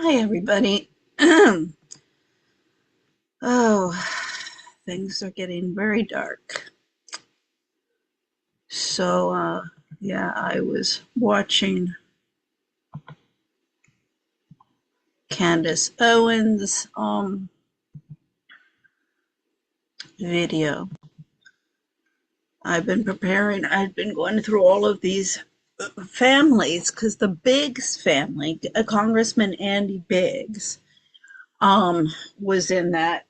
Hi, everybody. Oh, things are getting very dark. So, yeah, I was watching Candace Owens' video. I've been going through all of these families because the Biggs family, Congressman Andy Biggs, was in that,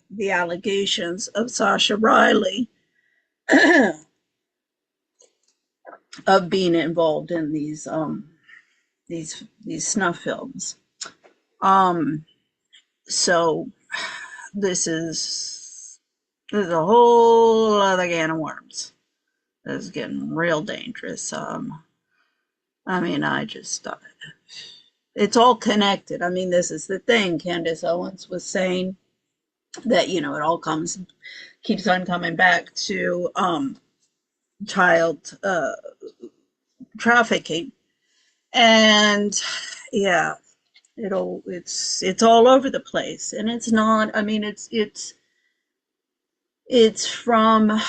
the allegations of Sascha Riley of being involved in these snuff films. Um, so this is a whole other can of worms. This is getting real dangerous. I mean, it's all connected. I mean, this is the thing. Candace Owens was saying that it all keeps on coming back to child trafficking, and yeah, it's all over the place, and it's not. I mean, it's from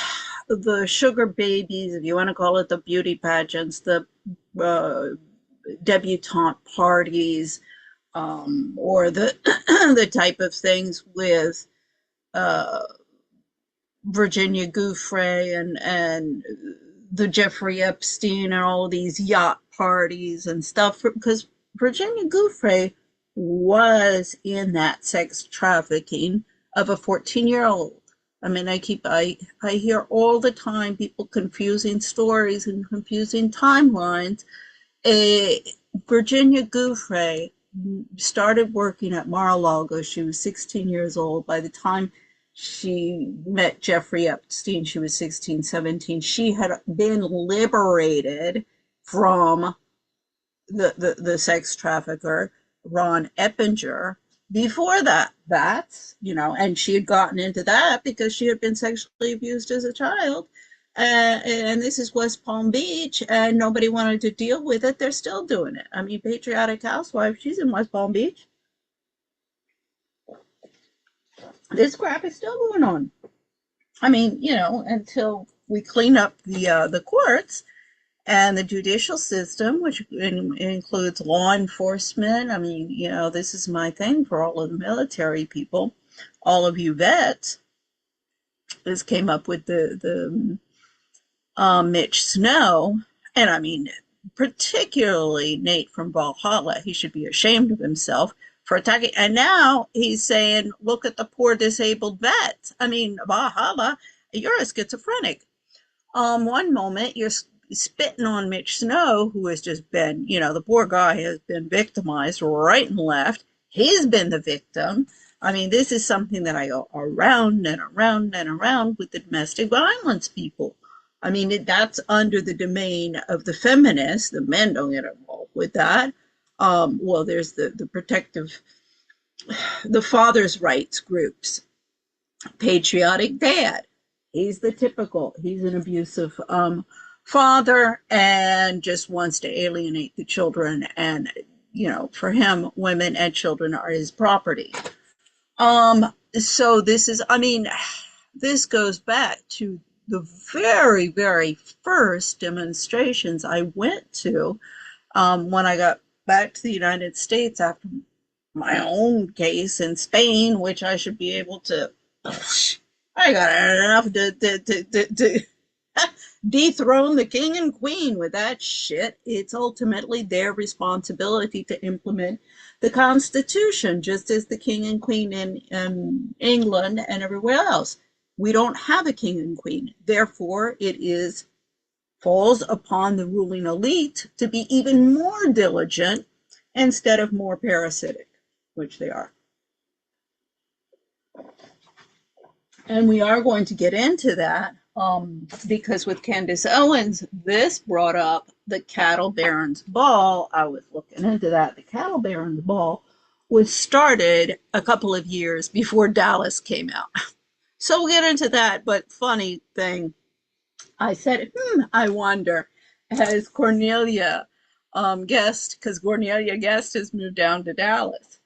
the sugar babies, if you want to call it, the beauty pageants, the uh, debutante parties, or the the type of things with uh, Virginia Giuffre and the Jeffrey Epstein and all these yacht parties and stuff. Because Virginia Giuffre was in that sex trafficking of a 14-year-old. I mean, I hear all the time people confusing stories and confusing timelines. A Virginia Giuffre started working at Mar-a-Lago. She was 16 years old. By the time she met Jeffrey Epstein, she was 16, 17. She had been liberated from the sex trafficker, Ron Eppinger, before and she had gotten into that because she had been sexually abused as a child. And this is West Palm Beach, and nobody wanted to deal with it. They're still doing it. I mean, Patriotic Housewife, she's in West Palm Beach. This crap is still going on. I mean, until we clean up the courts and the judicial system, which includes law enforcement. I mean, this is my thing for all of the military people, all of you vets. This came up with the Mitch Snow, and I mean, particularly Nate from Valhalla. He should be ashamed of himself for attacking. And now he's saying, "Look at the poor disabled vets." I mean, Valhalla, you're a schizophrenic. One moment you're spitting on Mitch Snow, who has just been, the poor guy has been victimized right and left. He's been the victim. I mean, this is something that I go around and around and around with the domestic violence people. I mean, that's under the domain of the feminists. The men don't get involved with that. Well, there's the protective, the father's rights groups, patriotic dad. He's an abusive father and just wants to alienate the children. And, for him, women and children are his property. So this goes back to the very, very first demonstrations I went to when I got back to the United States after my own case in Spain, which I should be able to. I got enough to dethrone the king and queen with that shit. It's ultimately their responsibility to implement the Constitution, just as the king and queen in England and everywhere else. We don't have a king and queen. Therefore, falls upon the ruling elite to be even more diligent instead of more parasitic, which they are. And we are going to get into that because with Candace Owens, this brought up the Cattle Barons Ball. I was looking into that. The Cattle Barons Ball was started a couple of years before Dallas came out. So we'll get into that. But funny thing, I said, I wonder, has Cornelia Guest, because Cornelia Guest has moved down to Dallas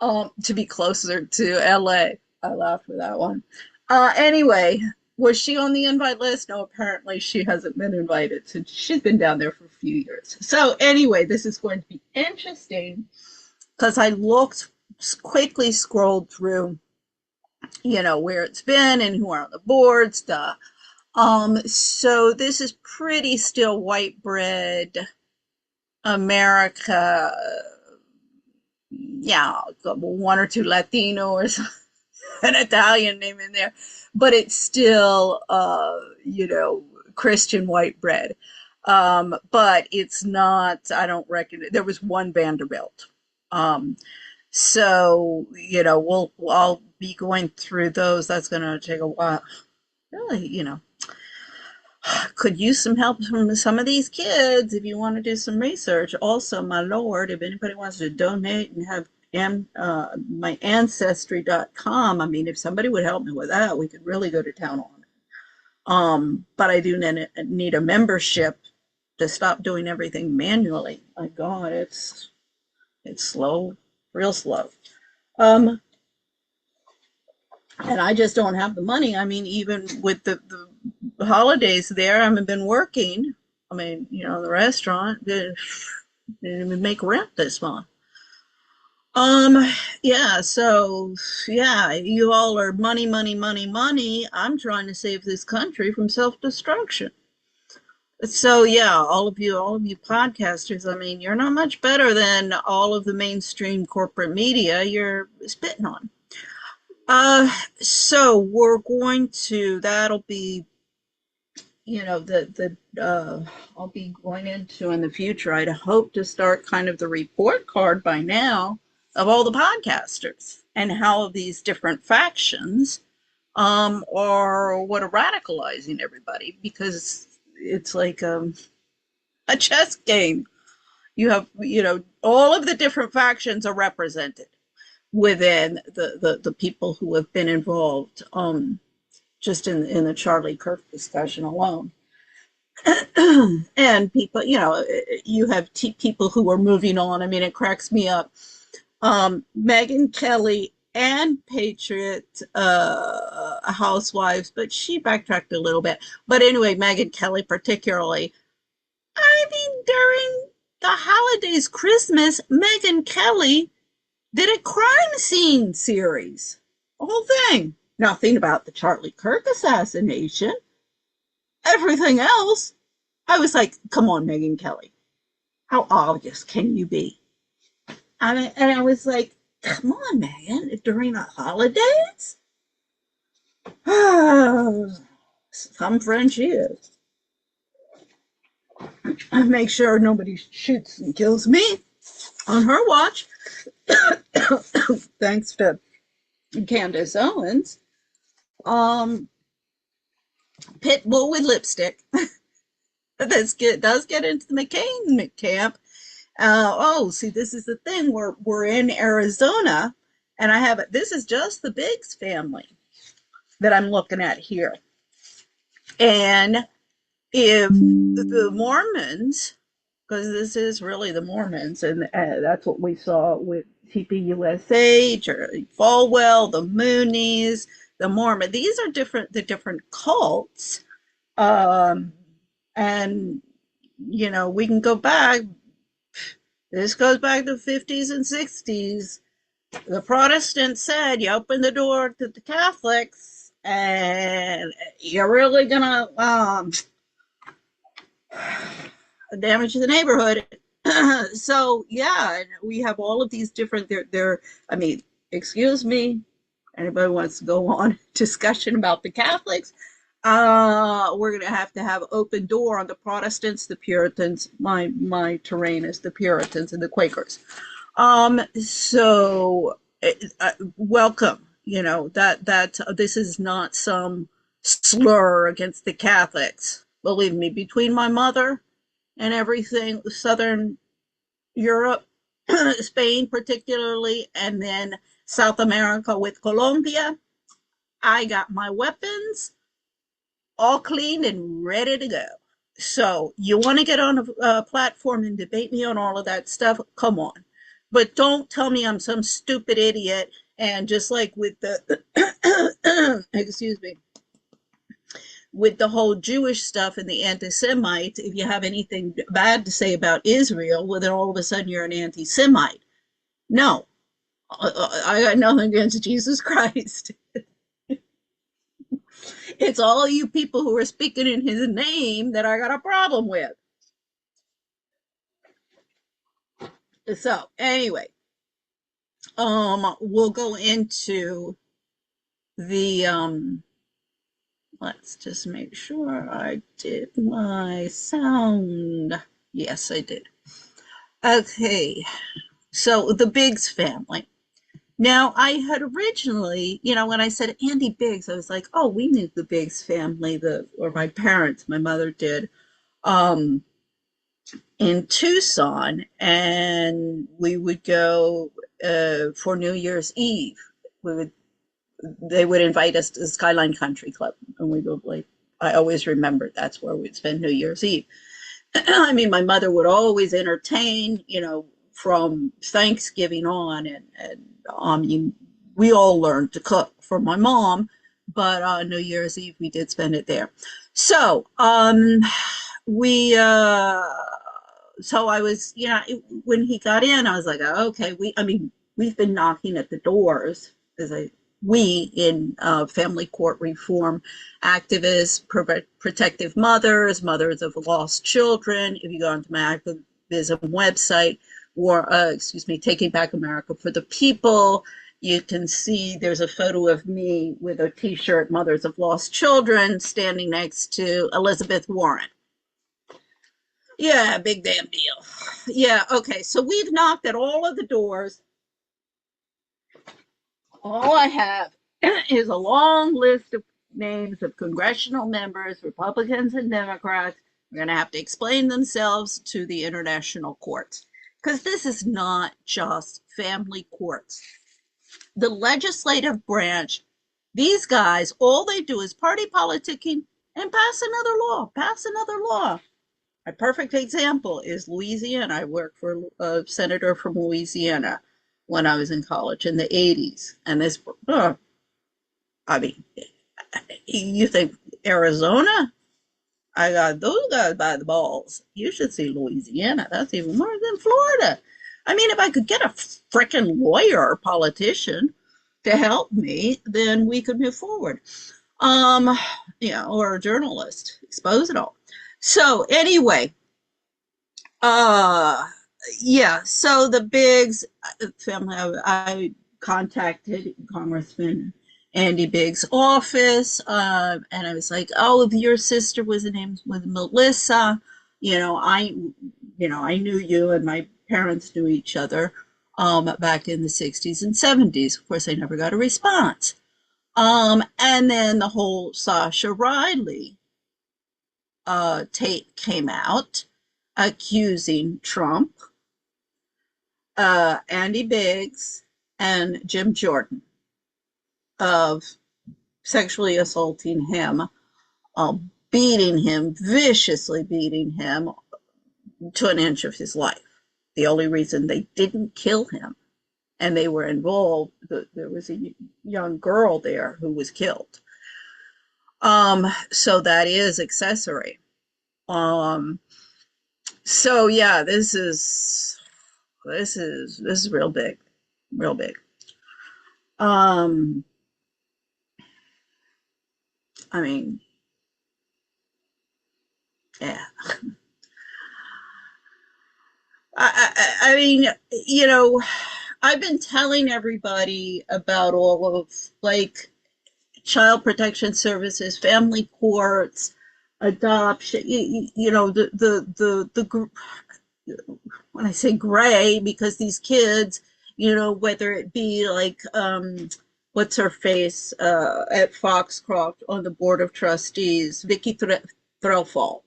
to be closer to LA. I laughed with that one. Anyway, was she on the invite list? No, apparently she hasn't been invited since she's been down there for a few years. So anyway, this is going to be interesting because I looked, quickly scrolled through, where it's been and who are on the boards, so this is pretty still white bread America. Yeah, one or two Latino or an Italian name in there, but it's still, Christian white bread. But it's not, I don't reckon, there was one Vanderbilt. So, I'll be going through those. That's going to take a while. Really, could use some help from some of these kids if you want to do some research. Also, my lord, if anybody wants to donate and have my ancestry.com, I mean, if somebody would help me with that, we could really go to town on it. But I do need a membership to stop doing everything manually. My God, it's slow, real slow. And I just don't have the money. I mean, even with the holidays there, I haven't been working. I mean, the restaurant didn't even make rent this month. Yeah, so yeah, you all are money, money, money, money. I'm trying to save this country from self-destruction. So yeah, all of you podcasters, I mean, you're not much better than all of the mainstream corporate media you're spitting on. So we're going to, that'll be, I'll be going into in the future. I'd hope to start kind of the report card by now of all the podcasters and how these different factions are what are radicalizing everybody, because it's like a chess game. You have, all of the different factions are represented within the people who have been involved, just in the Charlie Kirk discussion alone. And people, you have people who are moving on. I mean, it cracks me up. Megyn Kelly and Patriot housewives, but she backtracked a little bit. But anyway, Megyn Kelly particularly. I mean, during the holidays, Christmas, Megyn Kelly did a crime scene series. The whole thing. Nothing about the Charlie Kirk assassination. Everything else. I was like, come on, Megyn Kelly. How obvious can you be? I mean, and I was like, come on, Megan, during the holidays? Some friend she is. I make sure nobody shoots and kills me on her watch. Thanks to Candace Owens. Pitbull with lipstick. This does get into the McCain camp. See, this is the thing. We're in Arizona, and I have it. This is just the Biggs family that I'm looking at here. And if the Mormons, because this is really the Mormons, and that's what we saw with TPUSA, Jerry Falwell, the Moonies, the Mormon. These are the different cults. And, we can go back. This goes back to the 50s and 60s. The Protestants said, you open the door to the Catholics, and you're really gonna damage the neighborhood. So yeah, we have all of these different. I mean, excuse me. Anybody wants to go on discussion about the Catholics? We're going to have open door on the Protestants, the Puritans. My terrain is the Puritans and the Quakers. So welcome. This is not some slur against the Catholics. Believe me, between my mother and everything, Southern Europe, Spain particularly, and then South America with Colombia, I got my weapons all cleaned and ready to go. So you want to get on a platform and debate me on all of that stuff? Come on. But don't tell me I'm some stupid idiot. And just like with the, excuse me, with the whole Jewish stuff and the anti-Semites, if you have anything bad to say about Israel, well, then all of a sudden you're an anti-Semite. No, I got nothing against Jesus Christ. It's all you people who are speaking in his name that I got a problem with. So anyway, we'll go into the let's just make sure I did my sound. Yes, I did. Okay, so the Biggs family. Now, I had originally, when I said Andy Biggs, I was like, oh, we knew the Biggs family, or my parents, my mother did, um, in Tucson, and we would go for New Year's Eve. They would invite us to the Skyline Country Club, and we would like. I always remember that's where we'd spend New Year's Eve. I mean, my mother would always entertain, from Thanksgiving on, and we all learned to cook from my mom, but on New Year's Eve we did spend it there. So we so I was, when he got in, I was like, oh, okay, we've been knocking at the doors we in family court reform activists, protective mothers, mothers of lost children. If you go onto my activism website, or Taking Back America for the People, you can see there's a photo of me with a t-shirt, Mothers of Lost Children, standing next to Elizabeth Warren. Yeah, big damn deal. Yeah, okay, so we've knocked at all of the doors. All I have is a long list of names of congressional members, Republicans and Democrats. We're going to have to explain themselves to the international courts, because this is not just family courts. The legislative branch, these guys, all they do is party politicking and pass another law. A perfect example is Louisiana. I worked for a senator from Louisiana when I was in college in the 80s. And this, you think Arizona? I got those guys by the balls. You should see Louisiana. That's even more than Florida. I mean, if I could get a frickin' lawyer or politician to help me, then we could move forward. Or a journalist, expose it all. So anyway, so the Biggs family, I contacted Congressman Andy Biggs' office, and I was like, "Oh, if your sister was named with Melissa, I knew you, and my parents knew each other back in the '60s and '70s. Of course, I never got a response. And then the whole Sascha Riley tape came out accusing Trump, Andy Biggs, and Jim Jordan of sexually assaulting him, viciously beating him to an inch of his life. The only reason they didn't kill him, and they were involved, there was a young girl there who was killed. So that is accessory. So yeah, this is real big, real big. I mean, yeah. I mean, I've been telling everybody about all of child protection services, family courts, adoption. The group. When I say gray, because these kids, whether it be what's her face at Foxcroft on the board of trustees, Vicky Threlfall,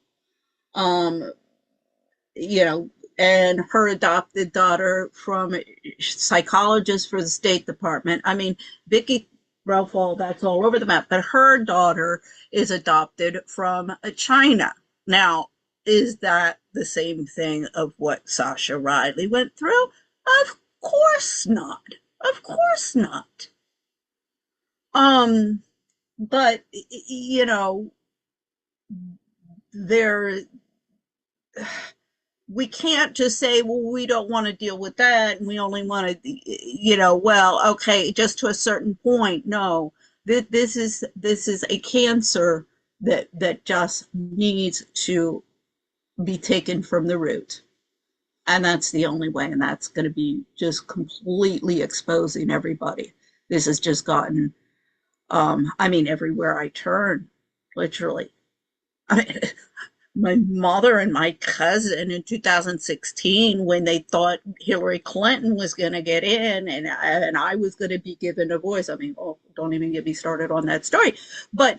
and her adopted daughter from psychologist for the State Department. I mean, Vicky Threlfall, that's all over the map, but her daughter is adopted from China. Now, is that the same thing of what Sascha Riley went through? Of course not. Of course not. Um, but you know, there we can't just say, well, we don't want to deal with that, and we only want to, well, okay, just to a certain point. No, this is a cancer that just needs to be taken from the root. And that's the only way, and that's going to be just completely exposing everybody. This has just gotten, everywhere I turn, literally. I mean, my mother and my cousin in 2016, when they thought Hillary Clinton was going to get in and I was going to be given a voice. I mean, oh, don't even get me started on that story. But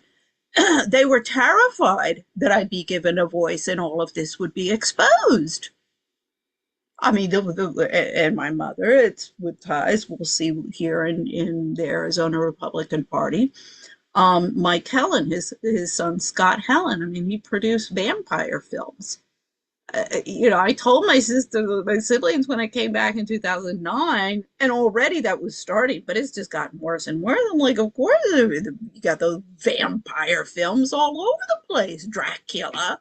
they were terrified that I'd be given a voice and all of this would be exposed. I mean, and my mother, it's with ties, we'll see here in the Arizona Republican Party. Mike Helen, his son Scott Helen, I mean, he produced vampire films. I told my siblings when I came back in 2009, and already that was starting, but it's just gotten worse and worse. I'm like, of course, you got those vampire films all over the place, Dracula,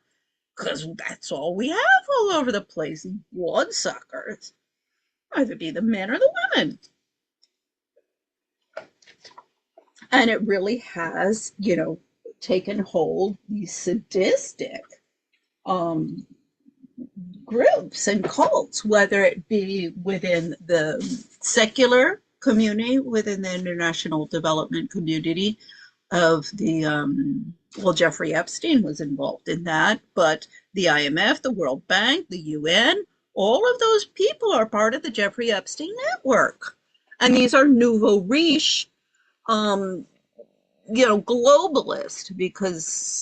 because that's all we have all over the place, these bloodsuckers, either be the men or the women. And it really has, taken hold, these sadistic um, groups and cults, whether it be within the secular community, within the international development community of the, Jeffrey Epstein was involved in that, but the IMF, the World Bank, the UN, all of those people are part of the Jeffrey Epstein network. And these are nouveau riche, globalist,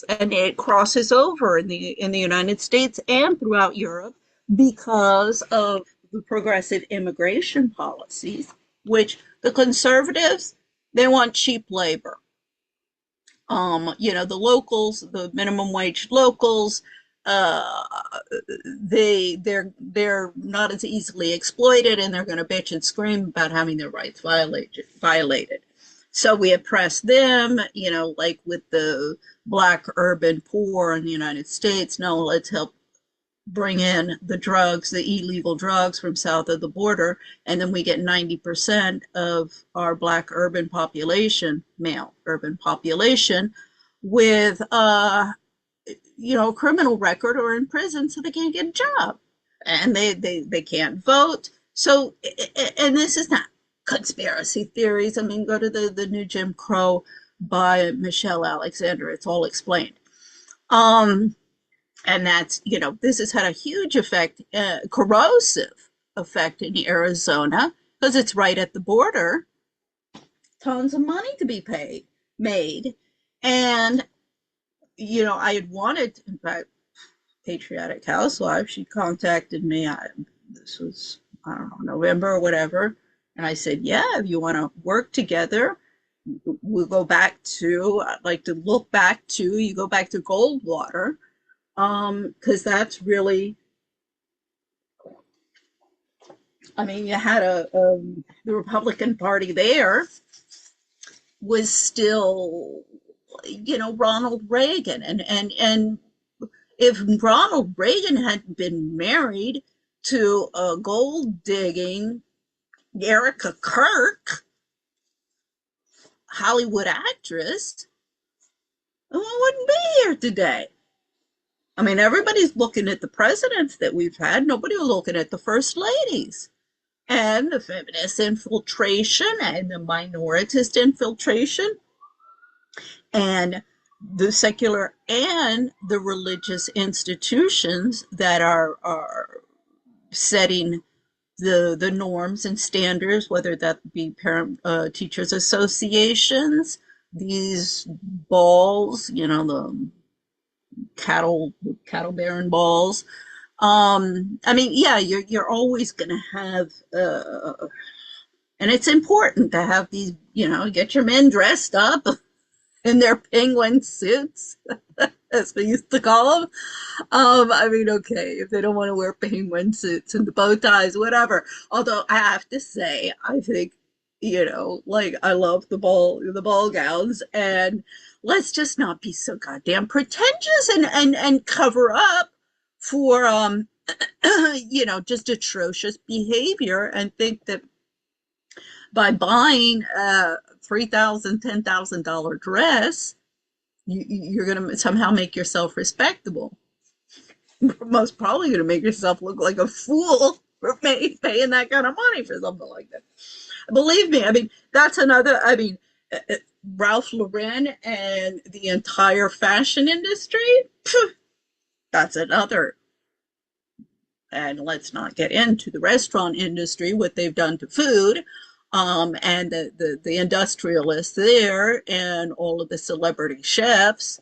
and it crosses over in the United States and throughout Europe because of the progressive immigration policies, which the conservatives, they want cheap labor. The locals, the minimum wage locals, uh, they're not as easily exploited, and they're going to bitch and scream about having their rights violated. So we oppress them, like with the Black urban poor in the United States. No, let's help bring in the drugs, the illegal drugs from south of the border, and then we get 90% of our Black urban population, male urban population, with a criminal record or in prison, so they can't get a job, and they can't vote. So, and this is not conspiracy theories. I mean, go to the new Jim Crow by Michelle Alexander. It's all explained. And that's, this has had a huge effect, corrosive effect in Arizona, because it's right at the border. Tons of money to be made. And, I had wanted, in fact, Patriotic Housewife, she contacted me. This was, I don't know, November or whatever. And I said, yeah, if you want to work together, we'll go back to, I'd like to look back to, you go back to Goldwater, because that's really, I mean, you had the Republican Party there was still, Ronald Reagan. And if Ronald Reagan had been married to a gold digging Erica Kirk, Hollywood actress, we wouldn't be here today. I mean, everybody's looking at the presidents that we've had. Nobody was looking at the first ladies. And the feminist infiltration and the minoritist infiltration and the secular and the religious institutions that are setting the norms and standards, whether that be parent teachers associations, these balls, the cattle bearing balls. I mean, yeah, you're always going to have, and it's important to have these, get your men dressed up in their penguin suits as we used to call them. I mean, okay, if they don't want to wear penguin suits and the bow ties, whatever. Although I have to say, I think, like I love the ball gowns, and let's just not be so goddamn pretentious and cover up for just atrocious behavior and think that by buying a $3,000, $10,000 dress, you're going to somehow make yourself respectable. Most probably going to make yourself look like a fool for paying that kind of money for something like that. Believe me, I mean, that's another, I mean, Ralph Lauren and the entire fashion industry, that's another. And let's not get into the restaurant industry, what they've done to food, and the industrialists there, and all of the celebrity chefs,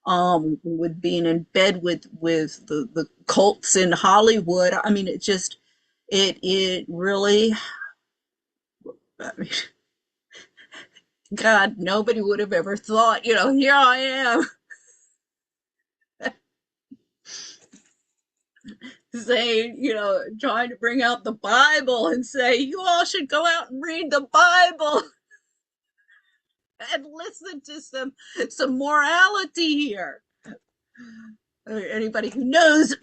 with being in bed with the cults in Hollywood. I mean, it really, I mean, God, nobody would have ever thought, here I am saying, trying to bring out the Bible and say, you all should go out and read the Bible and listen to some morality here. Anybody who knows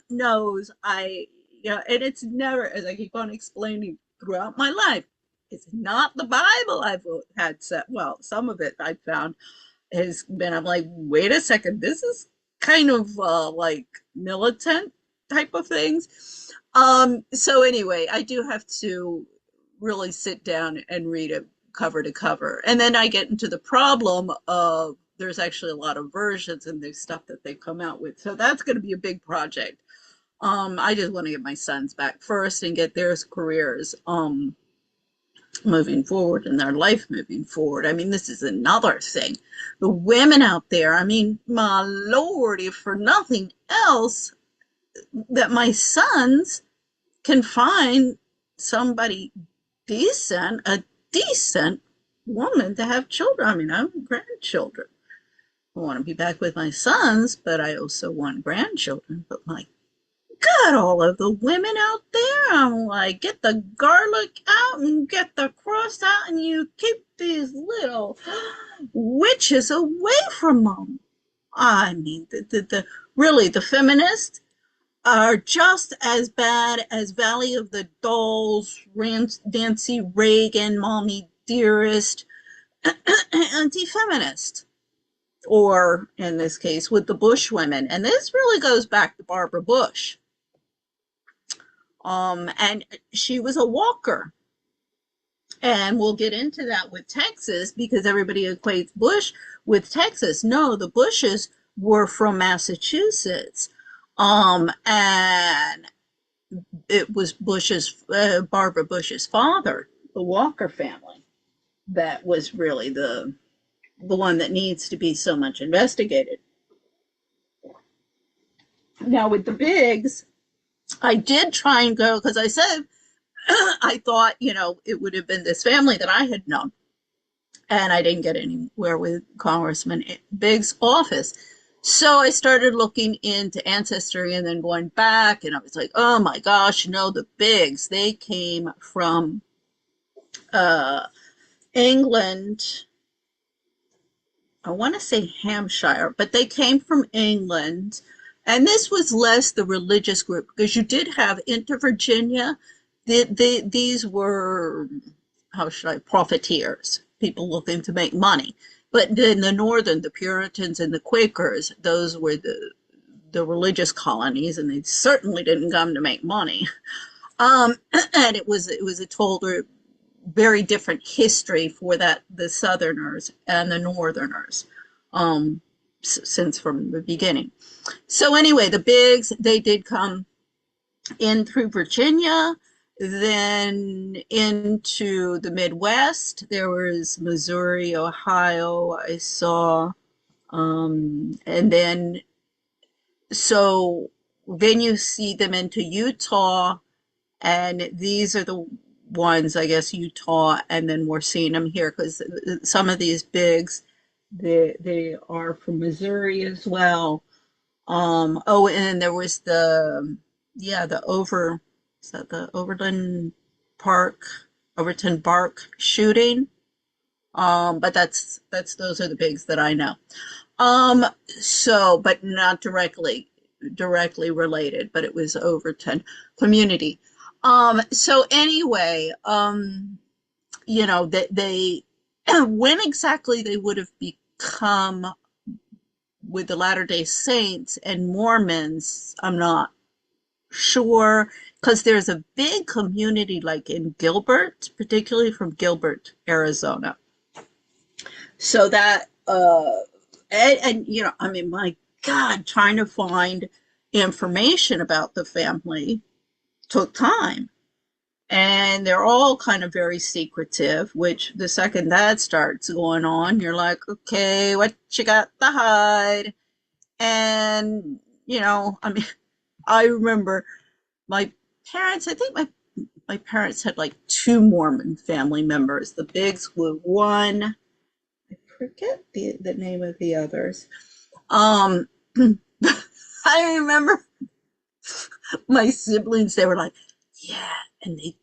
knows and it's never, as I keep on explaining throughout my life, it's not the Bible I've had set. Well, some of it I found has been, I'm like, wait a second, this is kind of like militant type of things. So anyway, I do have to really sit down and read it cover to cover. And then I get into the problem of there's actually a lot of versions and there's stuff that they've come out with. So that's going to be a big project. I just want to get my sons back first and get their careers moving forward and their life moving forward. I mean, this is another thing. The women out there, I mean, my Lord, if for nothing else, that my sons can find somebody decent, a decent woman to have children. I mean, I have grandchildren. I want to be back with my sons, but I also want grandchildren. But my God, all of the women out there, I'm like, get the garlic out and get the cross out, and you keep these little witches away from them. I mean, really, the feminists are just as bad as Valley of the Dolls, Nancy Reagan, Mommy Dearest, anti-feminist, or in this case with the Bush women. And this really goes back to Barbara Bush. And she was a walker. And we'll get into that with Texas because everybody equates Bush with Texas. No, the Bushes were from Massachusetts. And it was Barbara Bush's father, the Walker family, that was really the one that needs to be so much investigated. Now with the Biggs, I did try and go, because I said, I thought, it would have been this family that I had known. And I didn't get anywhere with Congressman Biggs' office. So I started looking into Ancestry and then going back, and I was like, oh my gosh, the Biggs, they came from England. I want to say Hampshire, but they came from England. And this was less the religious group, because you did have into Virginia, these were, how should I, profiteers, people looking to make money. But in the northern, the Puritans and the Quakers, those were the religious colonies, and they certainly didn't come to make money. And it was a total very different history for the Southerners and the Northerners, since from the beginning. So anyway, the Biggs, they did come in through Virginia, then into the Midwest. There was Missouri, Ohio, I saw, and then you see them into Utah, and these are the ones, I guess, Utah, and then we're seeing them here because some of these Biggs, They are from Missouri as well. Oh, and there was the is that the Overton Park shooting. But that's those are the bigs that I know. Um, but not directly related, but it was Overton community. So anyway, that they when exactly they would have become with the Latter-day Saints and Mormons, I'm not sure, because there's a big community like in Gilbert, particularly from Gilbert, Arizona. So that and I mean, my God, trying to find information about the family took time. And they're all kind of very secretive, which the second that starts going on, you're like, okay, what you got to hide? And, I mean, I remember my parents, I think my parents had like two Mormon family members. The Biggs were one. I forget the name of the others. Um, I remember my siblings, they were like, yeah, and they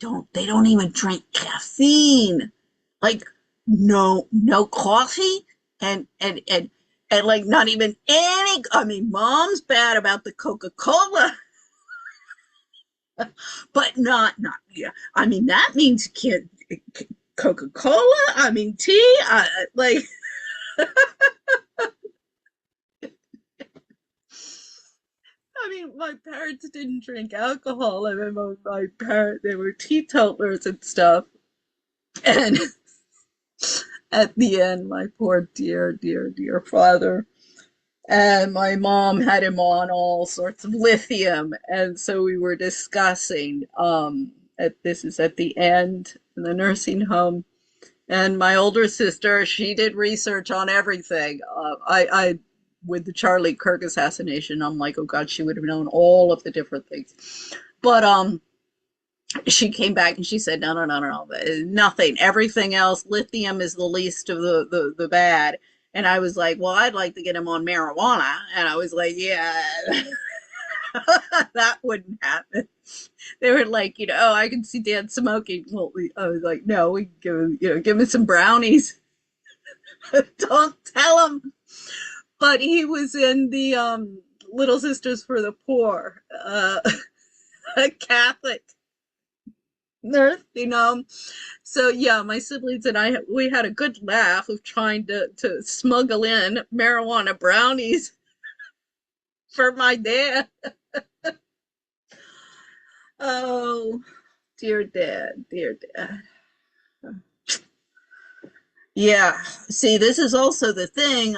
don't even drink caffeine. Like no coffee and like not even any, I mean, mom's bad about the Coca-Cola, but not yeah. I mean, that means you can't Coca-Cola, I mean tea, like I mean, my parents didn't drink alcohol. I mean, my parents, they were teetotalers and stuff. And at the end, my poor dear father and my mom had him on all sorts of lithium. And so we were discussing, this is at the end in the nursing home. And my older sister, she did research on everything. With the Charlie Kirk assassination, I'm like, oh God, she would have known all of the different things. But she came back and she said, no, nothing. Everything else, lithium is the least of the bad. And I was like, well, I'd like to get him on marijuana. And I was like, yeah, that wouldn't happen. They were like, oh, I can see Dad smoking. Well, I was like, no, we give him some brownies. Don't tell him. But he was in the Little Sisters for the Poor, a Catholic nurse. So yeah, my siblings and I, we had a good laugh of trying to smuggle in marijuana brownies for my dad. Oh, dear dad. Yeah, see, this is also the thing.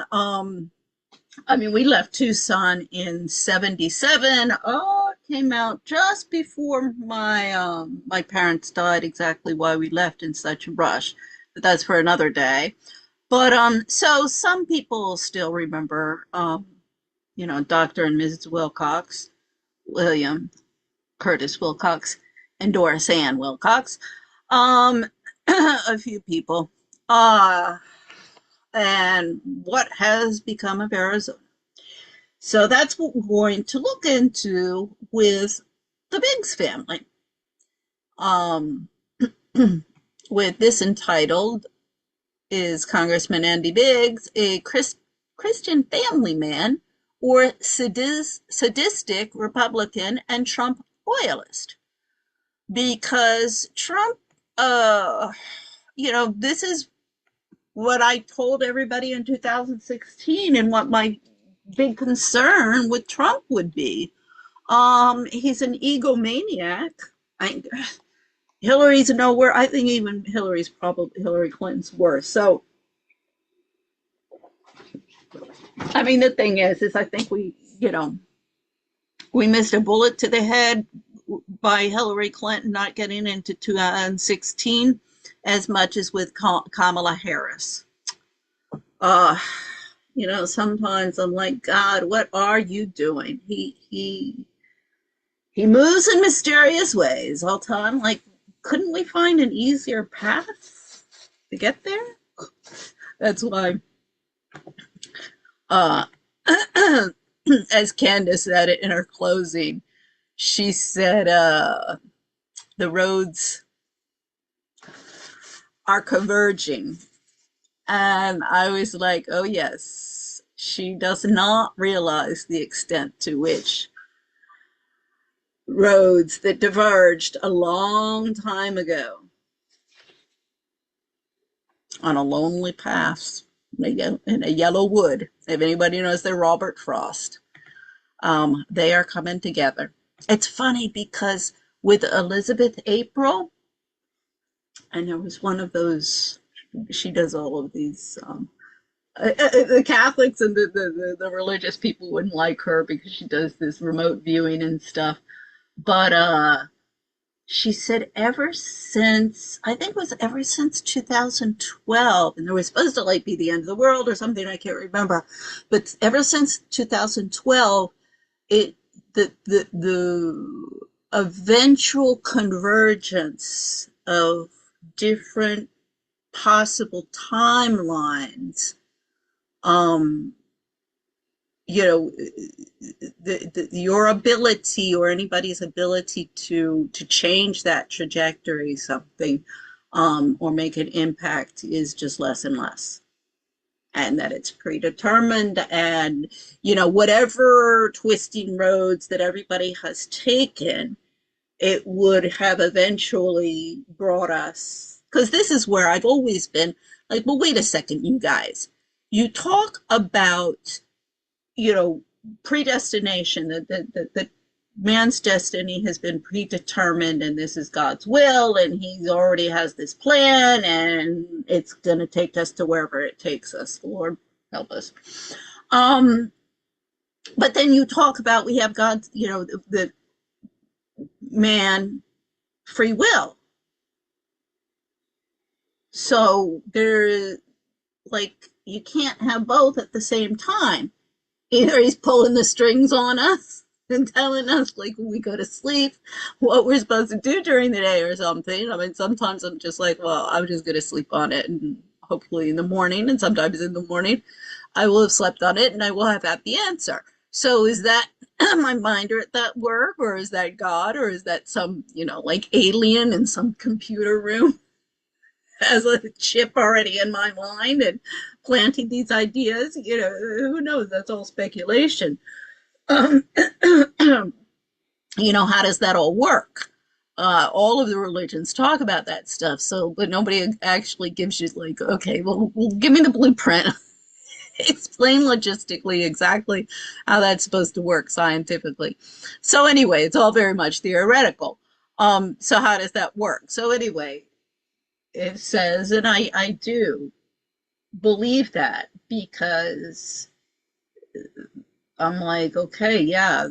I mean, we left Tucson in '77. Oh, it came out just before my parents died. Exactly why we left in such a rush, but that's for another day. But so some people still remember, Dr. and Mrs. Wilcox, William Curtis Wilcox, and Doris Ann Wilcox. Um, a few people. Uh, and what has become of Arizona? So that's what we're going to look into with the Biggs family. Um, with this entitled, Is Congressman Andy Biggs a Christian family man or sadistic Republican and Trump loyalist? Because Trump, this is what I told everybody in 2016 and what my big concern with Trump would be. He's an egomaniac. Hillary's nowhere. I think even Hillary Clinton's worse. So, I mean, the thing is I think we missed a bullet to the head by Hillary Clinton not getting into 2016 as much as with Kamala Harris. Uh, sometimes I'm like, God, what are you doing? He moves in mysterious ways all the time. Like, couldn't we find an easier path to get there? That's why Uh, as Candace said it in her closing, she said, the roads are converging. And I was like, oh, yes, she does not realize the extent to which roads that diverged a long time ago on a lonely path in a yellow wood. If anybody knows their Robert Frost, they are coming together. It's funny because with Elizabeth April, and there was one of those, she does all of these, the Catholics and the religious people wouldn't like her because she does this remote viewing and stuff. But she said ever since, I think it was ever since 2012, and there was supposed to like be the end of the world or something, I can't remember, but ever since 2012, it the eventual convergence of different possible timelines, um you know, your ability or anybody's ability to change that trajectory, something, or make an impact is just less and less, and that it's predetermined, and whatever twisting roads that everybody has taken, it would have eventually brought us, because this is where I've always been like, well, wait a second, you guys, you talk about, predestination, that man's destiny has been predetermined and this is God's will and he already has this plan and it's going to take us to wherever it takes us. Lord help us. But then you talk about, we have God's, the man free will. So there, like, you can't have both at the same time. Either he's pulling the strings on us and telling us, like, when we go to sleep, what we're supposed to do during the day or something. I mean, sometimes I'm just like, well, I'm just going to sleep on it, and hopefully in the morning, and sometimes in the morning, I will have slept on it and I will have had the answer. So is that my mind or at that work, or is that God, or is that some, like alien in some computer room has a chip already in my mind and planting these ideas? Who knows? That's all speculation. Um, how does that all work? All of the religions talk about that stuff. So, but nobody actually gives you, like, okay, well, give me the blueprint. Explain logistically exactly how that's supposed to work scientifically. So anyway, it's all very much theoretical. So how does that work? So anyway, it says, and I do believe that, because I'm like, okay, yeah,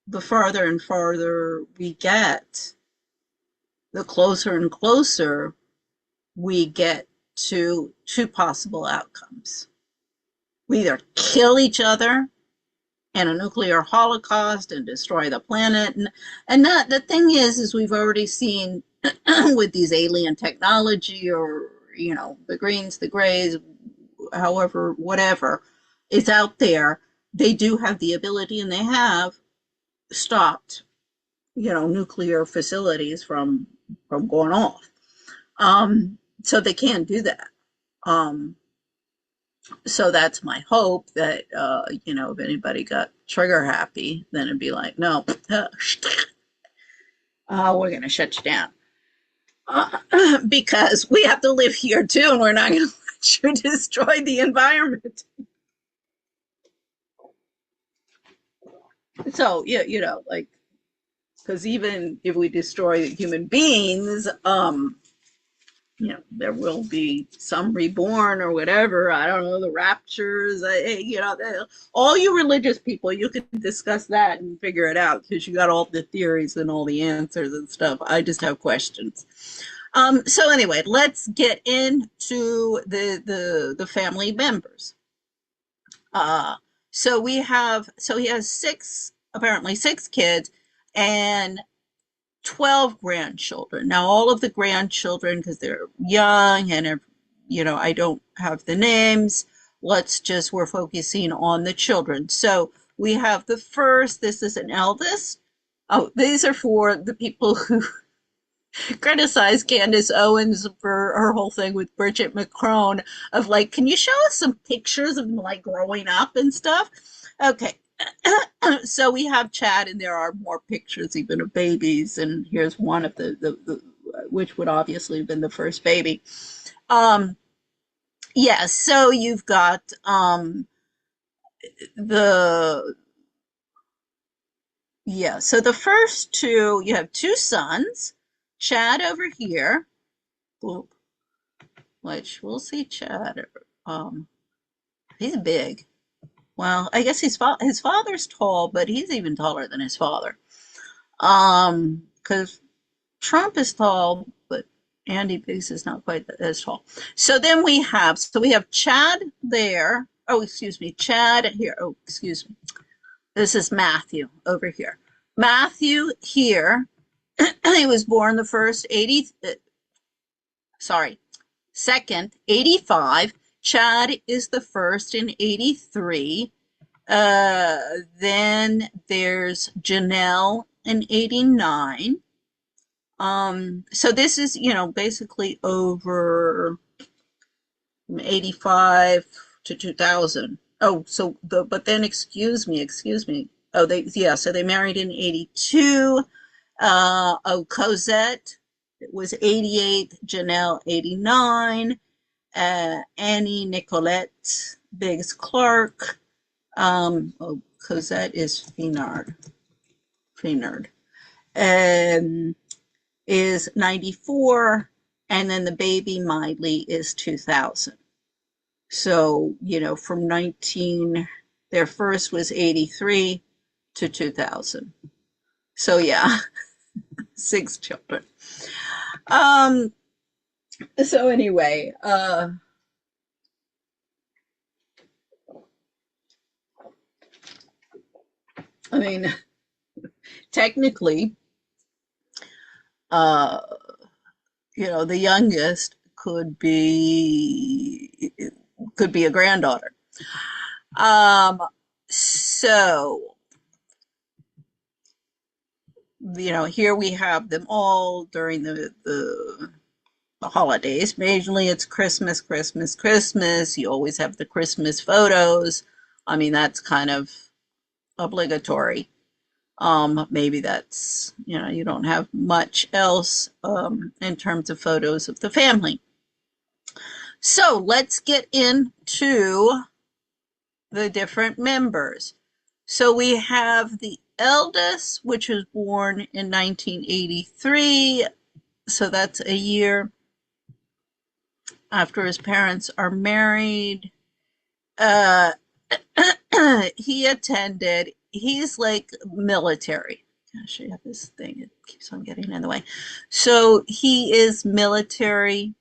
the farther and farther we get, the closer and closer we get to two possible outcomes. We either kill each other in a nuclear holocaust and destroy the planet, and that, the thing is we've already seen with these alien technology, or the greens, the grays, however, whatever is out there, they do have the ability, and they have stopped, nuclear facilities from going off. So they can do that. So that's my hope, that if anybody got trigger happy, then it'd be like, no, we're going to shut you down. Because we have to live here too, and we're not going to let you destroy the environment. So, yeah, like, because even if we destroy human beings, there will be some reborn or whatever. I don't know, the raptures, all you religious people, you can discuss that and figure it out, because you got all the theories and all the answers and stuff. I just have questions. So anyway, let's get into the family members. So he has apparently six kids and 12 grandchildren. Now, all of the grandchildren, because they're young and, I don't have the names, we're focusing on the children. So we have the first, this is an eldest. Oh, these are for the people who criticize Candace Owens for her whole thing with Bridget McCrone of like, can you show us some pictures of them like growing up and stuff? Okay. So we have Chad, and there are more pictures even of babies, and here's one of the which would obviously have been the first baby. Um, yeah, so you've got the yeah, so the first two, you have two sons, Chad over here, which we'll see Chad. Um, he's big. Well, I guess his father's tall, but he's even taller than his father. Because Trump is tall, but Andy Biggs is not quite as tall. So then we have Chad there. Oh, excuse me, Chad here. Oh, excuse me. This is Matthew over here. Matthew here. He was born the first 80. Second 85. Chad is the first in 83. Then there's Janelle in 89. So this is, basically over 85 to 2000. Oh, but then excuse me. Oh, so they married in 82. Cosette was 88, Janelle 89, Annie Nicolette Biggs Clark. Cosette is Finard, is 94, and then the baby Miley is 2000. So, from their first was 83 to 2000. So yeah, 6 children. So anyway, I mean, technically, the youngest could be a granddaughter. So, here we have them all during the holidays. Majorly it's Christmas. You always have the Christmas photos. I mean, that's kind of obligatory. Maybe that's, you don't have much else in terms of photos of the family. So let's get into the different members. So we have the eldest, which was born in 1983. So that's a year after his parents are married. He's like military. Gosh, I have this thing, it keeps on getting in the way. So he is military.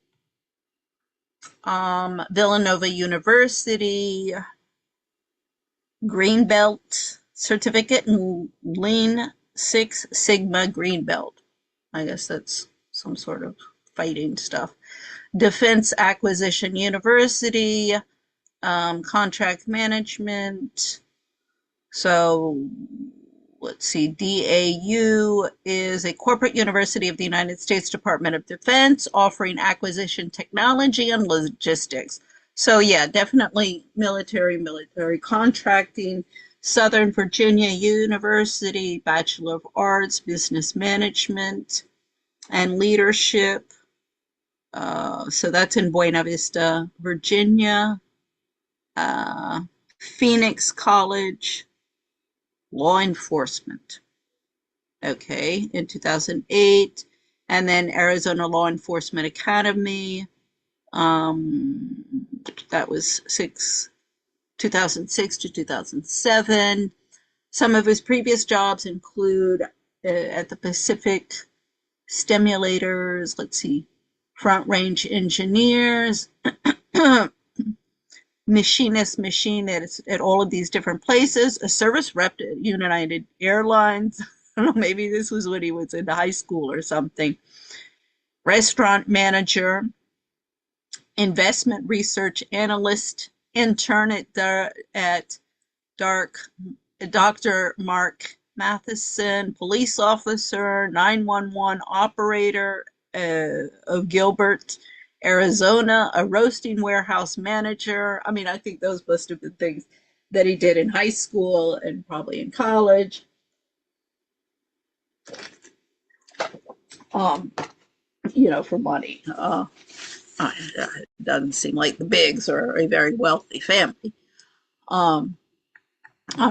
Villanova University, Greenbelt certificate in Lean Six Sigma Greenbelt. I guess that's some sort of fighting stuff. Defense Acquisition University, contract management. So let's see, DAU is a corporate university of the United States Department of Defense offering acquisition technology and logistics. So yeah, definitely military contracting. Southern Virginia University, Bachelor of Arts, Business Management and Leadership. So that's in Buena Vista, Virginia. Phoenix College, Law Enforcement. Okay, in 2008. And then Arizona Law Enforcement Academy. That was 2006 to 2007. Some of his previous jobs include at the Pacific Stimulators, let's see, Front Range Engineers, machinist at all of these different places, a service rep at United Airlines. I don't know, maybe this was when he was in high school or something. Restaurant manager, investment research analyst intern at Dr. Mark Matheson, police officer, 911 operator of Gilbert, Arizona, a roasting warehouse manager. I mean, I think those must have been things that he did in high school and probably in college. For money. It doesn't seem like the Biggs are a very wealthy family. I'm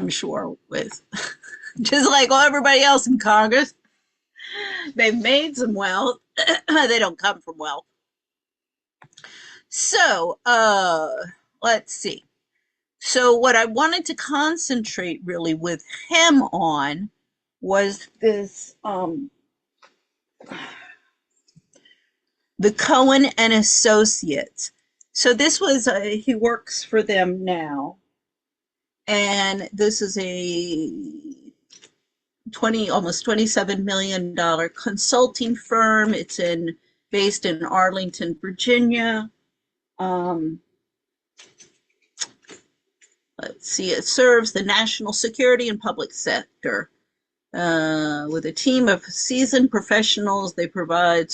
sure with just like everybody else in Congress, they've made some wealth. They don't come from wealth. So, let's see. So what I wanted to concentrate really with him on was this, the Cohen and Associates. So this was, he works for them now. And this is a almost $27 million consulting firm. It's based in Arlington, Virginia. Let's see, it serves the national security and public sector. With a team of seasoned professionals, they provide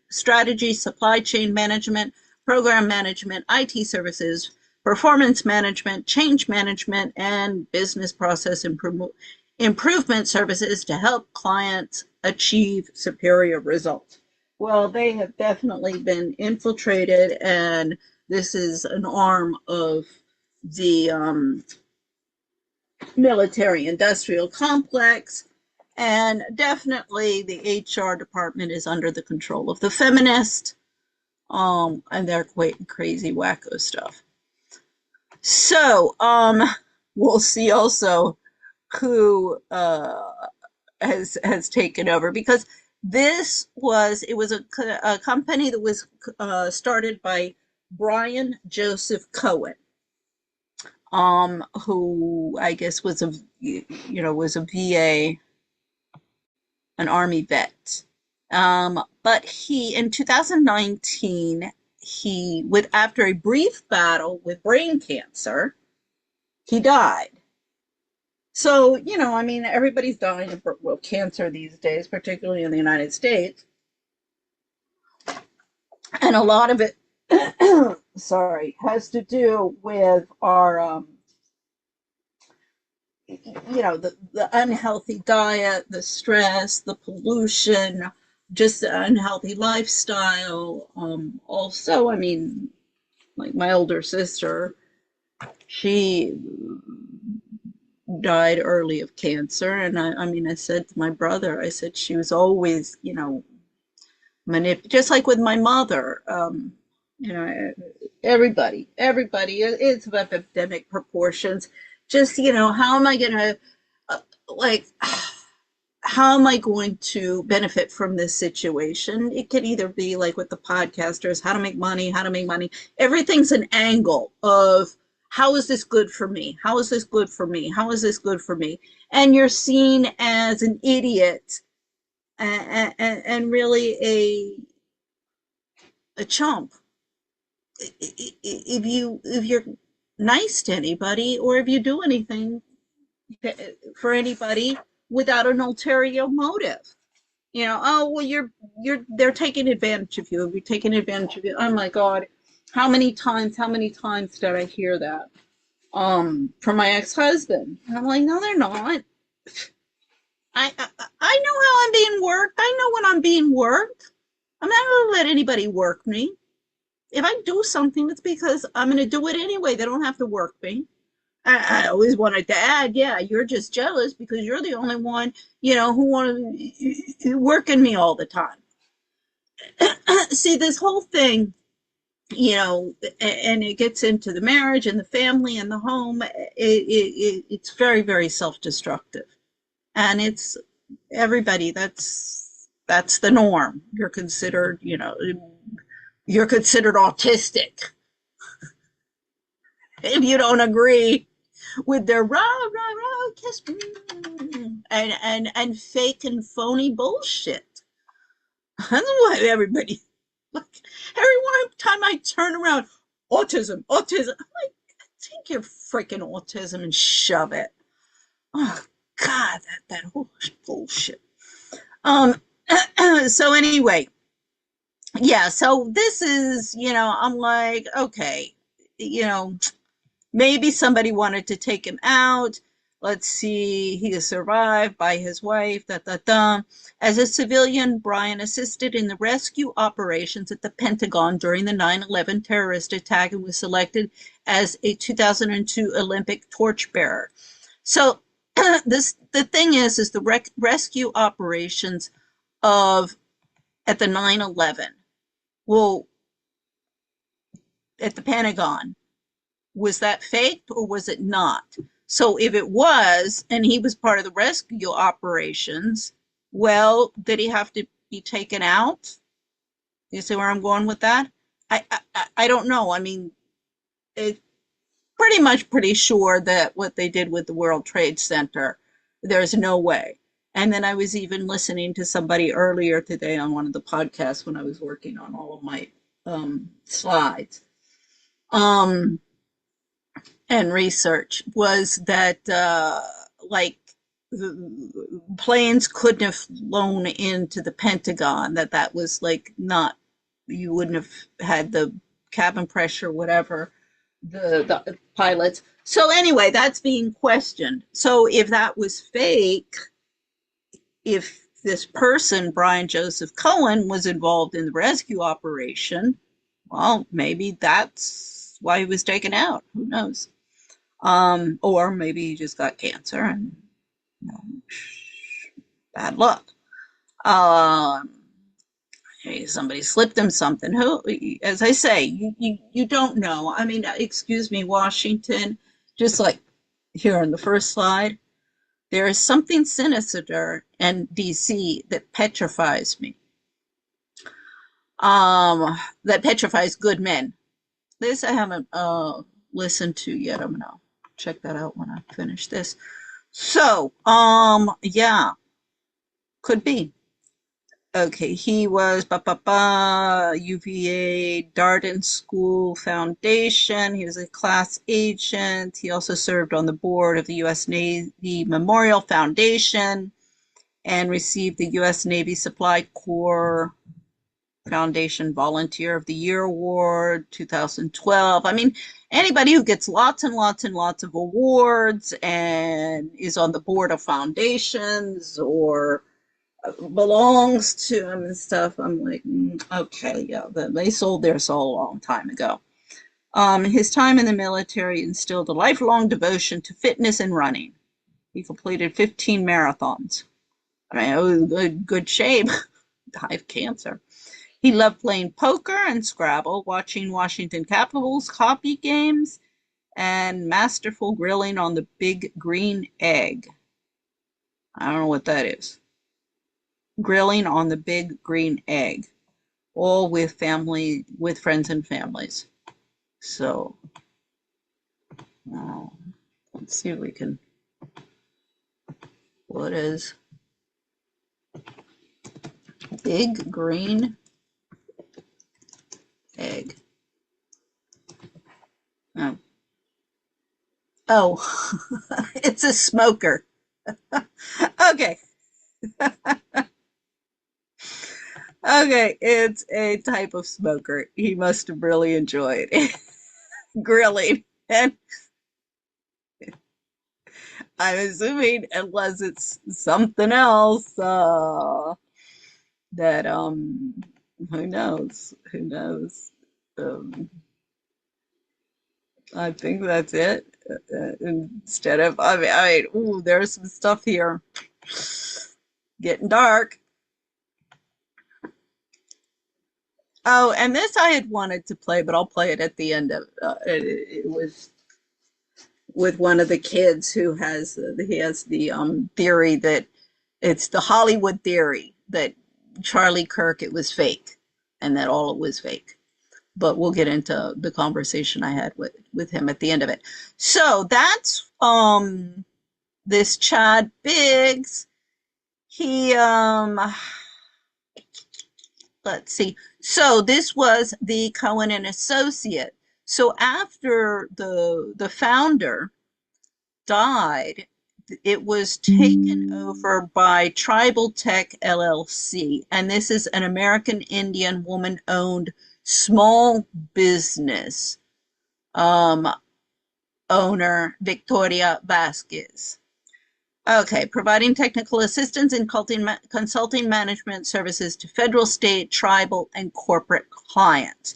strategy, supply chain management, program management, IT services, performance management, change management, and business process improvement services to help clients achieve superior results. Well, they have definitely been infiltrated, and this is an arm of the military-industrial complex, and definitely the HR department is under the control of the feminist, and they're quite crazy wacko stuff. So we'll see also who has taken over, because it was a company that was started by Brian Joseph Cohen, who I guess was a VA, an Army vet. But in 2019, after a brief battle with brain cancer, he died. So, everybody's dying of cancer these days, particularly in the United States. And a lot of it, has to do with our, the unhealthy diet, the stress, the pollution, just the unhealthy lifestyle. Also, like my older sister, she died early of cancer. And I said to my brother, I said, she was always, just like with my mother, everybody, it's of epidemic proportions. Just, how am I going to, how am I going to benefit from this situation? It could either be like with the podcasters, how to make money. Everything's an angle of, how is this good for me? How is this good for me? How is this good for me? And you're seen as an idiot and really a chump if you're nice to anybody, or if you do anything for anybody without an ulterior motive. They're taking advantage of you. You're taking advantage of you. Oh my God. How many times did I hear that? From my ex-husband. And I'm like, no, they're not. I know how I'm being worked. I know when I'm being worked. I'm not going to let anybody work me. If I do something, it's because I'm going to do it anyway. They don't have to work me. I always wanted to add, yeah, you're just jealous because you're the only one, who want to working me all the time. See, this whole thing, and it gets into the marriage and the family and the home. It's very, very self-destructive, and it's everybody. That's the norm. You're considered, autistic if you don't agree with their rah rah rah kiss and fake and phony bullshit. That's why everybody, like, every time I turn around, autism. I'm like, take your freaking autism and shove it. Oh God, that whole bullshit. Um, so anyway, yeah, so this is, I'm like, okay, you know, maybe somebody wanted to take him out. Let's see, he is survived by his wife, da da da. As a civilian, Brian assisted in the rescue operations at the Pentagon during the 9/11 terrorist attack and was selected as a 2002 Olympic torchbearer. So the thing is the rescue operations of at the 9/11. Well, at the Pentagon, was that faked or was it not? So if it was, and he was part of the rescue operations, well, did he have to be taken out? You see where I'm going with that? I don't know. I mean, it's pretty sure that what they did with the World Trade Center, there's no way. And then I was even listening to somebody earlier today on one of the podcasts when I was working on all of my slides. And research was that like planes couldn't have flown into the Pentagon, that was like not, you wouldn't have had the cabin pressure, whatever, the pilots. So anyway, that's being questioned. So if that was fake, if this person, Brian Joseph Cohen, was involved in the rescue operation, well, maybe that's why he was taken out. Who knows? Or maybe he just got cancer and bad luck. Somebody slipped him something. Who, as I say, you don't know. I mean, excuse me, Washington, just like here on the first slide, there is something sinister in DC that petrifies me. That petrifies good men. This I haven't listened to yet. I'm gonna check that out when I finish this. So, yeah, could be. Okay, he was UVA Darden School Foundation. He was a class agent. He also served on the board of the U.S. Navy Memorial Foundation and received the U.S. Navy Supply Corps Foundation Volunteer of the Year Award, 2012. I mean, anybody who gets lots and lots and lots of awards and is on the board of foundations or belongs to them and stuff, I'm like, okay, yeah, they sold their soul a long time ago. His time in the military instilled a lifelong devotion to fitness and running. He completed 15 marathons. I mean, it was good shape. Died of cancer. He loved playing poker and Scrabble, watching Washington Capitals hockey games, and masterful grilling on the big green egg. I don't know what that is. Grilling on the big green egg, all with friends and families. So, let's see if we can. What is big green egg? Oh, it's a smoker. Okay. Okay, it's a type of smoker. He must have really enjoyed grilling. And I'm assuming, unless it's something else, that who knows? Who knows? I think that's it. Instead of, ooh, there's some stuff here. Getting dark. Oh, and this I had wanted to play, but I'll play it at the end of it was with one of the kids who has the theory that it's the Hollywood theory that Charlie Kirk, it was fake and that all it was fake. But we'll get into the conversation I had with him at the end of it. So that's this Chad Biggs. He let's see. So this was the Cohen and Associate. So after the founder died, it was taken over by Tribal Tech LLC, and this is an American Indian woman-owned small business um, owner, Victoria Vasquez. Okay, providing technical assistance and consulting management services to federal, state, tribal, and corporate clients.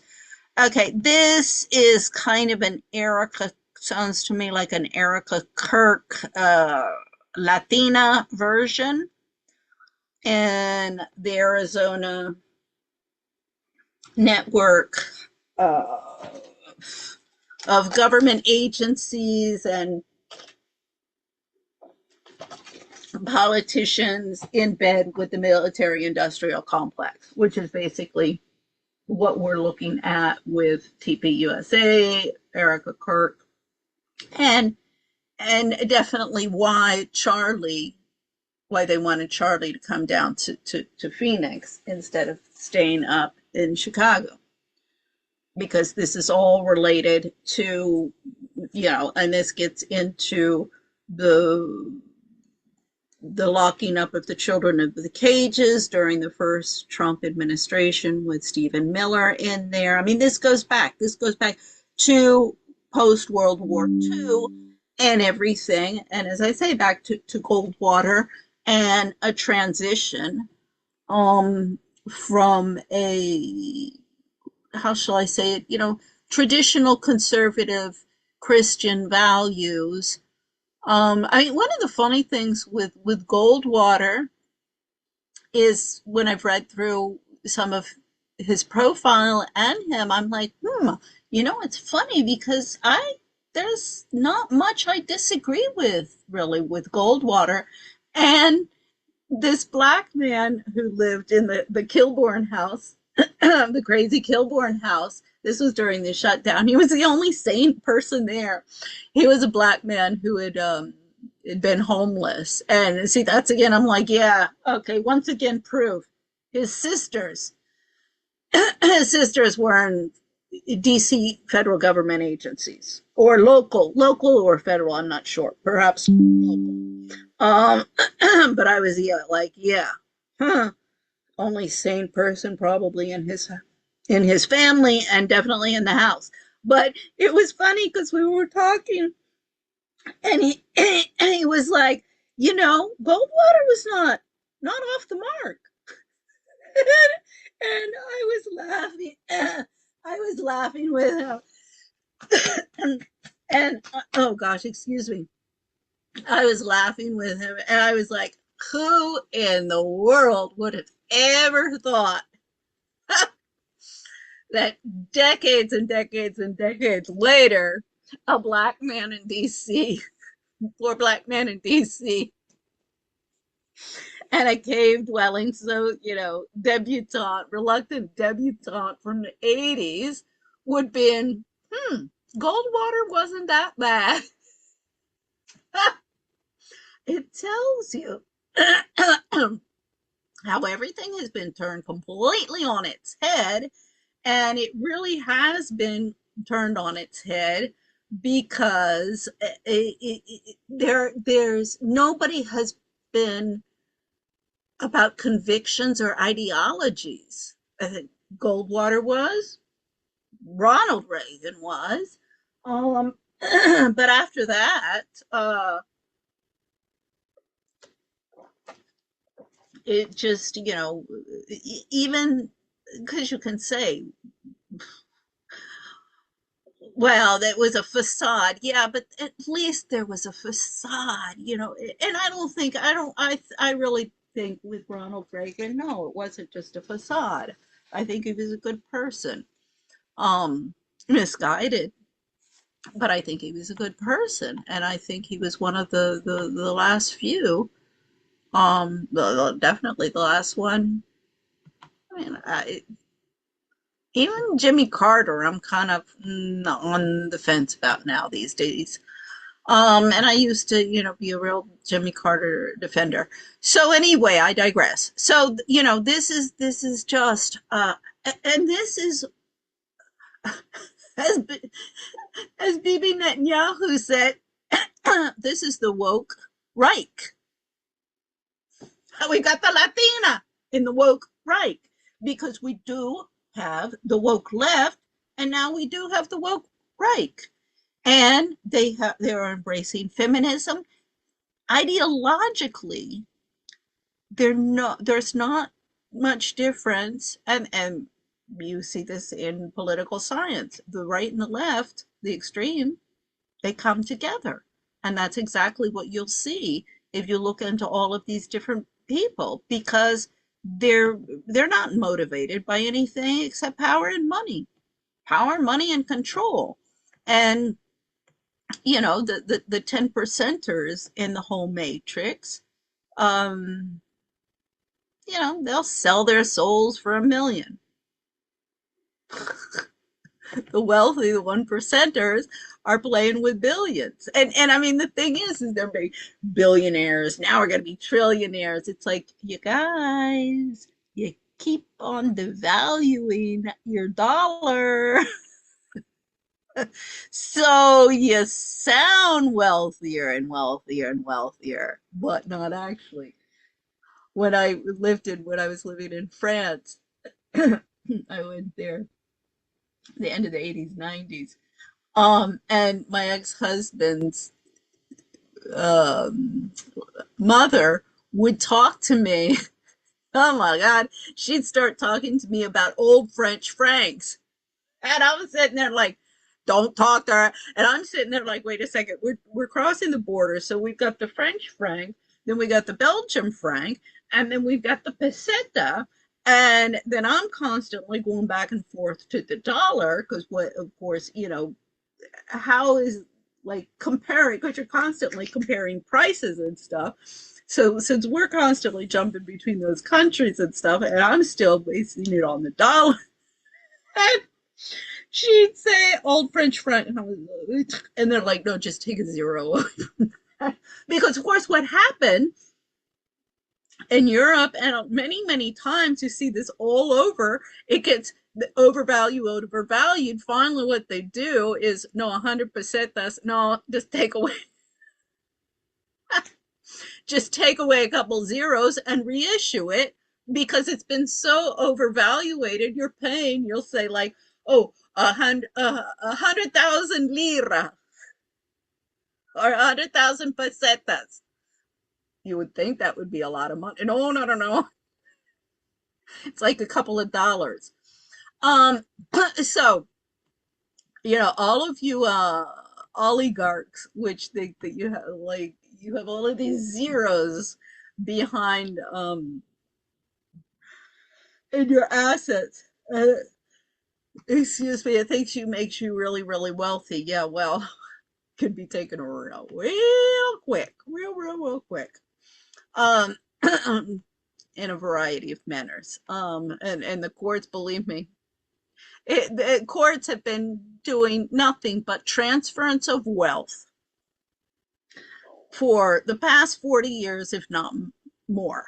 Okay, this is kind of an Erica, sounds to me like an Erica Kirk Latina version in the Arizona network uh, of government agencies and politicians in bed with the military industrial complex, which is basically what we're looking at with TPUSA, Erica Kirk, and definitely why they wanted Charlie to come down to Phoenix instead of staying up in Chicago, because this is all related to, and this gets into the locking up of the children of the cages during the first Trump administration with Stephen Miller in there. I mean, this goes back to post World War II and everything. And as I say, back to Goldwater and a transition from a, how shall I say it, traditional conservative Christian values. I mean, one of the funny things with Goldwater is when I've read through some of his profile and him, I'm like, it's funny because there's not much I disagree with really with Goldwater. And this black man who lived in the Kilbourne house, the crazy Kilbourne house. This was during the shutdown. He was the only sane person there. He was a black man who had been homeless. And see, that's again, I'm like, yeah, okay, once again, proof. His sisters, his sisters were in DC federal government agencies or local or federal. I'm not sure. Perhaps local. But I was only sane person probably in his family and definitely in the house. But it was funny because we were talking and he was like, Goldwater was not off the mark. And I was laughing. I was laughing with him. and oh gosh, excuse me. I was laughing with him and I was like, who in the world would have ever thought that decades and decades and decades later, a black man in DC, poor black man in DC, and a cave dwelling, so, reluctant debutante from the 80s would be in, Goldwater wasn't that bad. It tells you how everything has been turned completely on its head. And it really has been turned on its head because there's nobody has been about convictions or ideologies. I think Goldwater was, Ronald Reagan was, but after that, it just, even because you can say, well, that was a facade. Yeah, but at least there was a facade, and I really think with Ronald Reagan, no, it wasn't just a facade. I think he was a good person. Misguided, but I think he was a good person. And I think he was one of the last few, definitely the last one. I mean, even Jimmy Carter, I'm kind of on the fence about now these days. And I used to, be a real Jimmy Carter defender. So anyway, I digress. So, this is just, and this is, As, as Bibi Netanyahu said, this is the woke Reich. We got the Latina in the woke right, because we do have the woke left, and now we do have the woke right, and they are embracing feminism. Ideologically, there's not much difference, and you see this in political science. The right and the left, the extreme, they come together, and that's exactly what you'll see if you look into all of these different people, because they're not motivated by anything except power, money, and control. And the 10 percenters in the whole matrix, um they'll sell their souls for $1 million. The wealthy, the 1 percenters, are playing with billions. And I mean, the thing is they're big billionaires. Now we're going to be trillionaires. It's like, you guys, you keep on devaluing your dollar. So you sound wealthier and wealthier and wealthier, but not actually. When I was living in France, I went there the end of the 80s, 90s. And my ex-husband's um, mother would talk to me. Oh my God, she'd start talking to me about old French francs. And I was sitting there like, don't talk to her. And I'm sitting there like, wait a second, we're crossing the border. So we've got the French franc, then we got the Belgian franc, and then we've got the peseta. And then I'm constantly going back and forth to the dollar, because what, of course, how is, like, comparing, because you're constantly comparing prices and stuff. So since we're constantly jumping between those countries and stuff, and I'm still basing it on the dollar, and she'd say old French franc, and they're like, no, just take a zero. Because of course what happened in Europe, and many, many times you see this all over, it gets overvalued. Finally, what they do is, no, 100%, that's, no, just take away a couple zeros and reissue it, because it's been so overvaluated. You'll say like, oh, 100,000 lira, or 100,000 pesetas. You would think that would be a lot of money. No, no, no, no. It's like a couple of dollars. Um, so, all of you oligarchs, which think that you have all of these zeros behind in your assets. Excuse me, it thinks you makes you really, really wealthy. Yeah, well, could be taken real quick, real quick. Um, in a variety of manners. And the courts, believe me, the courts have been doing nothing but transference of wealth for the past 40 years, if not more.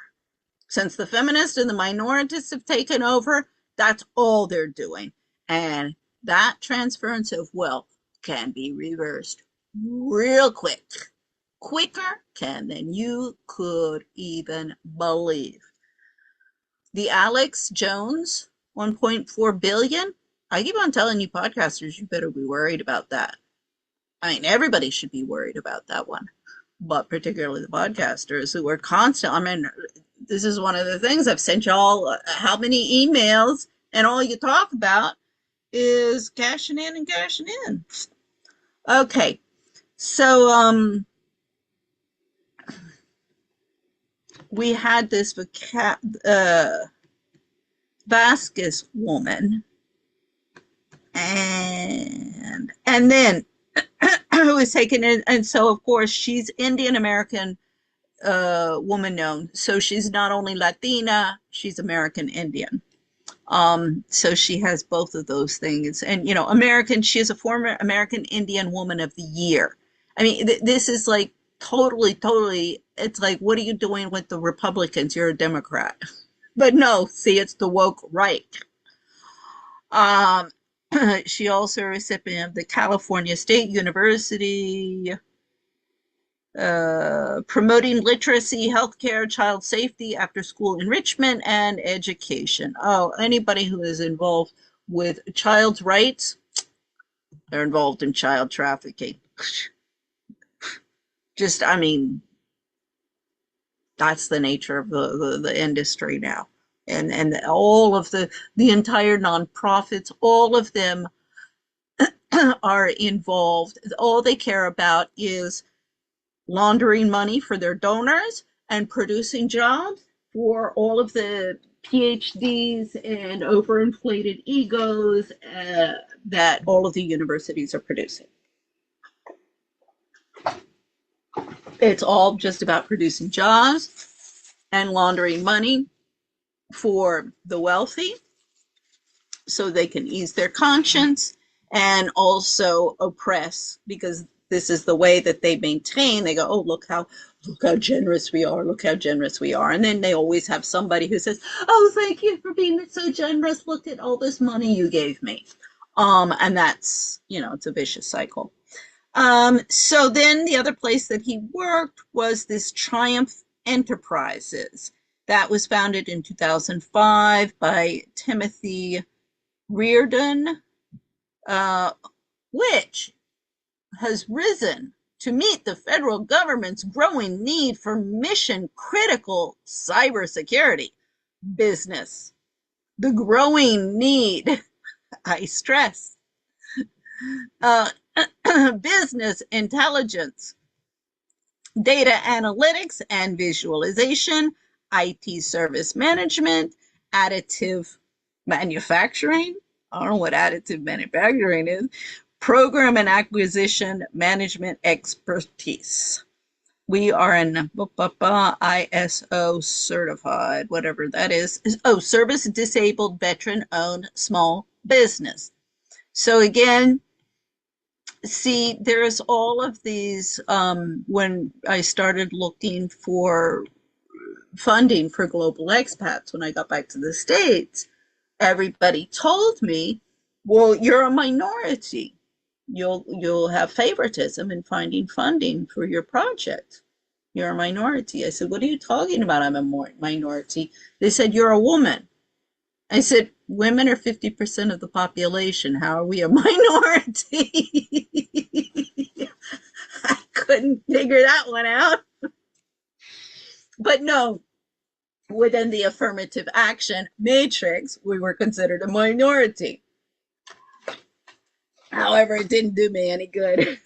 Since the feminists and the minorities have taken over, that's all they're doing. And that transference of wealth can be reversed real quick, quicker than you could even believe. The Alex Jones 1.4 billion. I keep on telling you, podcasters, you better be worried about that. I mean, everybody should be worried about that one, but particularly the podcasters who are constant. I mean, this is one of the things I've sent y'all. How many emails, and all you talk about is cashing in and cashing in. Okay, so we had this Vasquez woman, and then who was taken in, and so of course she's Indian American woman known, so she's not only Latina, she's American Indian. So she has both of those things, and American. She is a former American Indian Woman of the Year. I mean, this is like totally. It's like, what are you doing with the Republicans? You're a Democrat, but no. See, it's the woke right. Um, She also a recipient of the California State University promoting literacy, healthcare, child safety, after school enrichment, and education. Oh, anybody who is involved with child's rights, they're involved in child trafficking. Just, I mean, that's the nature of the industry now. And all of the entire nonprofits, all of them are involved. All they care about is laundering money for their donors and producing jobs for all of the PhDs and overinflated egos that all of the universities are producing. It's all just about producing jobs and laundering money for the wealthy so they can ease their conscience and also oppress, because this is the way that they maintain. They go, oh, look how generous we are, look how generous we are. And then they always have somebody who says, oh, thank you for being so generous, look at all this money you gave me. And that's, it's a vicious cycle. So then the other place that he worked was this Triumph Enterprises that was founded in 2005 by Timothy Reardon, which has risen to meet the federal government's growing need for mission-critical cybersecurity business. The growing need, I stress, business intelligence, data analytics and visualization, IT service management, additive manufacturing. I don't know what additive manufacturing is. Program and acquisition management expertise. We are an ISO certified, whatever that is. Oh, service disabled veteran owned small business. So again, see, there's all of these. When I started looking for funding for global expats when I got back to the States, everybody told me, well, you're a minority. You'll have favoritism in finding funding for your project. You're a minority. I said, what are you talking about? I'm a minority. They said, you're a woman. I said, women are 50% of the population. How are we a minority? I couldn't figure that one out. But no, within the affirmative action matrix, we were considered a minority. However, it didn't do me any good.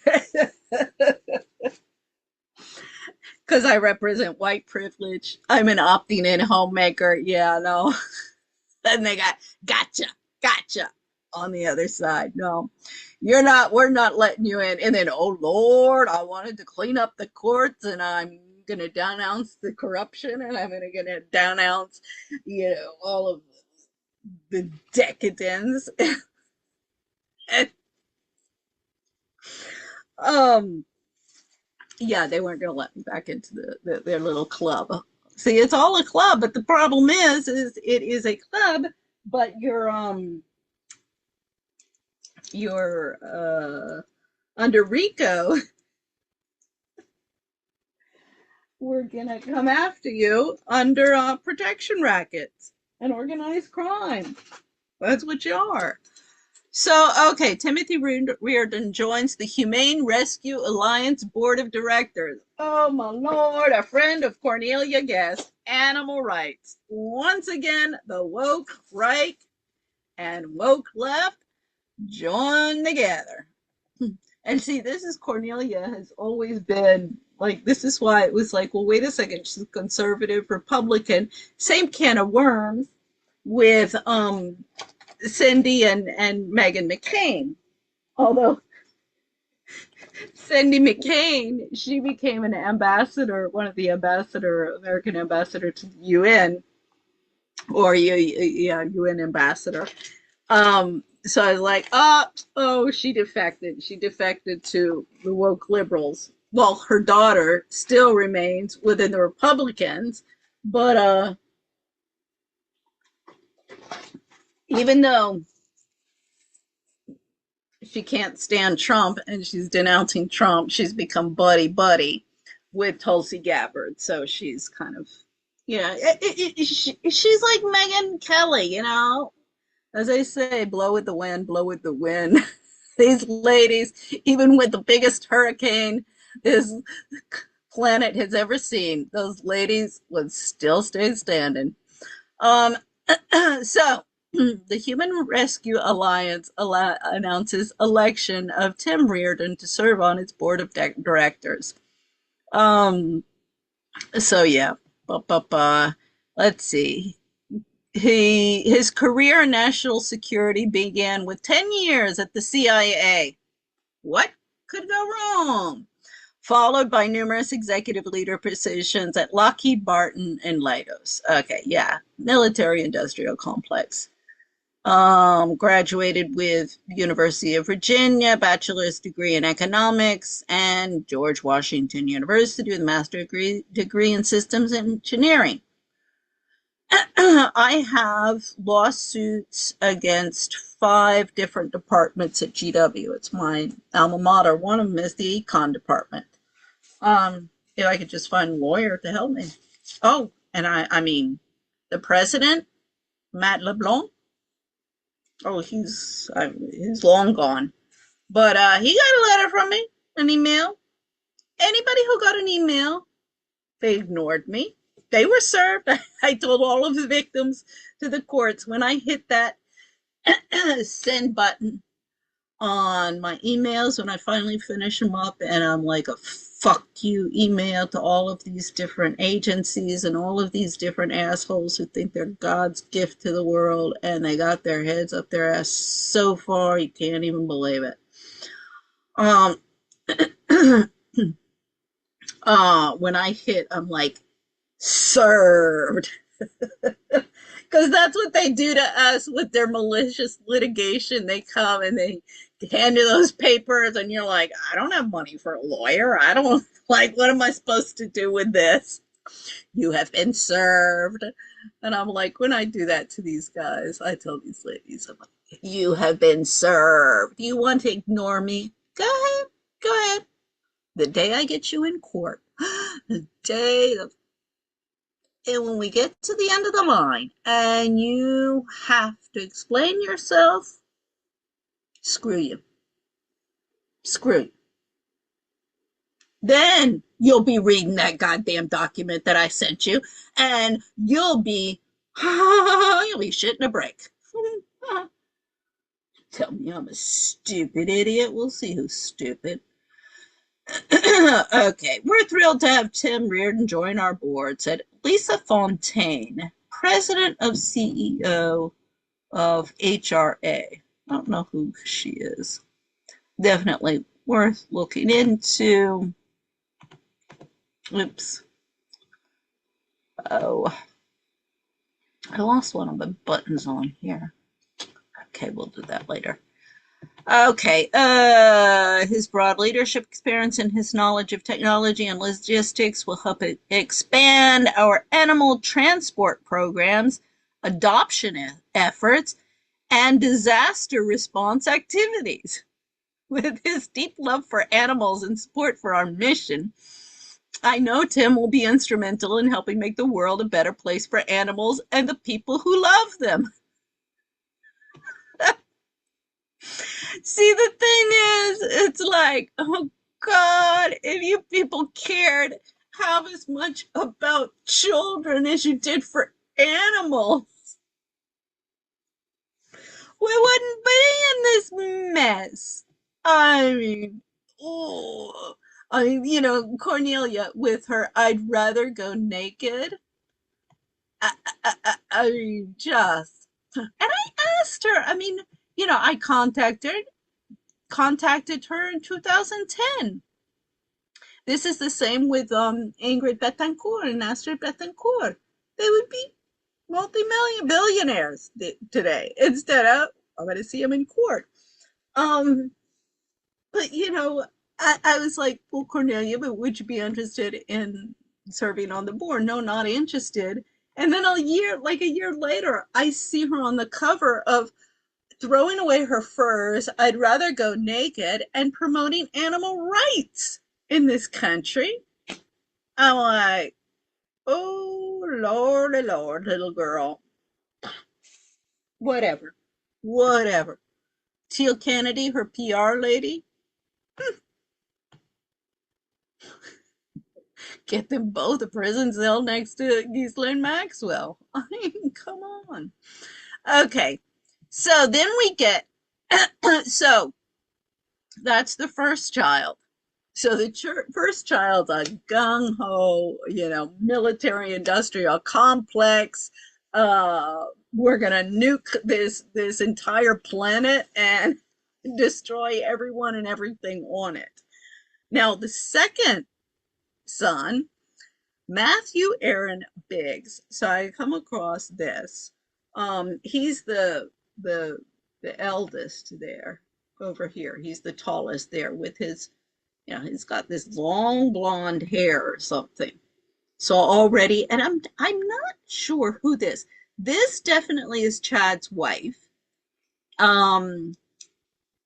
Because I represent white privilege. I'm an opting in homemaker. Yeah, no. Then they got gotcha on the other side. No, we're not letting you in. And then, oh Lord, I wanted to clean up the courts and I'm going to denounce the corruption and I'm going to denounce, all of the decadence. Yeah, they weren't going to let me back into their little club. See, it's all a club, but the problem is it is a club, but you're under RICO. We're gonna come after you under protection rackets and organized crime. That's what you are. So, okay, Timothy Reardon joins the Humane Rescue Alliance Board of Directors. Oh, my Lord, a friend of Cornelia Guest, animal rights. Once again, the woke right and woke left join together. And see, this is Cornelia has always been like, this is why it was like, well, wait a second, she's a conservative Republican, same can of worms with Cindy and Meghan McCain. Although Cindy McCain, she became an ambassador, one of the American ambassador to the UN, or UN ambassador. So I was like, oh, she defected. She defected to the woke liberals. Well, her daughter still remains within the Republicans, but even though she can't stand Trump and she's denouncing Trump. She's become buddy buddy with Tulsi Gabbard. So she's kind of, yeah, she's like Megyn Kelly, you know, as they say, blow with the wind, blow with the wind. These ladies, even with the biggest hurricane this planet has ever seen, those ladies would still stay standing. Um, so the Human Rescue Alliance announces election of Tim Reardon to serve on its board of directors. Um, so yeah, let's see. His career in national security began with 10 years at the CIA. What could go wrong? Followed by numerous executive leader positions at Lockheed Martin and Leidos. Okay, yeah, military industrial complex. Graduated with University of Virginia, bachelor's degree in economics, and George Washington University with a master's degree in systems engineering. I have lawsuits against 5 different departments at GW. It's my alma mater. One of them is the econ department. If I could just find a lawyer to help me. Oh, and I mean, the president, Matt LeBlanc. Oh, he's long gone. But he got a letter from me, an email. Anybody who got an email, they ignored me. They were served. I told all of the victims to the courts when I hit that send button on my emails, when I finally finish them up, and I'm like a fuck you email to all of these different agencies and all of these different assholes who think they're God's gift to the world, and they got their heads up their ass so far you can't even believe it. When I hit, I'm like, served. Because that's what they do to us with their malicious litigation. They come and they hand you those papers, and you're like, I don't have money for a lawyer. I don't, like, what am I supposed to do with this? You have been served. And I'm like, when I do that to these guys, I tell these ladies, I'm like, you have been served. You want to ignore me? Go ahead. Go ahead. The day I get you in court, the day of, and when we get to the end of the line and you have to explain yourself, screw you. Screw you. Then you'll be reading that goddamn document that I sent you, and you'll be shitting a brick. Tell me I'm a stupid idiot. We'll see who's stupid. Okay, we're thrilled to have Tim Reardon join our board, said Lisa Fontaine, president of CEO of HRA. I don't know who she is. Definitely worth looking into. Oops. Oh, I lost one of the buttons on here. Okay, we'll do that later. Okay, his broad leadership experience and his knowledge of technology and logistics will help expand our animal transport programs, adoption efforts, and disaster response activities. With his deep love for animals and support for our mission, I know Tim will be instrumental in helping make the world a better place for animals and the people who love them. See, the thing is, it's like, oh God, if you people cared half as much about children as you did for animals, we wouldn't be in this mess. I mean, oh, you know, Cornelia with her, I'd rather go naked. I mean, just, and I asked her, I mean, you know, I contacted her in 2010. This is the same with Ingrid Betancourt and Astrid Betancourt. They would be multi-million billionaires today instead of, I'm going to see them in court. But, you know, I was like, well, Cornelia, but would you be interested in serving on the board? No, not interested. And then a year later, I see her on the cover of throwing away her furs. I'd rather go naked, and promoting animal rights in this country. I'm like, oh, Lordy Lord, little girl. Whatever. Whatever. Teal Kennedy, her PR lady, get them both a prison cell next to Ghislaine Maxwell. I mean, come on. Okay. So then we get, so that's the first child. So the first child's a gung ho, military industrial complex. We're gonna nuke this entire planet and destroy everyone and everything on it. Now the second son, Matthew Aaron Biggs. So I come across this. He's the eldest there over here. He's the tallest there with his, he's got this long blonde hair or something. So already, and I'm not sure who this. This definitely is Chad's wife.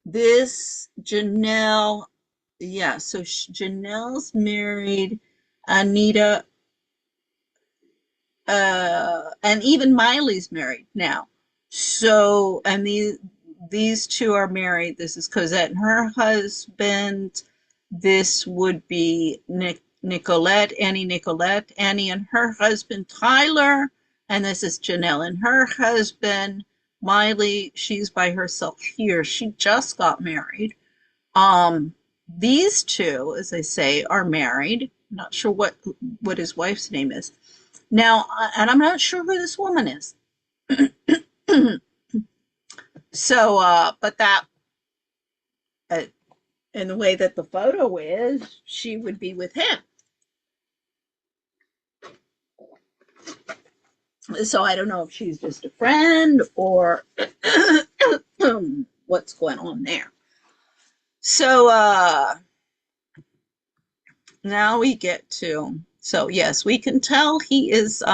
This Janelle, yeah. So Janelle's married. Anita, and even Miley's married now. So, and these two are married. This is Cosette and her husband. This would be Nicolette, Annie and her husband, Tyler. And this is Janelle and her husband. Miley, she's by herself here. She just got married. These two, as I say, are married. I'm not sure what his wife's name is. Now, and I'm not sure who this woman is. So, but that, in the way that the photo is, she would be with him. So I don't know if she's just a friend or what's going on there. So, now we get to, so yes, we can tell he is,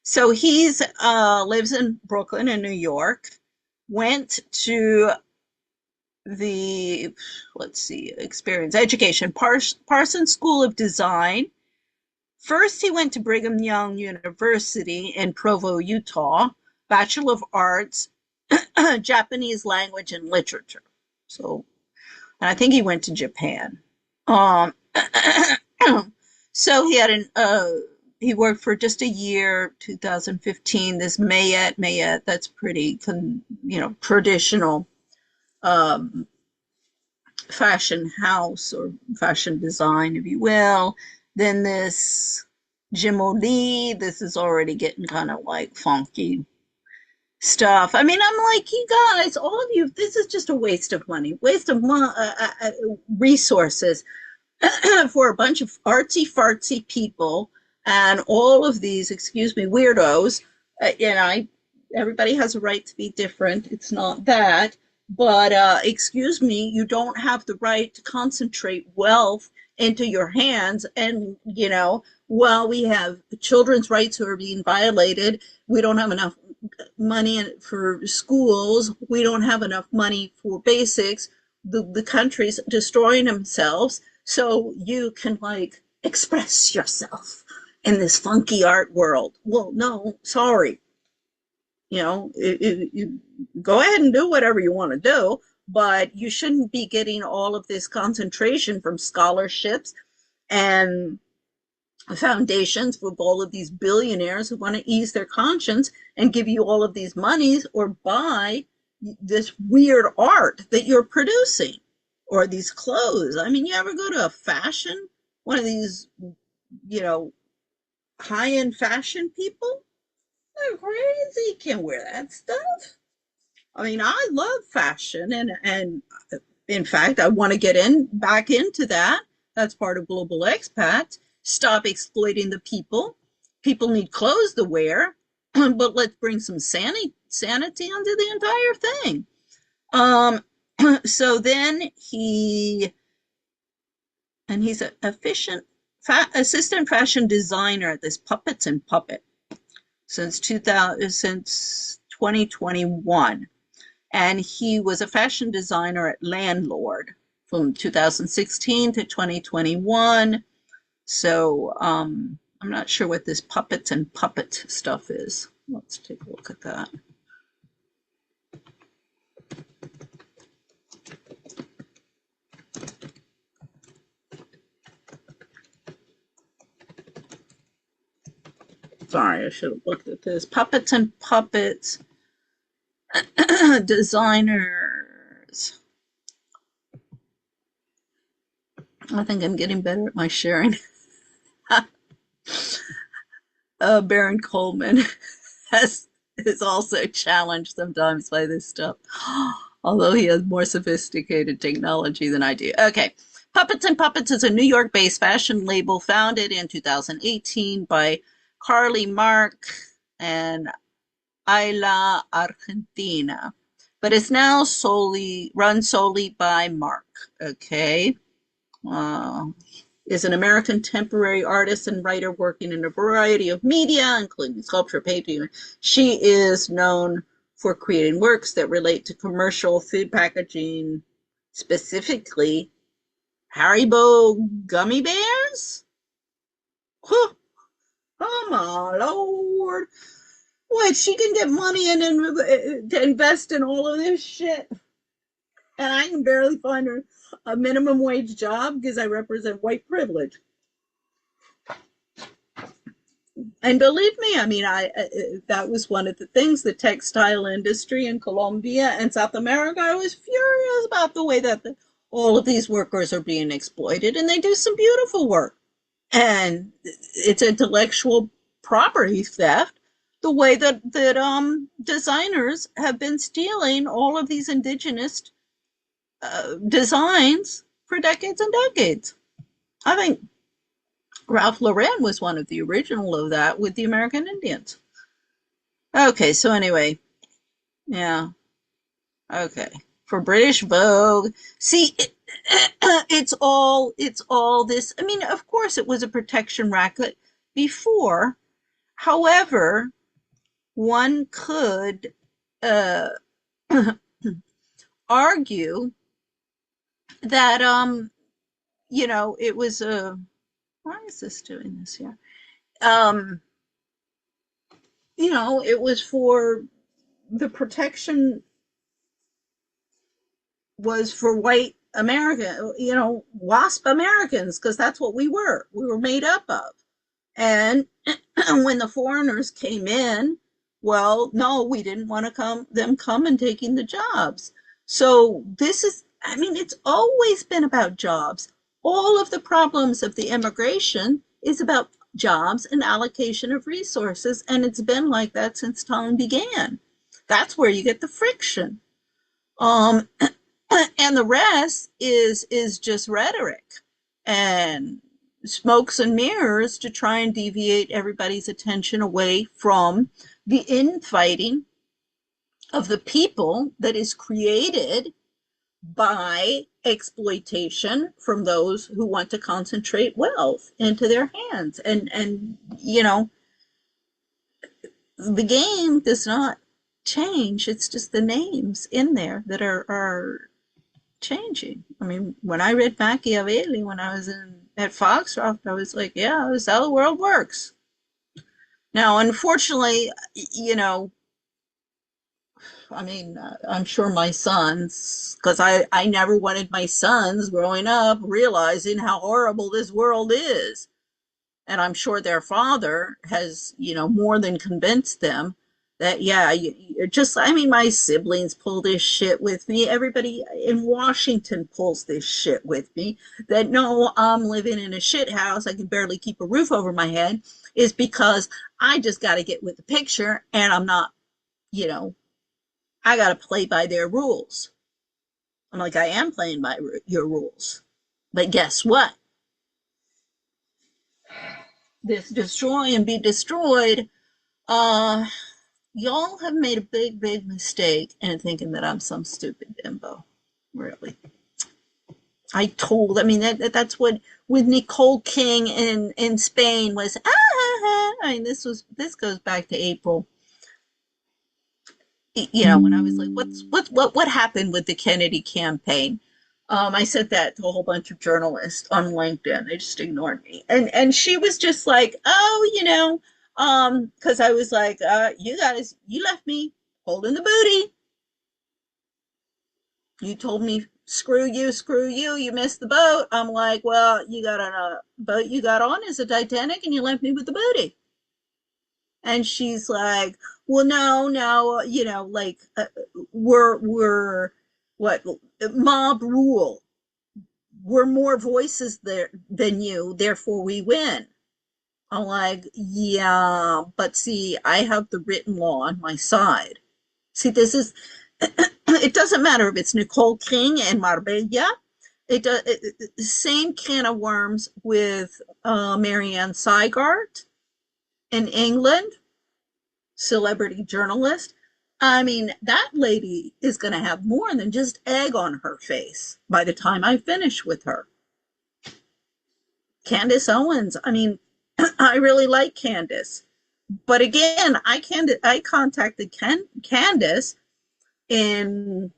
so he's, lives in Brooklyn in New York, went to the, let's see, education, Parsons School of Design. First, he went to Brigham Young University in Provo, Utah, Bachelor of Arts, Japanese Language and Literature. So, and I think he went to Japan. So he had he worked for just a year, 2015, this Mayette, that's pretty, traditional fashion house or fashion design, if you will. Then this Jim O'Lee, this is already getting kind of like funky stuff. I mean, I'm like, you guys, all of you, this is just a waste of money, waste of resources for a bunch of artsy fartsy people and all of these, excuse me, weirdos. Everybody has a right to be different. It's not that, but excuse me, you don't have the right to concentrate wealth into your hands. And while we have children's rights who are being violated, we don't have enough money for schools. We don't have enough money for basics. The country's destroying themselves. So you can express yourself in this funky art world. Well, no, sorry. You go ahead and do whatever you want to do, but you shouldn't be getting all of this concentration from scholarships and foundations with all of these billionaires who want to ease their conscience and give you all of these monies or buy this weird art that you're producing. Or these clothes. I mean, you ever go to a fashion, one of these, high-end fashion people? They're crazy. Can't wear that stuff. I mean, I love fashion, and in fact, I want to get back into that. That's part of Global Expat. Stop exploiting the people. People need clothes to wear, but let's bring some sanity onto the entire thing. So then he's an assistant fashion designer at this Puppets and Puppet since 2021. and he was a fashion designer at Landlord from 2016 to 2021. So I'm not sure what this puppets and puppet stuff is. Let's take a look at that. Sorry, I should have looked at this. Puppets and puppets designers. I think I'm getting better at my sharing. Baron Coleman is also challenged sometimes by this stuff, although he has more sophisticated technology than I do. Okay. Puppets and Puppets is a New York-based fashion label founded in 2018 by Carly Mark and Ayla Argentina, but it's now run solely by Mark. Okay. Is an American contemporary artist and writer working in a variety of media, including sculpture, painting. She is known for creating works that relate to commercial food packaging, specifically Haribo gummy bears? Huh. Oh my Lord. What, she can get money and to invest in all of this shit? And I can barely find her a minimum wage job because I represent white privilege. And believe me, I mean, that was one of the things, the textile industry in Colombia and South America. I was furious about the way that all of these workers are being exploited, and they do some beautiful work. And it's intellectual property theft, the way that designers have been stealing all of these indigenous designs for decades and decades. I think Ralph Lauren was one of the original of that with the American Indians. Okay, so anyway, yeah. Okay. For British Vogue. See, it's all this. I mean, of course it was a protection racket before. However, one could argue that it was a why is this doing this here? It was for the protection was for white American, WASP Americans, because that's what we were. We were made up of. And when the foreigners came in, well, no, we didn't want to come and taking the jobs. So it's always been about jobs. All of the problems of the immigration is about jobs and allocation of resources, and it's been like that since time began. That's where you get the friction. And the rest is just rhetoric and smokes and mirrors to try and deviate everybody's attention away from the infighting of the people that is created by exploitation from those who want to concentrate wealth into their hands. And the game does not change. It's just the names in there that are changing. I mean, when I read Machiavelli when I was at Foxcroft, I was like, yeah, this is how the world works. Now, unfortunately, I'm sure my sons, because I never wanted my sons growing up realizing how horrible this world is. And I'm sure their father has, more than convinced them that, yeah, my siblings pull this shit with me. Everybody in Washington pulls this shit with me. That, no, I'm living in a shit house, I can barely keep a roof over my head, is because I just got to get with the picture and I'm not, I got to play by their rules. I'm like, I am playing by your rules. But guess what? This destroy and be destroyed, y'all have made a big, big mistake in thinking that I'm some stupid bimbo. Really. That's what with Nicole King in Spain was, this goes back to April. you know, when I was like, what happened with the Kennedy campaign? I said that to a whole bunch of journalists on LinkedIn. They just ignored me. And she was just like, oh, you know, because I was like, you guys, you left me holding the booty. You told me, screw you, you missed the boat. I'm like, well, you got on a boat you got on is a Titanic and you left me with the booty. And she's like, well, no, you know, like, we're what, mob rule. We're more voices there than you, therefore we win. I'm like, yeah, but see, I have the written law on my side. See, this is, it doesn't matter if it's Nicole King and Marbella. Same can of worms with Marianne Seigart in England, celebrity journalist. I mean, that lady is going to have more than just egg on her face by the time I finish with her. Candace Owens. I mean, I really like Candace. But again, I contacted Candace in,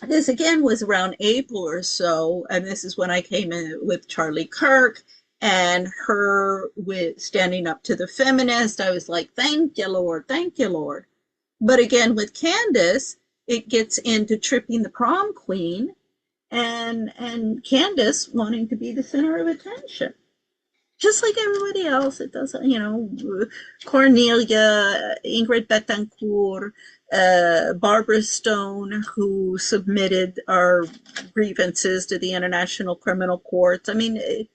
this again was around April or so, and this is when I came in with Charlie Kirk and her with standing up to the feminist. I was like, thank you, Lord, thank you, Lord. But again, with Candace, it gets into tripping the prom queen and Candace wanting to be the center of attention. Just like everybody else, it doesn't, you know, Cornelia, Ingrid Betancourt, Barbara Stone, who submitted our grievances to the International Criminal Court. I mean, it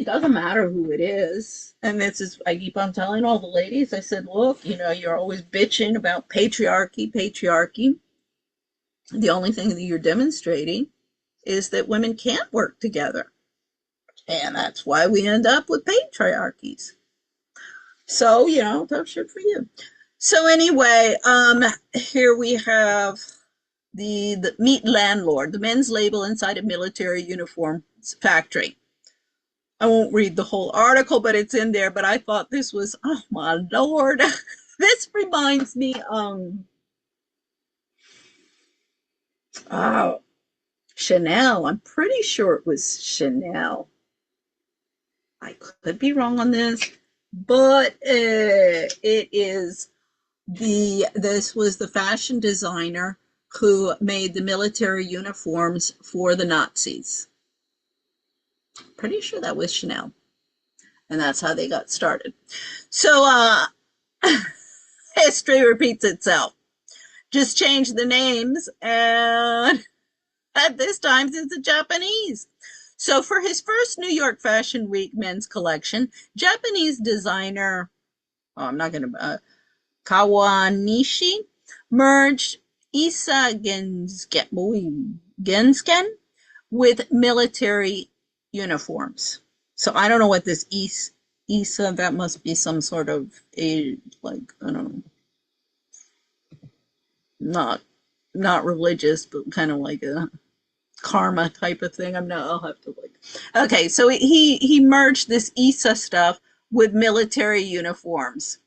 doesn't matter who it is. And this is, I keep on telling all the ladies, I said, look, you know, you're always bitching about patriarchy. The only thing that you're demonstrating is that women can't work together. And that's why we end up with patriarchies. So, you know, tough shit for you. So anyway, here we have the meat landlord, the men's label inside a military uniform factory. I won't read the whole article, but it's in there. But I thought this was, oh my Lord. This reminds me, oh, Chanel. I'm pretty sure it was Chanel. I could be wrong on this, but it is this was the fashion designer who made the military uniforms for the Nazis. Pretty sure that was Chanel, and that's how they got started. So history repeats itself. Just change the names, and at this time it's the Japanese. So for his first New York Fashion Week men's collection, Japanese designer, I'm not going to, Kawanishi merged Isa Gensken with military uniforms. So I don't know what this Isa, that must be some sort of a, like, I don't know, not religious, but kind of like a karma type of thing. I'll have to like, okay, so he merged this Isa stuff with military uniforms.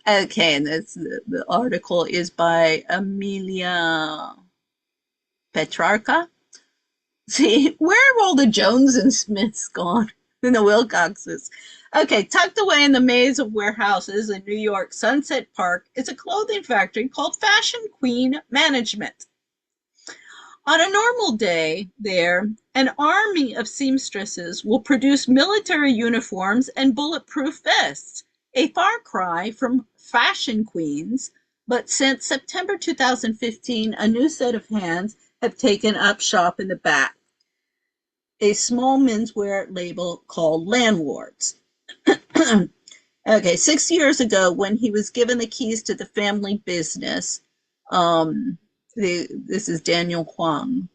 Okay, and the article is by Amelia Petrarca. See, where have all the Jones and Smiths gone? And the Wilcoxes. Okay, tucked away in the maze of warehouses in New York Sunset Park is a clothing factory called Fashion Queen Management. On a normal day there, an army of seamstresses will produce military uniforms and bulletproof vests, a far cry from Fashion Queens, but since September 2015, a new set of hands have taken up shop in the back, a small menswear label called Landlords. Okay, 6 years ago, when he was given the keys to the family business, this is Daniel Kwong,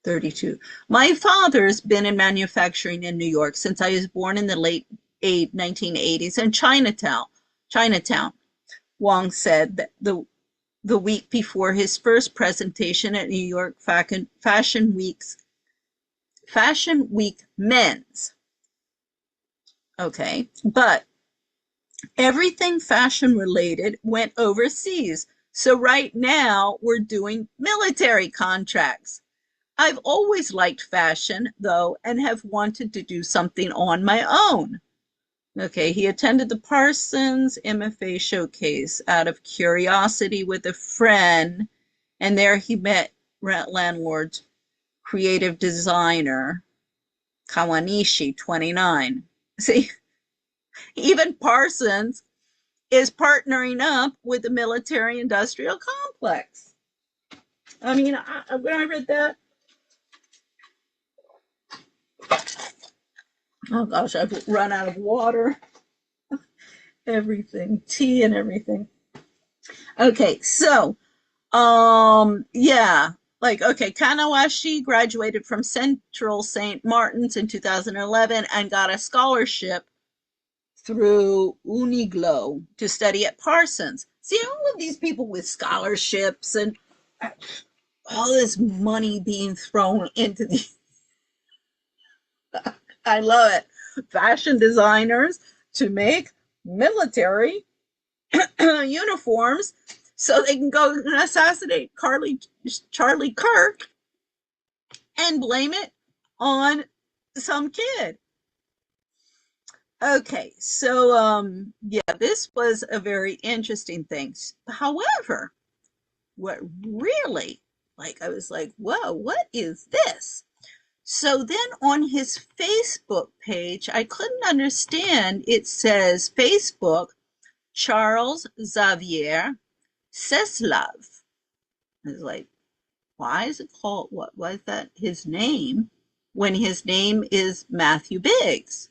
32. My father's been in manufacturing in New York since I was born in the late 1980s in Chinatown. Wong said that the week before his first presentation at New York Fashion Week Men's. Okay, but Everything fashion related went overseas. So right now we're doing military contracts. I've always liked fashion, though, and have wanted to do something on my own. Okay, he attended the Parsons MFA showcase out of curiosity with a friend, and there he met landlord's creative designer, Kawanishi, 29. See, even Parsons is partnering up with the military industrial complex. I mean, when I read that, oh gosh, I've run out of water, everything, tea and everything. Okay, so, yeah, like, okay, Kanawashi graduated from Central St. Martin's in 2011 and got a scholarship through Uniglo to study at Parsons. See, all of these people with scholarships and all this money being thrown into the, I love it, fashion designers to make military uniforms so they can go and assassinate Charlie Kirk and blame it on some kid. Okay, so yeah, this was a very interesting thing. However, what really, like, I was like, whoa, what is this? So then on his Facebook page, I couldn't understand. It says Facebook, Charles Xavier Seslav. I was like, why is it called, what was that his name when his name is Matthew Biggs?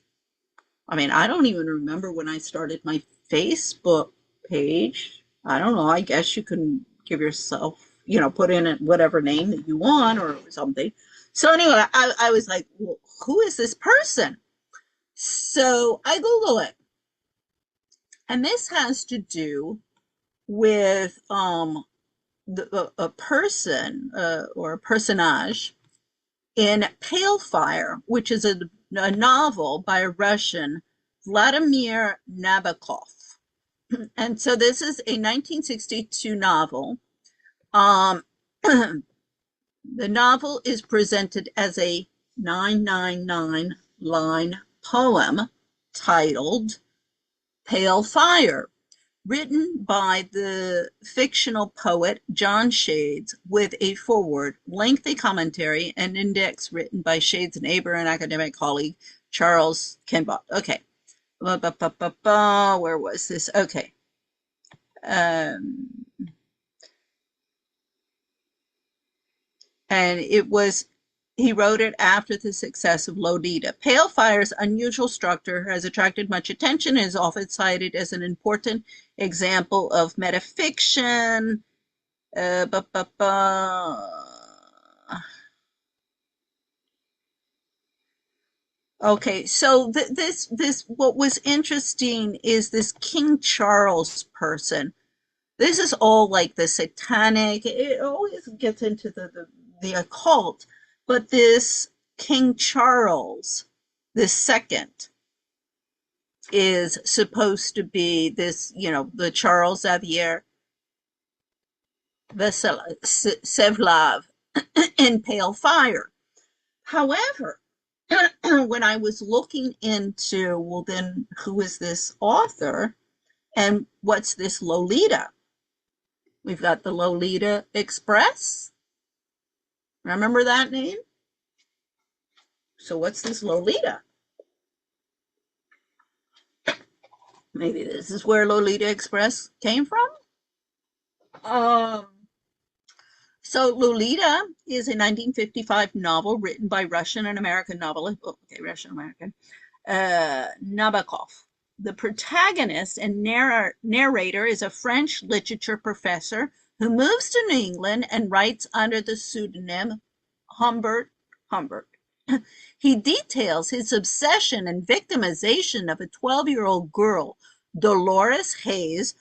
I mean, I don't even remember when I started my Facebook page. I don't know. I guess you can give yourself, put in whatever name that you want or something. So anyway, I was like, well, who is this person? So I Google it. And this has to do with a person or a personage in Pale Fire, which is a novel by a Russian, Vladimir Nabokov. And so this is a 1962 novel. The novel is presented as a 999 line poem titled Pale Fire, written by the fictional poet John Shades, with a foreword, lengthy commentary, and index written by Shades' neighbor and academic colleague Charles Kenbot. Okay. Where was this? Okay. And he wrote it after the success of Lolita. Pale Fire's unusual structure has attracted much attention and is often cited as an important example of metafiction. Okay, so this what was interesting is this King Charles person. This is all like the satanic. It always gets into the occult, but this King Charles the second is supposed to be this, the Charles Xavier Sevlav in Pale Fire. However, when I was looking into, well, then who is this author and what's this Lolita? We've got the Lolita Express. Remember that name? So what's this Lolita? Maybe this is where Lolita Express came from. So Lolita is a 1955 novel written by Russian and American novelist, Russian-American, Nabokov. The protagonist and narrator is a French literature professor who moves to New England and writes under the pseudonym Humbert. He details his obsession and victimization of a 12-year-old girl, Dolores Hayes,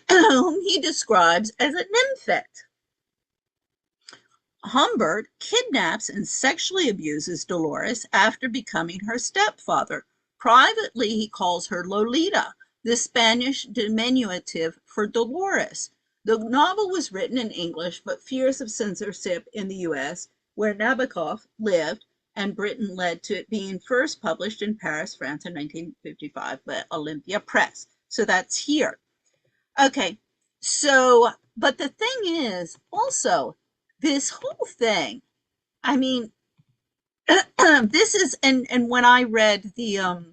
whom he describes as a nymphette. Humbert kidnaps and sexually abuses Dolores after becoming her stepfather. Privately, he calls her Lolita, the Spanish diminutive for Dolores. The novel was written in English, but fears of censorship in the US, where Nabokov lived, and Britain led to it being first published in Paris, France in 1955 by Olympia Press. So that's here. Okay, so, but the thing is also, this whole thing, I mean, this is, and when I read the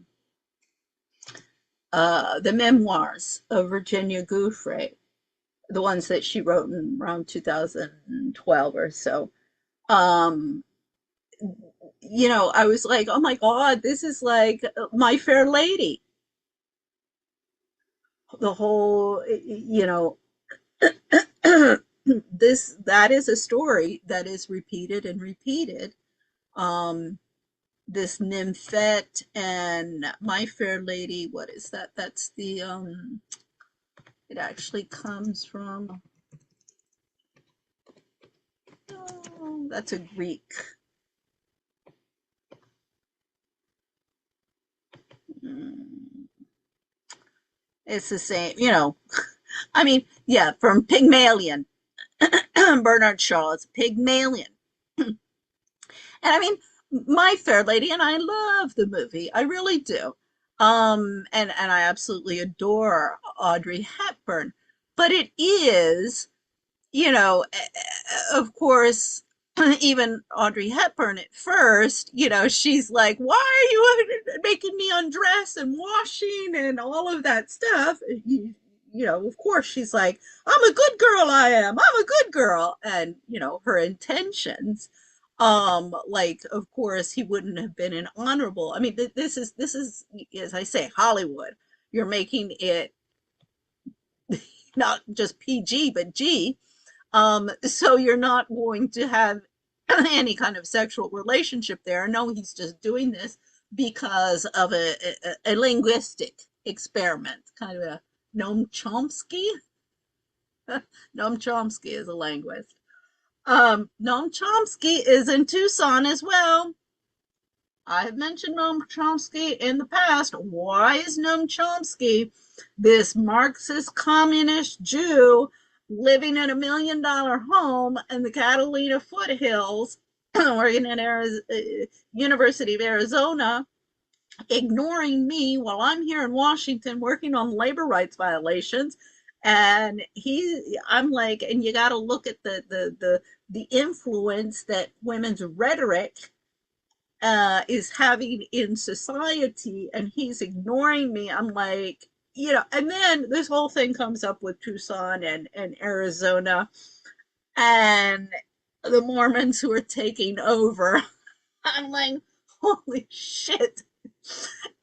memoirs of Virginia Giuffre, the ones that she wrote in around 2012 or so, um, I was like, oh my God, this is like My Fair Lady. The whole, that is a story that is repeated and repeated. Um, this Nymphette and My Fair Lady, what is that? That's it actually comes from, oh, that's a Greek. It's the same, I mean, yeah, from Pygmalion. Bernard Shaw's Pygmalion. And I mean, My Fair Lady, and I love the movie. I really do. And I absolutely adore Audrey Hepburn. But it is, of course, even Audrey Hepburn at first, she's like, why are you making me undress and washing and all of that stuff? Of course, she's like, I'm a good girl, I am. I'm a good girl. And, her intentions, like, of course, he wouldn't have been an honorable. I mean, this is, as I say, Hollywood. You're making it not just PG, but G. So you're not going to have any kind of sexual relationship there. No, he's just doing this because of a linguistic experiment, kind of a Noam Chomsky. Noam Chomsky is a linguist. Noam Chomsky is in Tucson as well. I have mentioned Noam Chomsky in the past. Why is Noam Chomsky, this Marxist communist Jew, living in $1 million home in the Catalina foothills, working at University of Arizona, ignoring me while I'm here in Washington working on labor rights violations? And I'm like, and you got to look at the influence that women's rhetoric is having in society, and he's ignoring me. I'm like, and then this whole thing comes up with Tucson and Arizona and the Mormons who are taking over. I'm like, holy shit.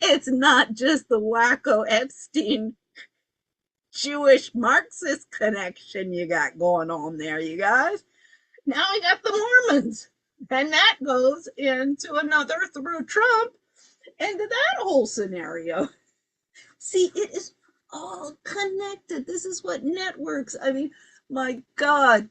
It's not just the wacko Epstein Jewish Marxist connection you got going on there, you guys. Now we got the Mormons. And that goes into another through Trump into that whole scenario. See, it is all connected. This is what networks. I mean, my God,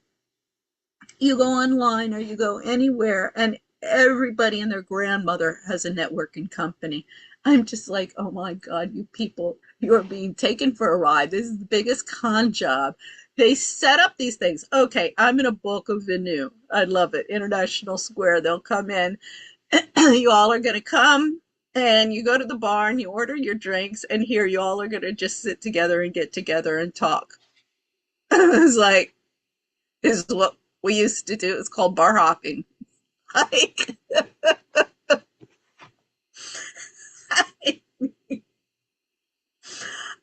you go online or you go anywhere, and everybody and their grandmother has a networking company. I'm just like, oh my God, you people, you are being taken for a ride. This is the biggest con job. They set up these things. Okay, I'm in a bulk of Venue. I love it. International Square. They'll come in. You all are going to come and you go to the bar and you order your drinks. And here you all are going to just sit together and get together and talk. It's like, this is what we used to do. It's called bar hopping. Like,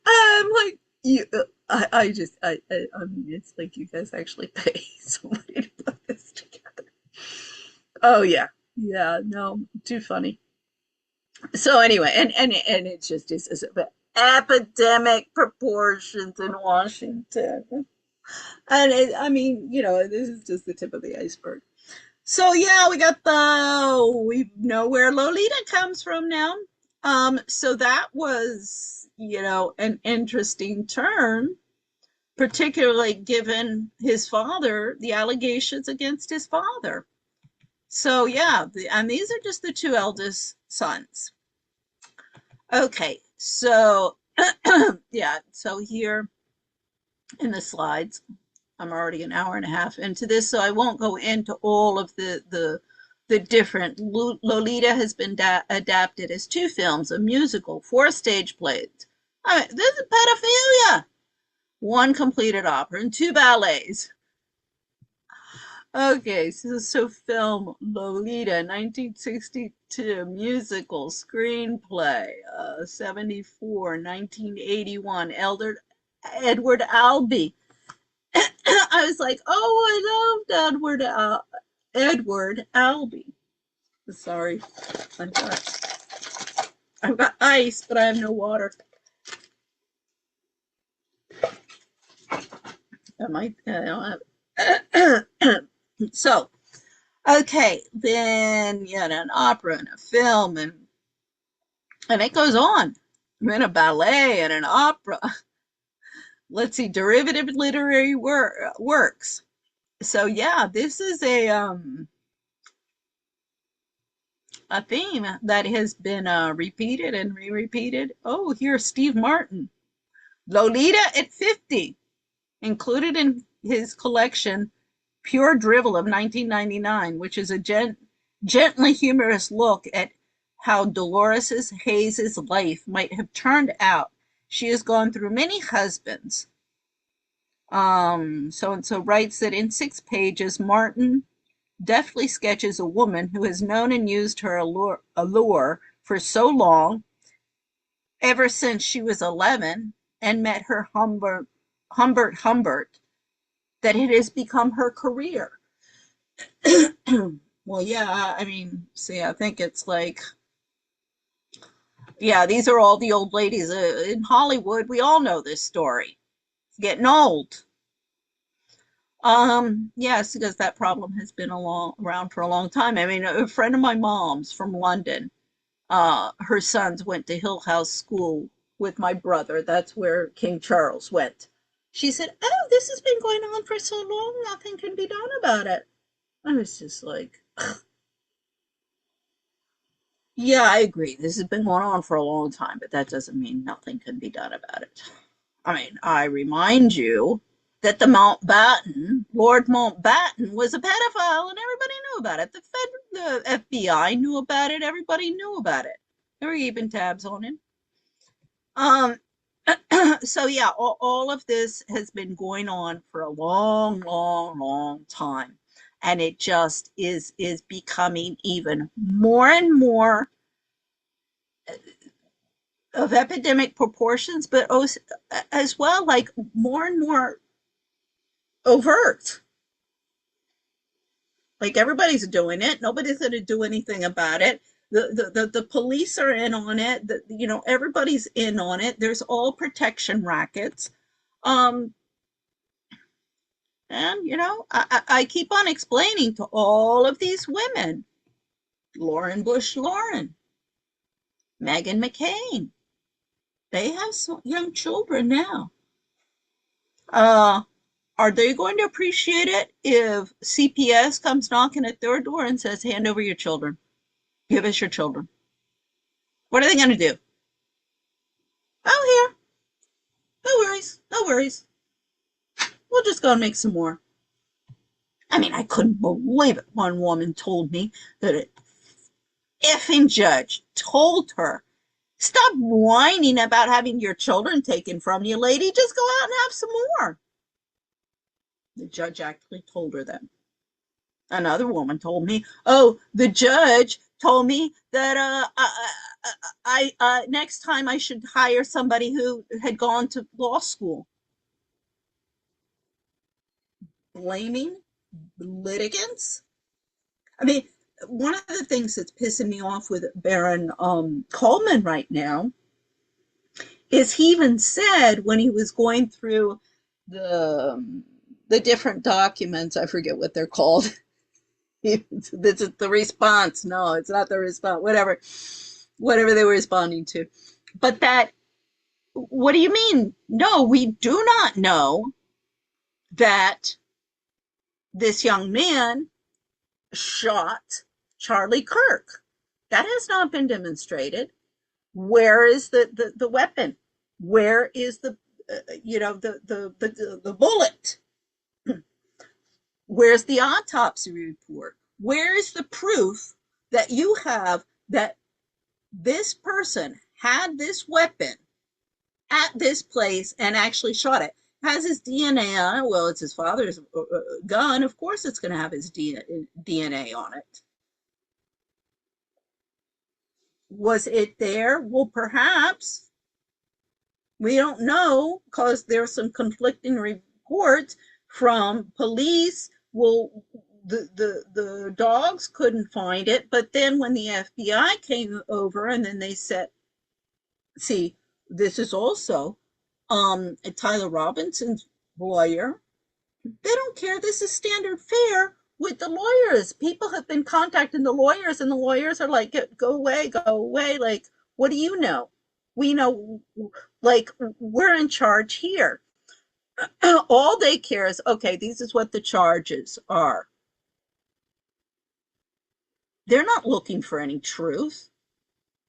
I'm like, I mean, it's like you guys actually pay somebody to put this together. Oh yeah, yeah, no, too funny. So anyway, and it just is epidemic proportions in Washington, and I mean, this is just the tip of the iceberg. So yeah, we know where Lolita comes from now. So that was, an interesting turn, particularly given his father, the allegations against his father. So yeah, and these are just the two eldest sons. Okay, so Yeah, so here in the slides, I'm already an hour and a half into this, so I won't go into all of the different. Lolita has been adapted as 2 films, a musical, 4 stage plays. I mean, this is pedophilia. 1 completed opera and 2 ballets. Okay, so film Lolita, 1962, musical, screenplay, 74, 1981, Edward Albee. I was like, oh, I loved Edward Albee. Sorry, I've I've got ice, but I have no water. I might, I don't have. So, okay, then you had an opera and a film, and it goes on. I'm in a ballet and an opera. Let's see, derivative literary works. So yeah, this is a theme that has been repeated and re-repeated. Oh, here's Steve Martin, Lolita at 50, included in his collection Pure Drivel of 1999, which is a gently humorous look at how Dolores Hayes's life might have turned out. She has gone through many husbands. So and so writes that in 6 pages, Martin deftly sketches a woman who has known and used her allure for so long, ever since she was 11 and met her Humbert, that it has become her career. Well, yeah, I mean, see, I think it's like, yeah, these are all the old ladies in Hollywood. We all know this story. It's getting old. Yes, because that problem has been around for a long time. I mean, a friend of my mom's from London, her sons went to Hill House School with my brother. That's where King Charles went. She said, "Oh, this has been going on for so long, nothing can be done about it." I was just like, yeah, I agree. This has been going on for a long time, but that doesn't mean nothing can be done about it. I mean, I remind you that Lord Mountbatten, was a pedophile, and everybody knew about it. The FBI knew about it. Everybody knew about it. They were keeping tabs on him. Um, so yeah, all of this has been going on for a long, long, long time, and it just is becoming even more and more of epidemic proportions, but as well, like more and more overt. Like everybody's doing it. Nobody's going to do anything about it. The police are in on it. Everybody's in on it. There's all protection rackets. Um, and I keep on explaining to all of these women, Lauren Bush, Meghan McCain, they have some young children now. Uh, are they going to appreciate it if CPS comes knocking at their door and says, hand over your children? Give us your children. What are they going to do? Oh, here. No worries. No worries. We'll just go and make some more. I mean, I couldn't believe it. One woman told me that an effing judge told her, stop whining about having your children taken from you, lady. Just go out and have some more. The judge actually told her that. Another woman told me, oh, the judge told me that I next time I should hire somebody who had gone to law school. Blaming litigants. I mean, one of the things that's pissing me off with Baron Coleman right now is he even said when he was going through the different documents, I forget what they're called. This is the response. No, it's not the response. Whatever they were responding to. But what do you mean? No, we do not know that this young man shot Charlie Kirk. That has not been demonstrated. Where is the weapon? Where is the, the bullet? Where's the autopsy report? Where is the proof that you have that this person had this weapon at this place and actually shot it? Has his DNA on it? Well, it's his father's gun. Of course, it's going to have his DNA on it. Was it there? Well, perhaps. We don't know because there's some conflicting reports from police. Well, the dogs couldn't find it, but then when the FBI came over and then they said, see, this is also Tyler Robinson's lawyer. They don't care. This is standard fare with the lawyers. People have been contacting the lawyers, and the lawyers are like, go away, go away. Like, what do you know? We know, like, we're in charge here. All they care is, okay, this is what the charges are. They're not looking for any truth.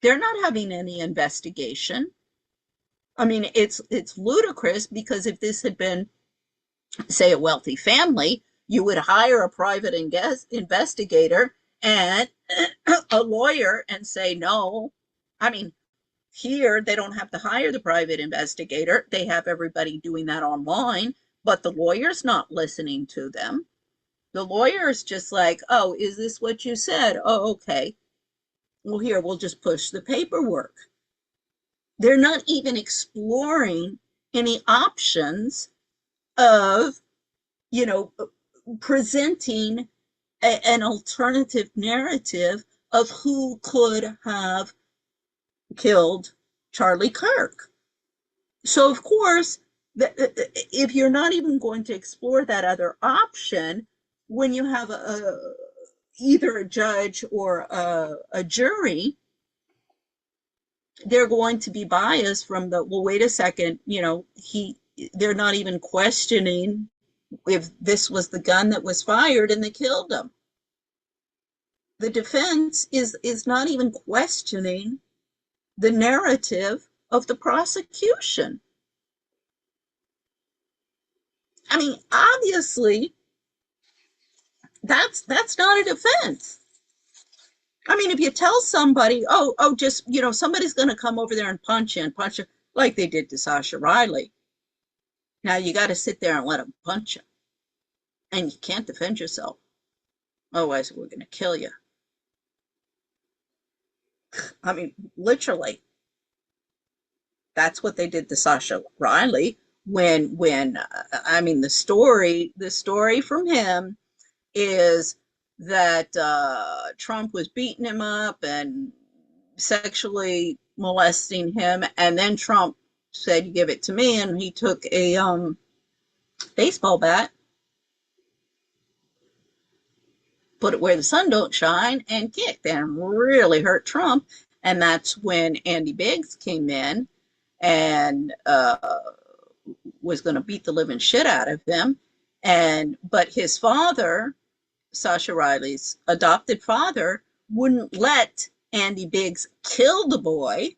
They're not having any investigation. I mean, it's ludicrous because if this had been, say, a wealthy family, you would hire a private investigator and a lawyer and say no. I mean, here they don't have to hire the private investigator. They have everybody doing that online, but the lawyer's not listening to them. The lawyer's just like, oh, is this what you said? Oh, okay. Well, here, we'll just push the paperwork. They're not even exploring any options of, presenting an alternative narrative of who could have killed Charlie Kirk. So, of course, if you're not even going to explore that other option, when you have either a judge or a jury, they're going to be biased from well, wait a second, they're not even questioning if this was the gun that was fired and they killed him. The defense is not even questioning the narrative of the prosecution. I mean, obviously, that's not a defense. I mean, if you tell somebody, just, somebody's going to come over there and punch you, like they did to Sascha Riley. Now you got to sit there and let them punch you. And you can't defend yourself. Otherwise, we're going to kill you. I mean, literally. That's what they did to Sascha Riley when I mean, the story from him is that Trump was beating him up and sexually molesting him, and then Trump said, "Give it to me," and he took a baseball bat, put it where the sun don't shine, and kicked and really hurt Trump. And that's when Andy Biggs came in and was going to beat the living shit out of him. But his father, Sascha Riley's adopted father, wouldn't let Andy Biggs kill the boy.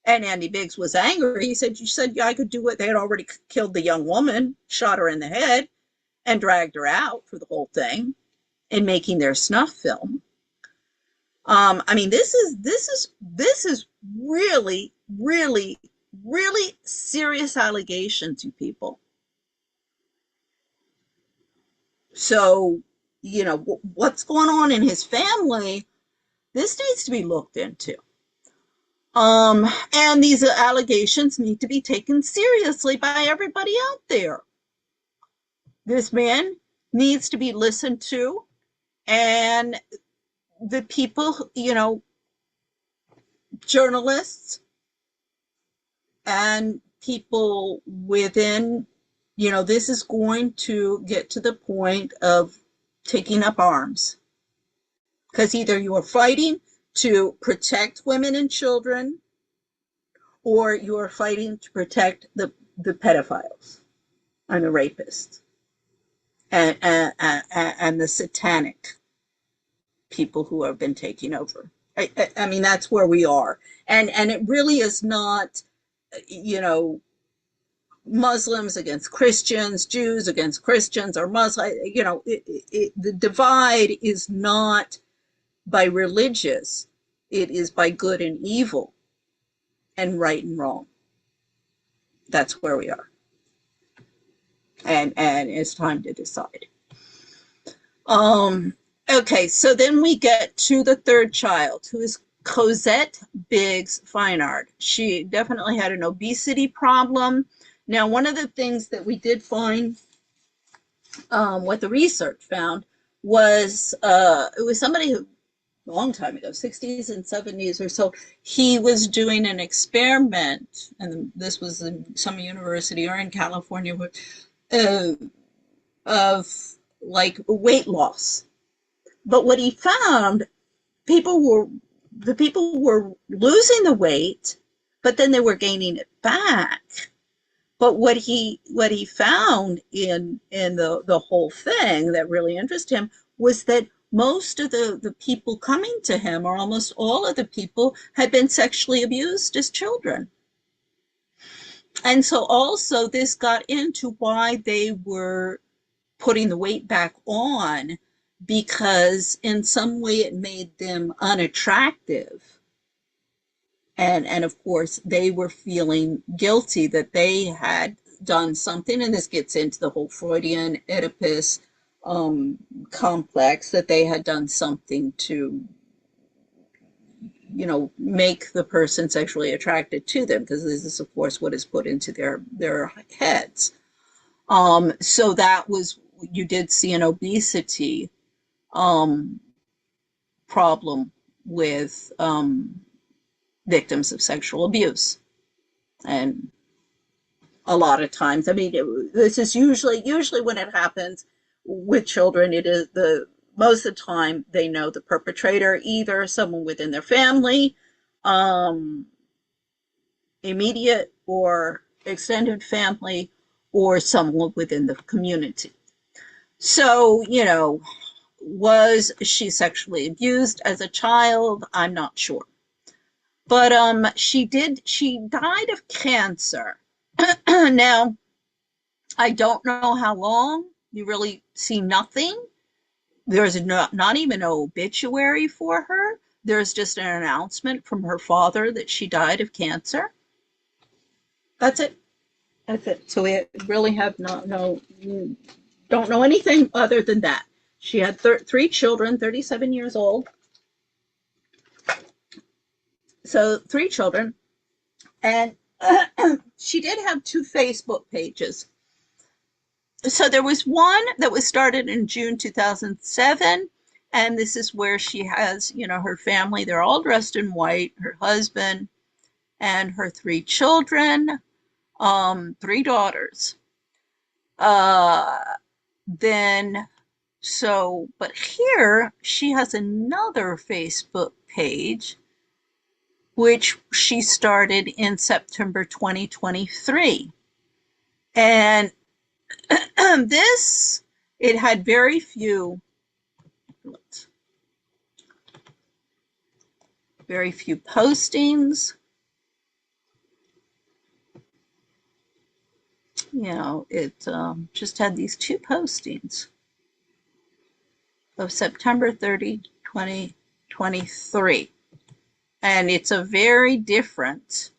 And Andy Biggs was angry. He said, "You said I could do it." They had already killed the young woman, shot her in the head, and dragged her out for the whole thing in making their snuff film. I mean, this is really, really, really serious allegations, you people. So, what's going on in his family, this needs to be looked into. And these allegations need to be taken seriously by everybody out there. This man needs to be listened to, and the people, journalists and people within, this is going to get to the point of taking up arms. Because either you are fighting to protect women and children, or you are fighting to protect the pedophiles and the rapists and the satanic people who have been taking over. I mean, that's where we are. And it really is not you know, Muslims against Christians, Jews against Christians, or Muslim, you know, the divide is not by religious, it is by good and evil and right and wrong. That's where we are. And it's time to decide. Okay, so then we get to the third child, who is Cosette Biggs Feinard. She definitely had an obesity problem. Now, one of the things that we did find, what the research found, was it was somebody who, a long time ago, 60s and 70s or so, he was doing an experiment, and this was in some university or in California, of like weight loss. But what he found, the people were losing the weight, but then they were gaining it back. But what he found in the whole thing that really interested him was that most of the people coming to him, or almost all of the people, had been sexually abused as children. And so also this got into why they were putting the weight back on, because in some way it made them unattractive. And of course, they were feeling guilty that they had done something, and this gets into the whole Freudian Oedipus complex, that they had done something to, you know, make the person sexually attracted to them, because this is, of course, what is put into their heads. So that was, you did see an obesity problem with victims of sexual abuse. And a lot of times, I mean, this is usually when it happens with children, it is most of the time they know the perpetrator, either someone within their family, immediate or extended family, or someone within the community. So, you know, was she sexually abused as a child? I'm not sure. But she died of cancer. Now, I don't know how long. You really see nothing. There's not even an obituary for her. There's just an announcement from her father that she died of cancer. That's it. That's it. So we really have don't know anything other than that. She had 3 children, 37 years old. So 3 children. And she did have 2 Facebook pages. So there was one that was started in June 2007. And this is where she has, you know, her family. They're all dressed in white, her husband and her 3 children, 3 daughters. But here she has another Facebook page, which she started in September 2023. And it had very few postings. You know, it just had these 2 postings of September 30, 2023. And it's a very different,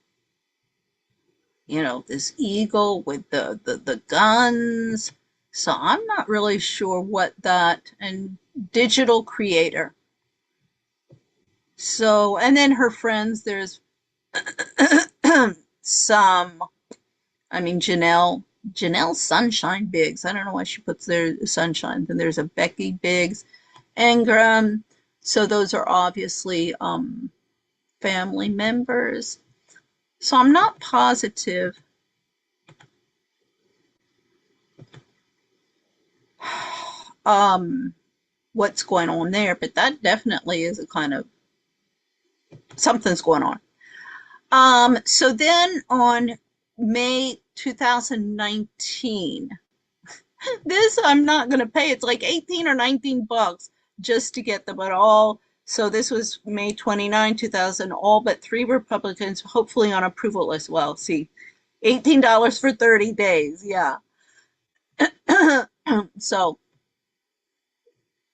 you know, this eagle with the guns. So I'm not really sure what that, and digital creator. So, and then her friends, there's some, I mean, Janelle Sunshine Biggs. I don't know why she puts their Sunshine. Then there's a Becky Biggs, Ingram. So those are obviously family members. So I'm not positive what's going on there, but that definitely is a kind of, something's going on. So then on May 2019, this I'm not going to pay. It's like 18 or 19 bucks just to get them at all So this was May 29, 2000, all but 3 Republicans, hopefully on approval as well. See, $18 for 30 days. Yeah. So,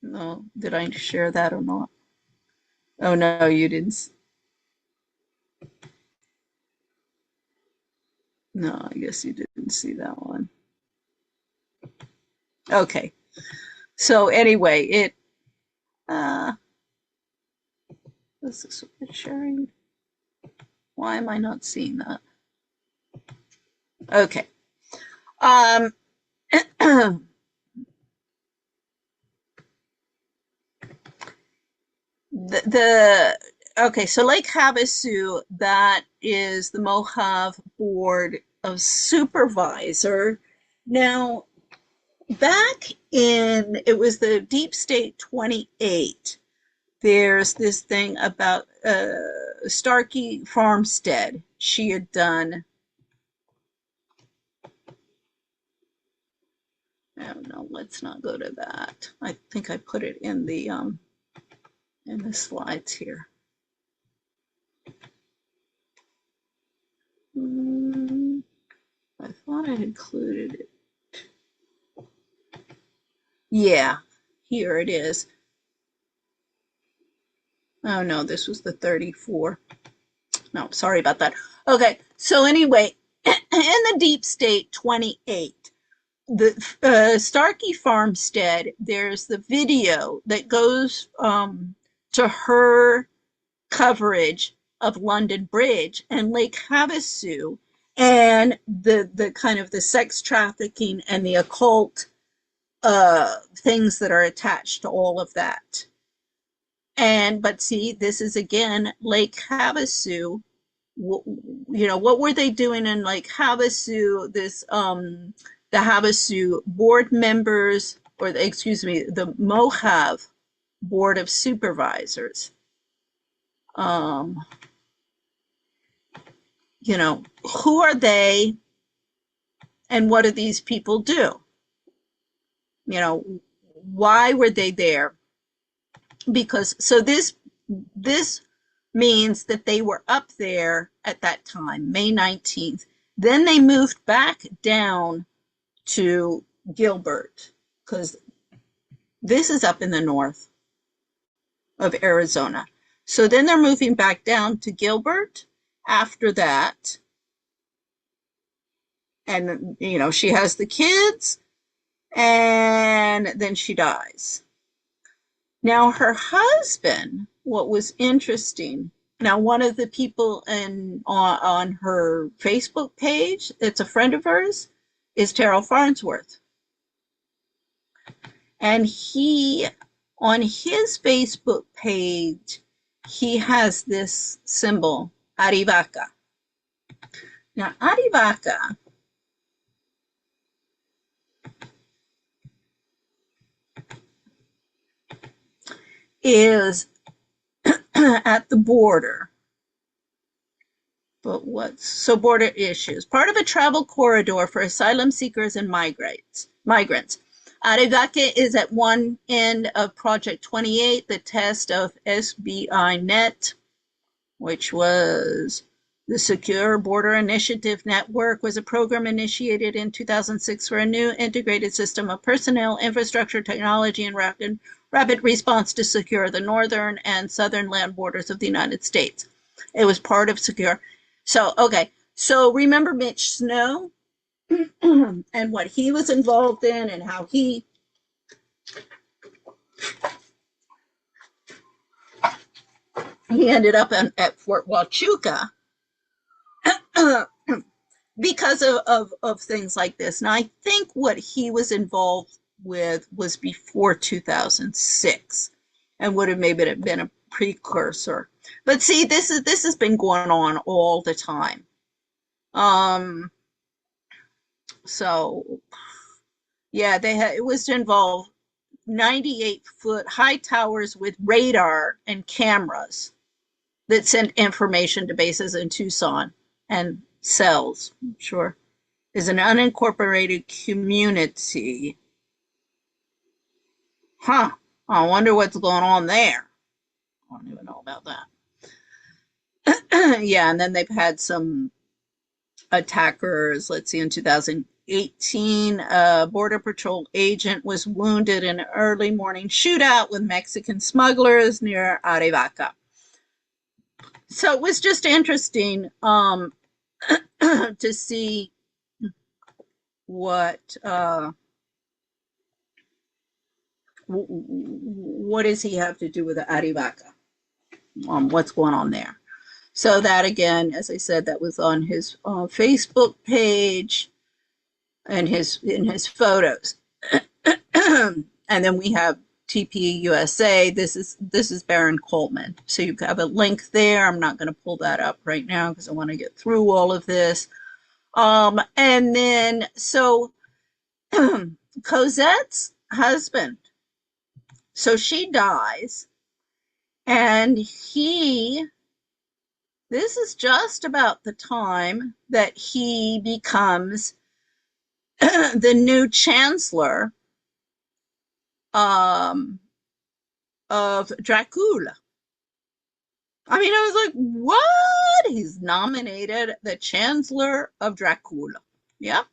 no, did I share that or not? Oh, no, you didn't. No, I guess you didn't see that one. Okay. So anyway, this is sharing. Why am I not seeing that? Okay. Um, okay, so Lake Havasu, that is the Mojave Board of Supervisor. Now, back in, it was the Deep State 28, there's this thing about Starkey Farmstead. She had done, oh no, let's not go to that. I think I put it in the slides here. I thought I included it. Yeah, here it is. Oh no, this was the 34. No, sorry about that. Okay, so anyway, in the Deep State 28, the Starkey Farmstead, there's the video that goes to her coverage of London Bridge and Lake Havasu, and the kind of the sex trafficking and the occult things that are attached to all of that. And but see, this is again Lake Havasu. You know, what were they doing in Lake Havasu? This the Havasu board members, or the, excuse me, the Mojave Board of Supervisors. You know, who are they and what do these people do? You know, why were they there? Because so this means that they were up there at that time, May 19th. Then they moved back down to Gilbert, because this is up in the north of Arizona. So then they're moving back down to Gilbert after that. And, you know, she has the kids and then she dies. Now, her husband, what was interesting, now one of the people on her Facebook page, it's a friend of hers, is Terrell Farnsworth. And he, on his Facebook page, he has this symbol, Arivaca. Now, Arivaca is at the border. But what's so border issues? Part of a travel corridor for asylum seekers and migrants. Arivaca is at one end of Project 28, the test of SBI Net, which was the Secure Border Initiative Network, was a program initiated in 2006 for a new integrated system of personnel, infrastructure, technology, and rapid response to secure the northern and southern land borders of the United States. It was part of Secure. So, okay. So remember Mitch Snow and what he was involved in and how he ended up at Fort Huachuca because of things like this. And I think what he was involved with was before 2006 and would have maybe been a precursor. But see, this has been going on all the time. So yeah, it was to involve 98-foot high towers with radar and cameras that sent information to bases in Tucson and cells, I'm sure, is an unincorporated community. Huh. I wonder what's going on there. don't even know about that. Yeah, and then they've had some attackers. Let's see, in 2018, a Border Patrol agent was wounded in an early morning shootout with Mexican smugglers near Arivaca. So it was just interesting to see what does he have to do with the Arivaca? What's going on there? So that, again, as I said, that was on his Facebook page and in his photos. And then we have TP USA. This is Baron Coleman. So you have a link there. I'm not going to pull that up right now because I want to get through all of this. And then so Cosette's husband. So she dies, and this is just about the time that he becomes the new chancellor of Dracul. I mean, I was like, what? He's nominated the chancellor of Dracul. Yep.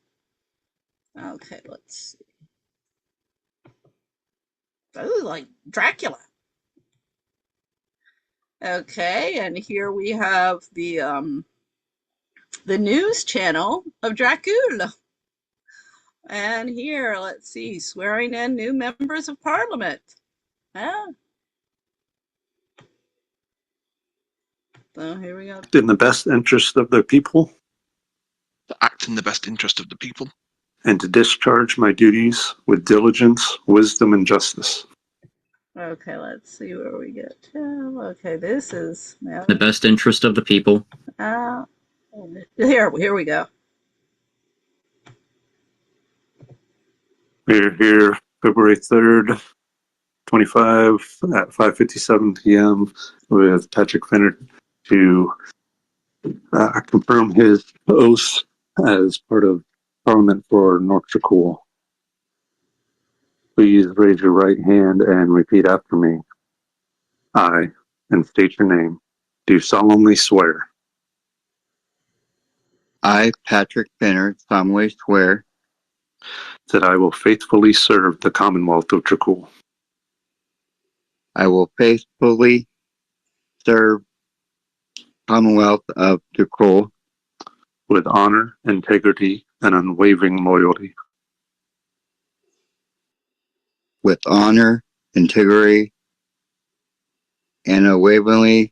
Okay, let's see. This is like Dracula. Okay, and here we have the news channel of Dracul. And here, let's see, swearing in new members of parliament. Huh? So here we go. In the best interest of the people. To act in the best interest of the people. And to discharge my duties with diligence, wisdom, and justice. Okay, let's see where we get to. Okay, this is the best interest of the people. Here we go. We're here February 3rd, 25 at 5:57 p.m. with Patrick Finner to confirm his oath as part of Parliament for North Dracul. Please raise your right hand and repeat after me. I, and state your name, do solemnly swear. I, Patrick Finner, solemnly swear that I will faithfully serve the Commonwealth of Dracul. I will faithfully serve Commonwealth of Dracul with honor, integrity, and unwavering loyalty. With honor, integrity, and unwavering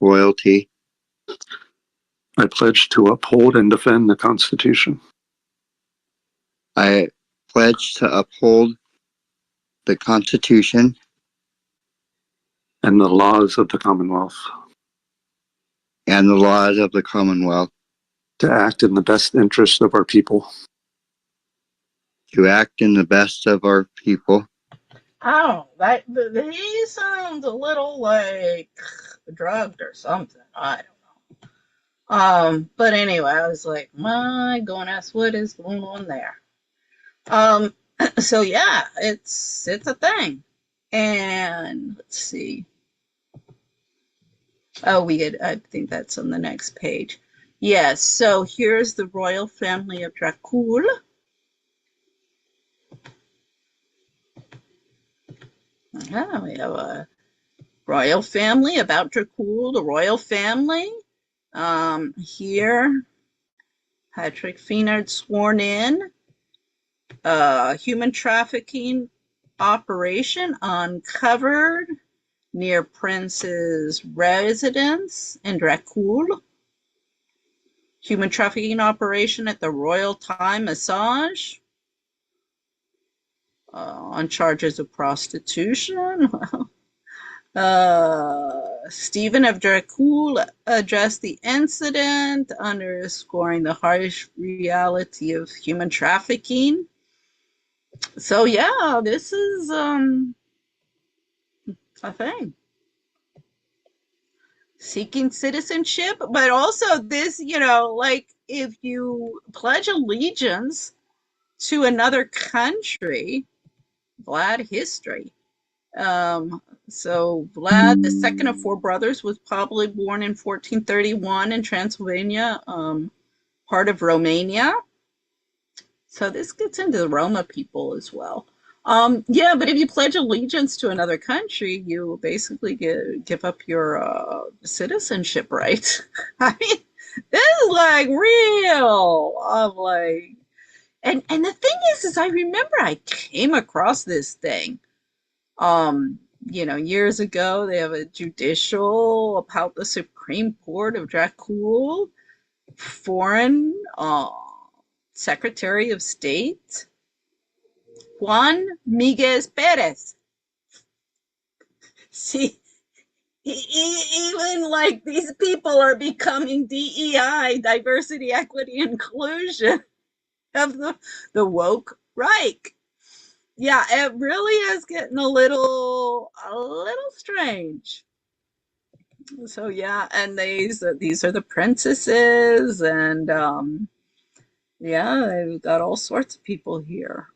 loyalty. I pledge to uphold and defend the Constitution. I pledge to uphold the Constitution and the laws of the Commonwealth. And the laws of the Commonwealth. To act in the best interest of our people. To act in the best of our people. Oh, he sounds a little like drugged or something. I don't know. But anyway, I was like, my goodness, what is going on there? So yeah, it's a thing. And let's see. Oh, I think that's on the next page. Yes, so here's the royal family of Dracul. We have a royal family about Dracul, the royal family. Here, Patrick Finard sworn in. Human trafficking operation uncovered near Prince's residence in Dracul. Human trafficking operation at the Royal Thai Massage. On charges of prostitution. Stephen of Dracul addressed the incident, underscoring the harsh reality of human trafficking. So yeah, this is a thing. Seeking citizenship, but also this, like if you pledge allegiance to another country, glad history. So Vlad, the second of four brothers, was probably born in 1431 in Transylvania, part of Romania. So this gets into the Roma people as well. Yeah, but if you pledge allegiance to another country, you basically give up your citizenship rights. I mean, this is like real. I'm like, and the thing is I remember I came across this thing. Years ago, they have a judicial about the Supreme Court of Dracul, foreign Secretary of State, Juan Miguez Perez. See, even like these people are becoming DEI, diversity, equity, inclusion of the woke Reich. Yeah, it really is getting a little strange. So yeah, and these are the princesses, and yeah, they've got all sorts of people here.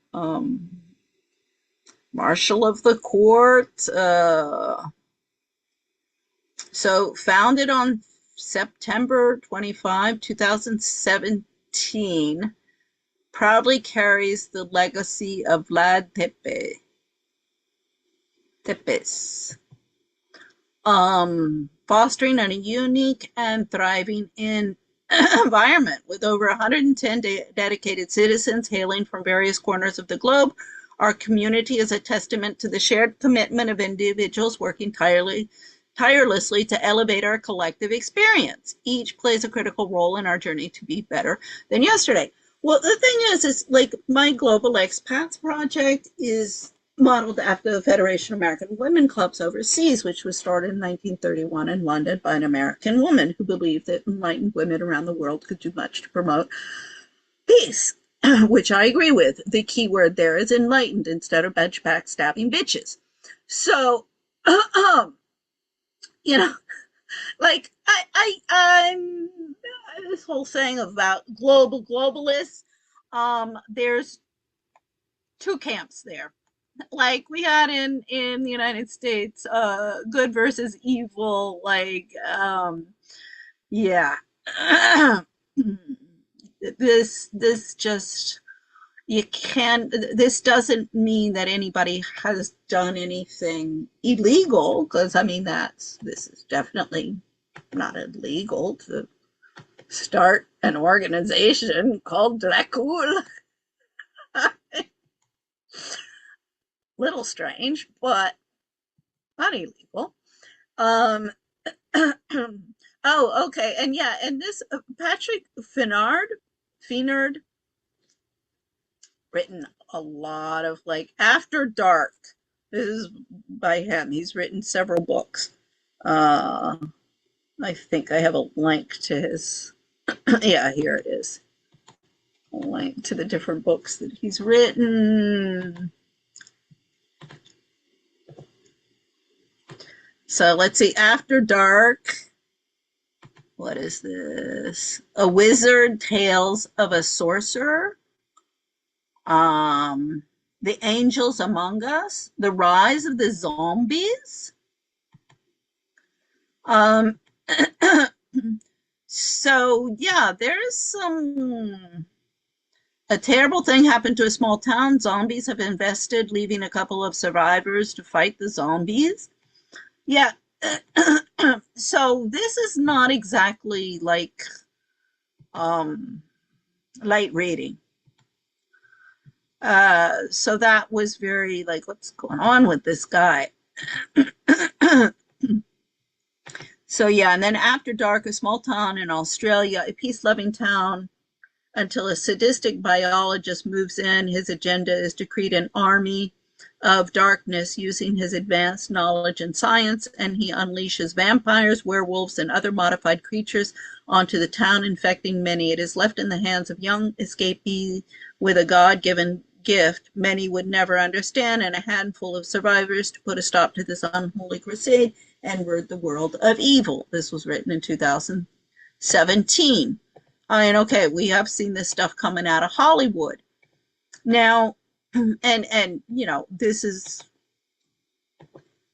Marshal of the Court. So founded on September 25, 2017, proudly carries the legacy of Vlad Tepes. Fostering a unique and thriving environment with over 110 dedicated citizens hailing from various corners of the globe. Our community is a testament to the shared commitment of individuals working tirelessly to elevate our collective experience. Each plays a critical role in our journey to be better than yesterday. Well, the thing is like my Global Expats project is modeled after the Federation of American Women Clubs Overseas, which was started in 1931 in London by an American woman who believed that enlightened women around the world could do much to promote peace, which I agree with. The key word there is enlightened instead of bench backstabbing bitches. So, like I'm this whole thing about globalists. There's two camps there. Like we had in the United States, good versus evil. Like, yeah, this just you can't. This doesn't mean that anybody has done anything illegal, because I mean this is definitely not illegal to start an organization called Dracul. Little strange, but not illegal. Oh, okay, and yeah, and this Patrick Finard, written a lot of like After Dark. This is by him. He's written several books. I think I have a link to his. Yeah, here it is. A link to the different books that he's written. So let's see, After Dark. What is this? A Wizard, Tales of a Sorcerer. The Angels Among Us. The Rise of the Zombies. So yeah, there's a terrible thing happened to a small town. Zombies have infested, leaving a couple of survivors to fight the zombies. Yeah. So this is not exactly like light reading. So that was very like, what's going on with this guy? So yeah, and then After Dark, a small town in Australia, a peace-loving town until a sadistic biologist moves in. His agenda is to create an army of darkness using his advanced knowledge and science, and he unleashes vampires, werewolves, and other modified creatures onto the town, infecting many. It is left in the hands of young escapees with a God-given gift many would never understand, and a handful of survivors to put a stop to this unholy crusade and rid the world of evil. This was written in 2017. I mean, okay, we have seen this stuff coming out of Hollywood. Now, and you know, this is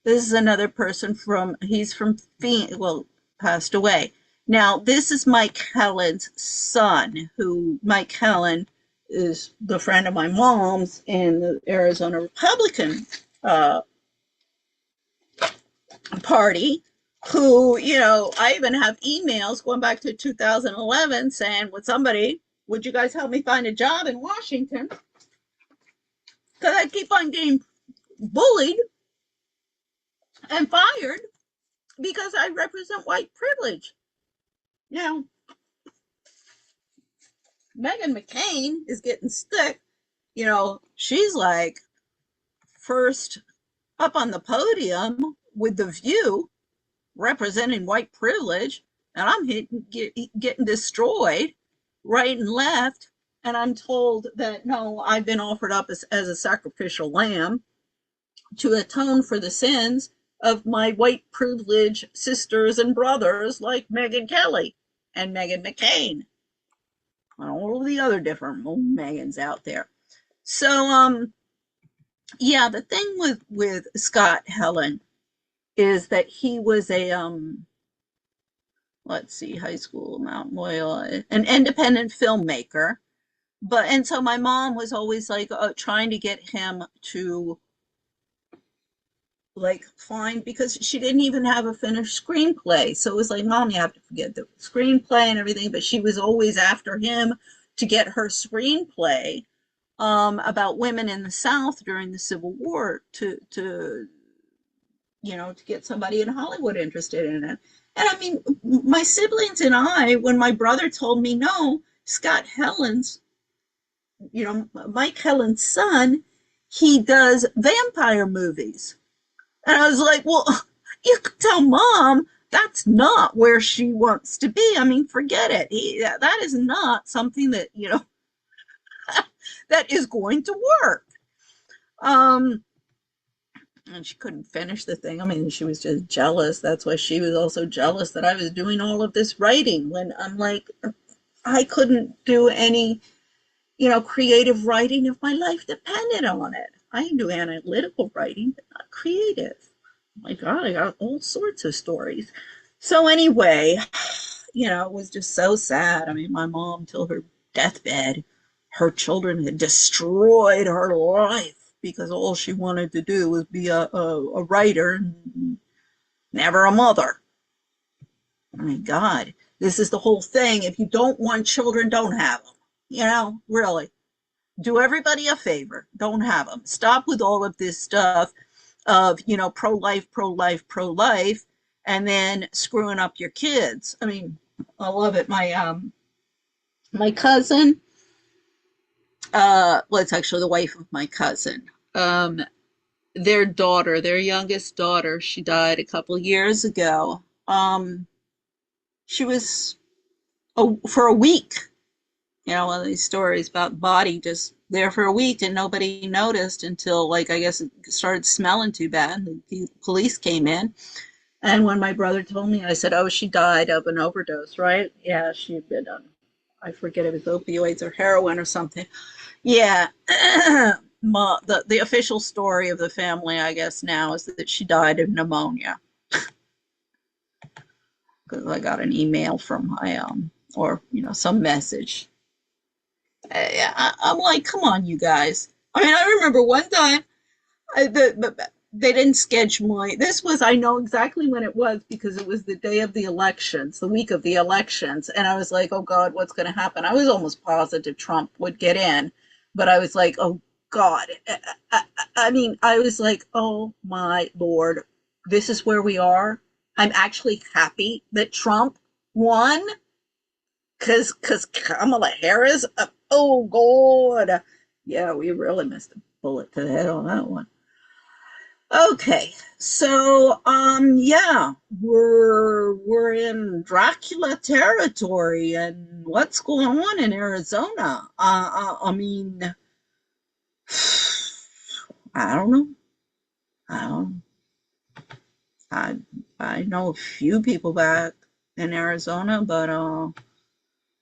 This is another person he's from Phoenix, well, passed away. Now, this is Mike Helen's son, who Mike Helen is the friend of my mom's in the Arizona Republican Party, who, I even have emails going back to 2011 saying, would you guys help me find a job in Washington? Because I keep on getting bullied and fired because I represent white privilege. Meghan McCain is getting stick. She's like first up on the podium with The View representing white privilege, and I'm getting destroyed right and left. And I'm told that no, I've been offered up as a sacrificial lamb to atone for the sins of my white privilege sisters and brothers like Megyn Kelly and Meghan McCain and all of the other different Megans out there. So, yeah, the thing with Scott Helen is that he was a, high school, Mount Loyal, an independent filmmaker. And so my mom was always like trying to get him to find, because she didn't even have a finished screenplay. So it was like, Mom, you have to forget the screenplay and everything. But she was always after him to get her screenplay about women in the South during the Civil War to get somebody in Hollywood interested in it. And I mean, my siblings and I, when my brother told me, no, Scott Helen's, Mike Helen's son, he does vampire movies. And I was like, well, you could tell Mom that's not where she wants to be. I mean, forget it. That is not something that, that is going to work. And she couldn't finish the thing. I mean, she was just jealous. That's why she was also jealous that I was doing all of this writing when I'm like, I couldn't do any, creative writing if my life depended on it. I can do analytical writing, but not creative. Oh my God, I got all sorts of stories. So anyway, it was just so sad. I mean, my mom, till her deathbed, her children had destroyed her life because all she wanted to do was be a writer and never a mother. I mean, God, this is the whole thing. If you don't want children, don't have them. Really. Do everybody a favor. Don't have them. Stop with all of this stuff of, pro-life, pro-life, pro-life, and then screwing up your kids. I mean, I love it. My cousin, it's actually the wife of my cousin. Their youngest daughter, she died a couple years ago. She was for a week. One of these stories about body just there for a week and nobody noticed until, I guess it started smelling too bad. The police came in. And when my brother told me, I said, oh, she died of an overdose, right? Yeah, she had been on, I forget if it was opioids or heroin or something. Yeah. The official story of the family, I guess now, is that she died of pneumonia. Because I got an email from my, some message. I'm like, come on, you guys. I mean, I remember one time they didn't schedule I know exactly when it was because it was the day of the elections, the week of the elections. And I was like, oh God, what's going to happen? I was almost positive Trump would get in, but I was like, oh God. I mean, I was like, oh my Lord, this is where we are. I'm actually happy that Trump won because Kamala Harris, oh God. Yeah, we really missed a bullet to the head on that one. Okay, so yeah, we're in Dracula territory, and what's going on in Arizona? I mean, I don't know. I know a few people back in Arizona, but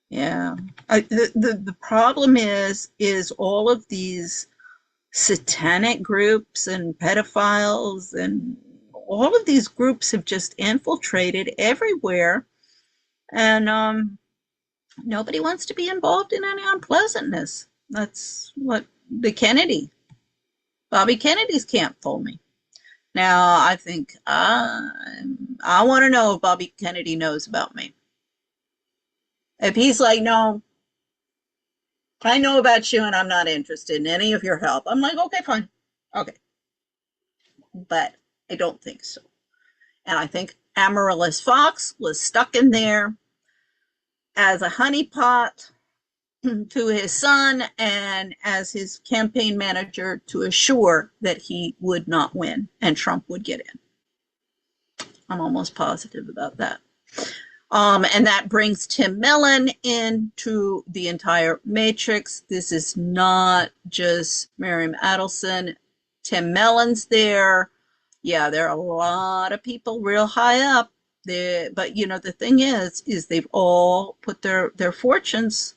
yeah. The problem is all of these satanic groups and pedophiles and all of these groups have just infiltrated everywhere, and nobody wants to be involved in any unpleasantness. That's what Bobby Kennedy's can't fool me. Now, I think I want to know if Bobby Kennedy knows about me. If he's like, no, I know about you and I'm not interested in any of your help, I'm like, okay, fine. Okay. But I don't think so. And I think Amaryllis Fox was stuck in there as a honeypot to his son and as his campaign manager to assure that he would not win and Trump would get in. I'm almost positive about that. And that brings Tim Mellon into the entire matrix. This is not just Miriam Adelson. Tim Mellon's there. Yeah, there are a lot of people real high up there. But, you know, the thing is they've all put their fortunes.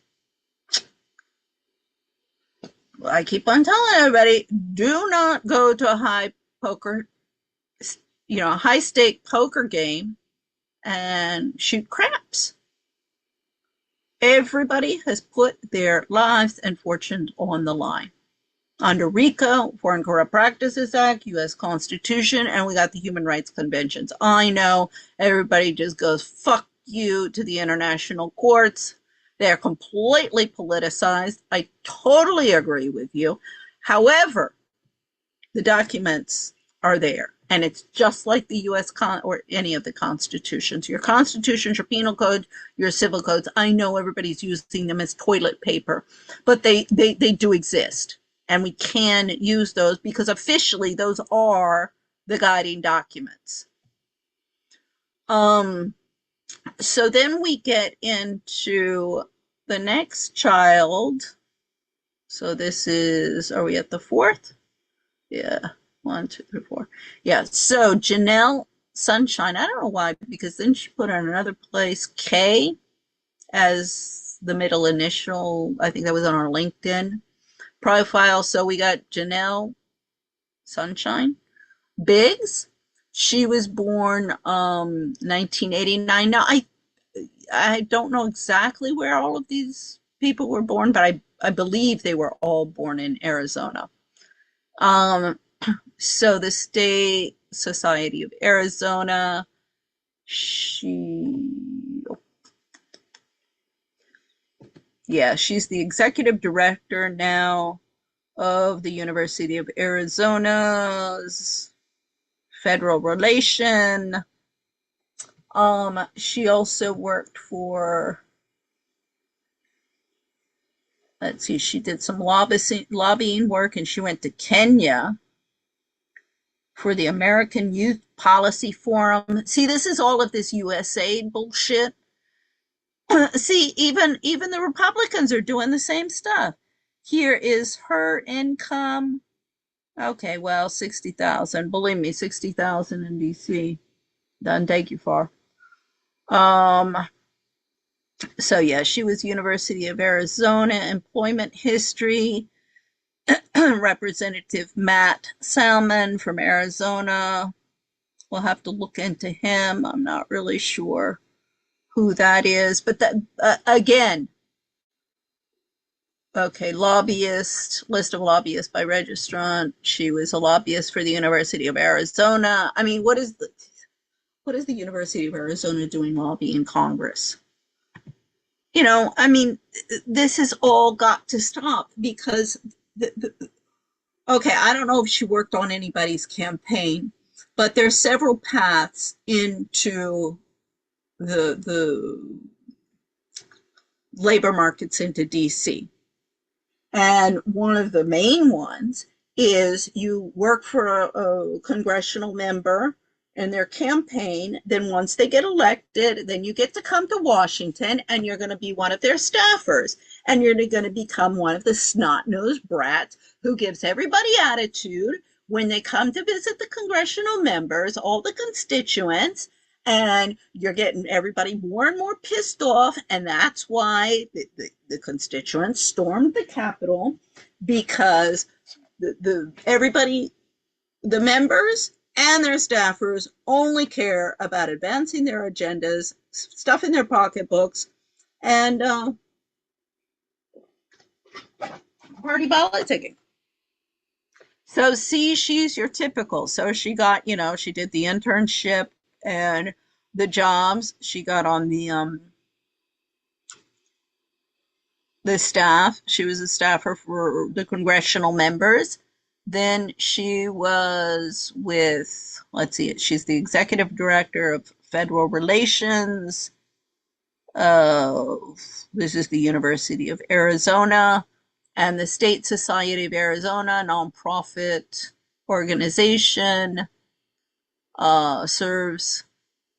I keep on telling everybody, do not go to a high stake poker game and shoot craps. Everybody has put their lives and fortunes on the line. Under RICO, Foreign Corrupt Practices Act, U.S. Constitution, and we got the Human Rights Conventions. I know everybody just goes, fuck you to the international courts. They're completely politicized. I totally agree with you. However, the documents are there. And it's just like the U.S. or any of the constitutions. Your constitutions, your penal code, your civil codes. I know everybody's using them as toilet paper, but they do exist. And we can use those because officially those are the guiding documents. So then we get into the next child. So this is, are we at the fourth? Yeah. 1, 2, 3, 4. Yeah, so Janelle Sunshine, I don't know why, because then she put on another place K as the middle initial. I think that was on our LinkedIn profile. So we got Janelle Sunshine Biggs. She was born 1989. Now, I don't know exactly where all of these people were born, but I believe they were all born in Arizona. So the State Society of Arizona, she's the executive director now of the University of Arizona's federal relation. She also worked for, let's see, she did some lobbying work, and she went to Kenya for the American Youth Policy Forum. See, this is all of this USAID bullshit. See, even the Republicans are doing the same stuff. Here is her income. Okay, well, 60,000. Believe me, 60,000 in DC doesn't take you far. So yeah, she was University of Arizona. Employment history. Representative Matt Salmon from Arizona. We'll have to look into him. I'm not really sure who that is, but that again, okay, lobbyist, list of lobbyists by registrant. She was a lobbyist for the University of Arizona. I mean, what is the University of Arizona doing lobbying Congress? You know, I mean, this has all got to stop because okay, I don't know if she worked on anybody's campaign, but there's several paths into the labor markets into DC. And one of the main ones is you work for a congressional member in their campaign. Then once they get elected, then you get to come to Washington and you're going to be one of their staffers. And you're going to become one of the snot-nosed brats who gives everybody attitude when they come to visit the congressional members, all the constituents, and you're getting everybody more and more pissed off. And that's why the constituents stormed the Capitol, because the members and their staffers only care about advancing their agendas, stuff in their pocketbooks, and party politicking. So see, she's your typical. So she got, she did the internship and the jobs. She got on the staff. She was a staffer for the congressional members. Then she was with, let's see, she's the executive director of federal relations. This is the University of Arizona and the State Society of Arizona, nonprofit organization, serves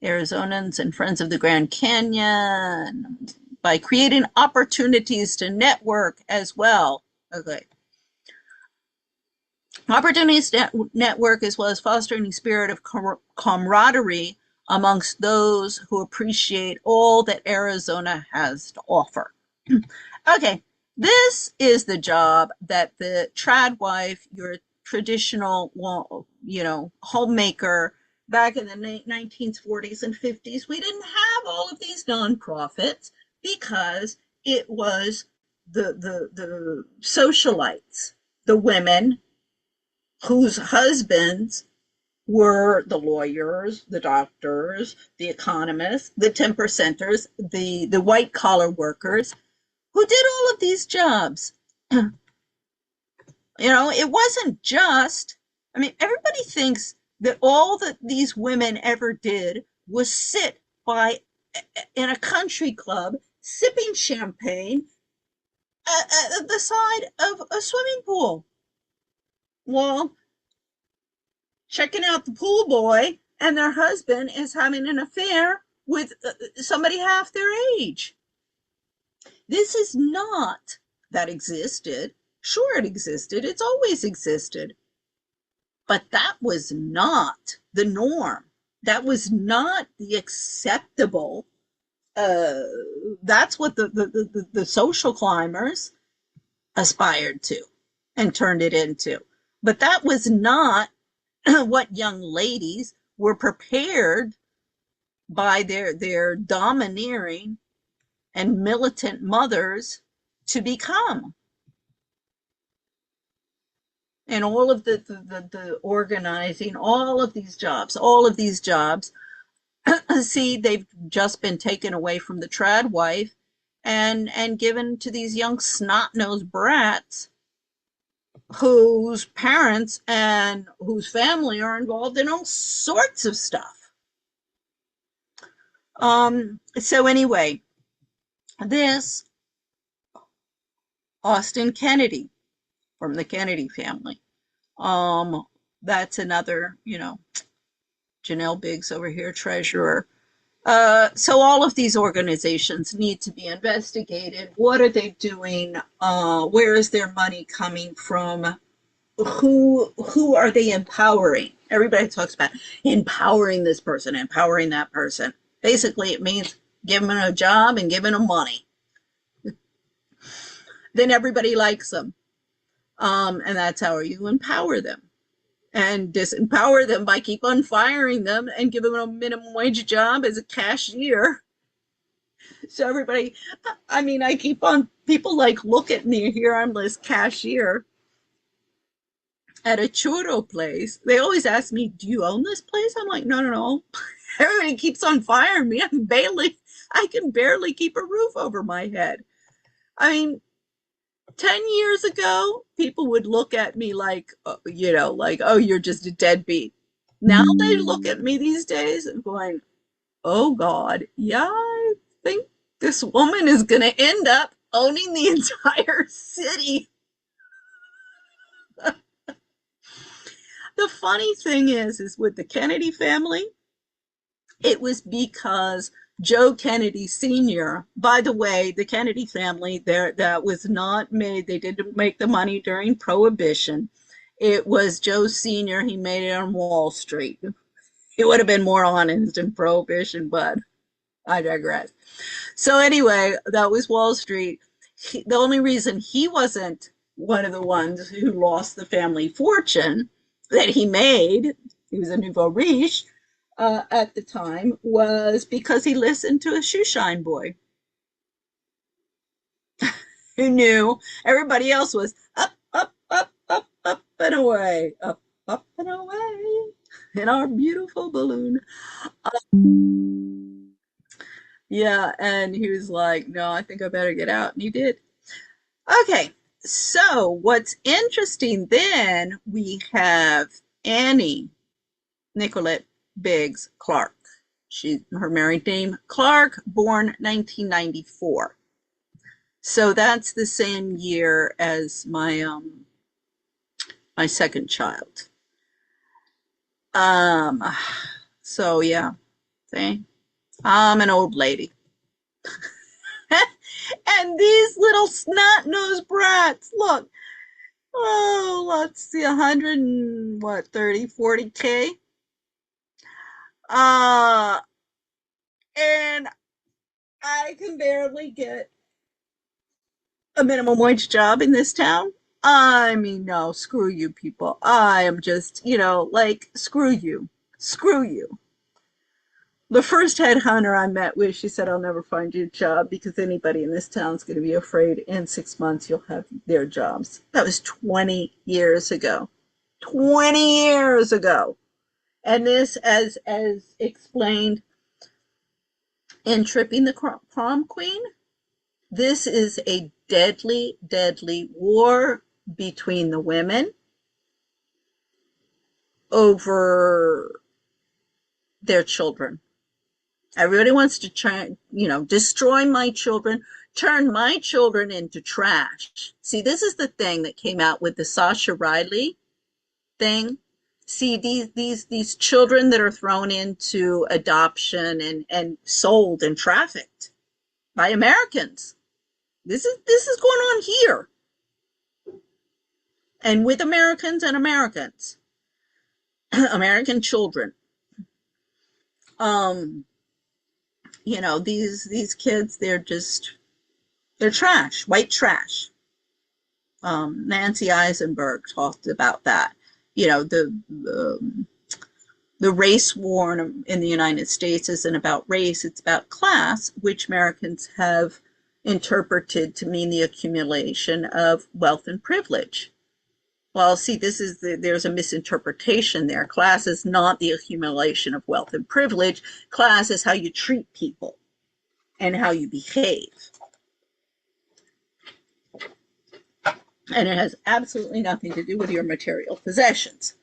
Arizonans and Friends of the Grand Canyon by creating opportunities to network as well. Okay. Opportunities to network as well as fostering a spirit of camaraderie amongst those who appreciate all that Arizona has to offer. Okay, this is the job that the trad wife, your traditional, homemaker, back in the 1940s and 50s, we didn't have all of these nonprofits because it was the socialites, the women whose husbands were the lawyers, the doctors, the economists, the 10%ers, the white collar workers who did all of these jobs. It wasn't just, everybody thinks that all that these women ever did was sit in a country club sipping champagne at the side of a swimming pool. Well, checking out the pool boy and their husband is having an affair with somebody half their age. This is not that existed. Sure, it existed. It's always existed. But that was not the norm. That was not the acceptable. That's what the social climbers aspired to and turned it into. But that was not what young ladies were prepared by their domineering and militant mothers to become. And all of the organizing, all of these jobs, see, they've just been taken away from the trad wife and given to these young snot-nosed brats whose parents and whose family are involved in all sorts of stuff. So anyway, this Austin Kennedy from the Kennedy family. That's another, Janelle Biggs over here, treasurer. So all of these organizations need to be investigated. What are they doing? Where is their money coming from? Who are they empowering? Everybody talks about empowering this person, empowering that person. Basically, it means giving them a job and giving them money. Then everybody likes them. And that's how you empower them. And disempower them by keep on firing them and giving them a minimum wage job as a cashier. So everybody, I keep on, people look at me here, I'm this cashier at a churro place. They always ask me, do you own this place? I'm like, no. Everybody keeps on firing me. I can barely keep a roof over my head. 10 years ago, people would look at me like, oh, you're just a deadbeat. Now they look at me these days and going, oh God, yeah, I think this woman is going to end up owning the entire city. The funny thing is with the Kennedy family, it was because Joe Kennedy Sr., by the way, the Kennedy family, that was not made, they didn't make the money during Prohibition. It was Joe Sr., he made it on Wall Street. It would have been more honest in Prohibition, but I digress. So anyway, that was Wall Street. The only reason he wasn't one of the ones who lost the family fortune that he made he was a nouveau riche at the time, was because he listened to a shoeshine boy who knew everybody else was up, up, up, up, up and away, up and away in our beautiful balloon. Yeah, and he was like, no, I think I better get out. And he did. Okay, so what's interesting then, we have Annie Nicolette Biggs Clark. Her married name Clark, born 1994. So that's the same year as my second child. So yeah, see, I'm an old lady. And these little snot-nosed brats, look, oh, let's see, 100 and what, 30, 40K? And I can barely get a minimum wage job in this town. I mean, no, screw you people. I am just, like, screw you. Screw you. The first headhunter I met with, she said, I'll never find you a job because anybody in this town is going to be afraid in 6 months you'll have their jobs. That was 20 years ago. 20 years ago. And this, as explained in Tripping the Prom Queen, this is a deadly, deadly war between the women over their children. Everybody wants to try, destroy my children, turn my children into trash. See, this is the thing that came out with the Sascha Riley thing. See, these children that are thrown into adoption and sold and trafficked by Americans. This is going on here. And with Americans and Americans. American children. These kids, they're trash, white trash. Nancy Eisenberg talked about that. The race war in the United States isn't about race, it's about class, which Americans have interpreted to mean the accumulation of wealth and privilege. Well, see, there's a misinterpretation there. Class is not the accumulation of wealth and privilege. Class is how you treat people and how you behave. And it has absolutely nothing to do with your material possessions.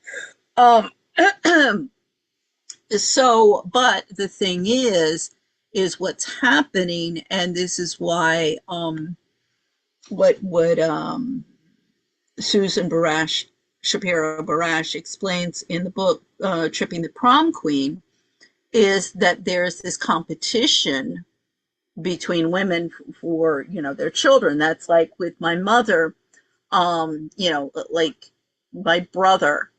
But the thing is what's happening, and this is why what Susan Shapiro Barash explains in the book Tripping the Prom Queen, is that there's this competition between women for their children. That's like with my mother, like my brother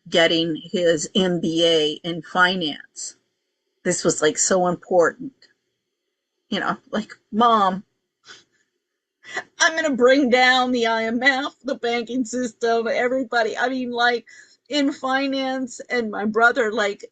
getting his MBA in finance. This was like so important. Like, Mom, I'm going to bring down the IMF, the banking system, everybody. I mean, like, in finance, and my brother, like,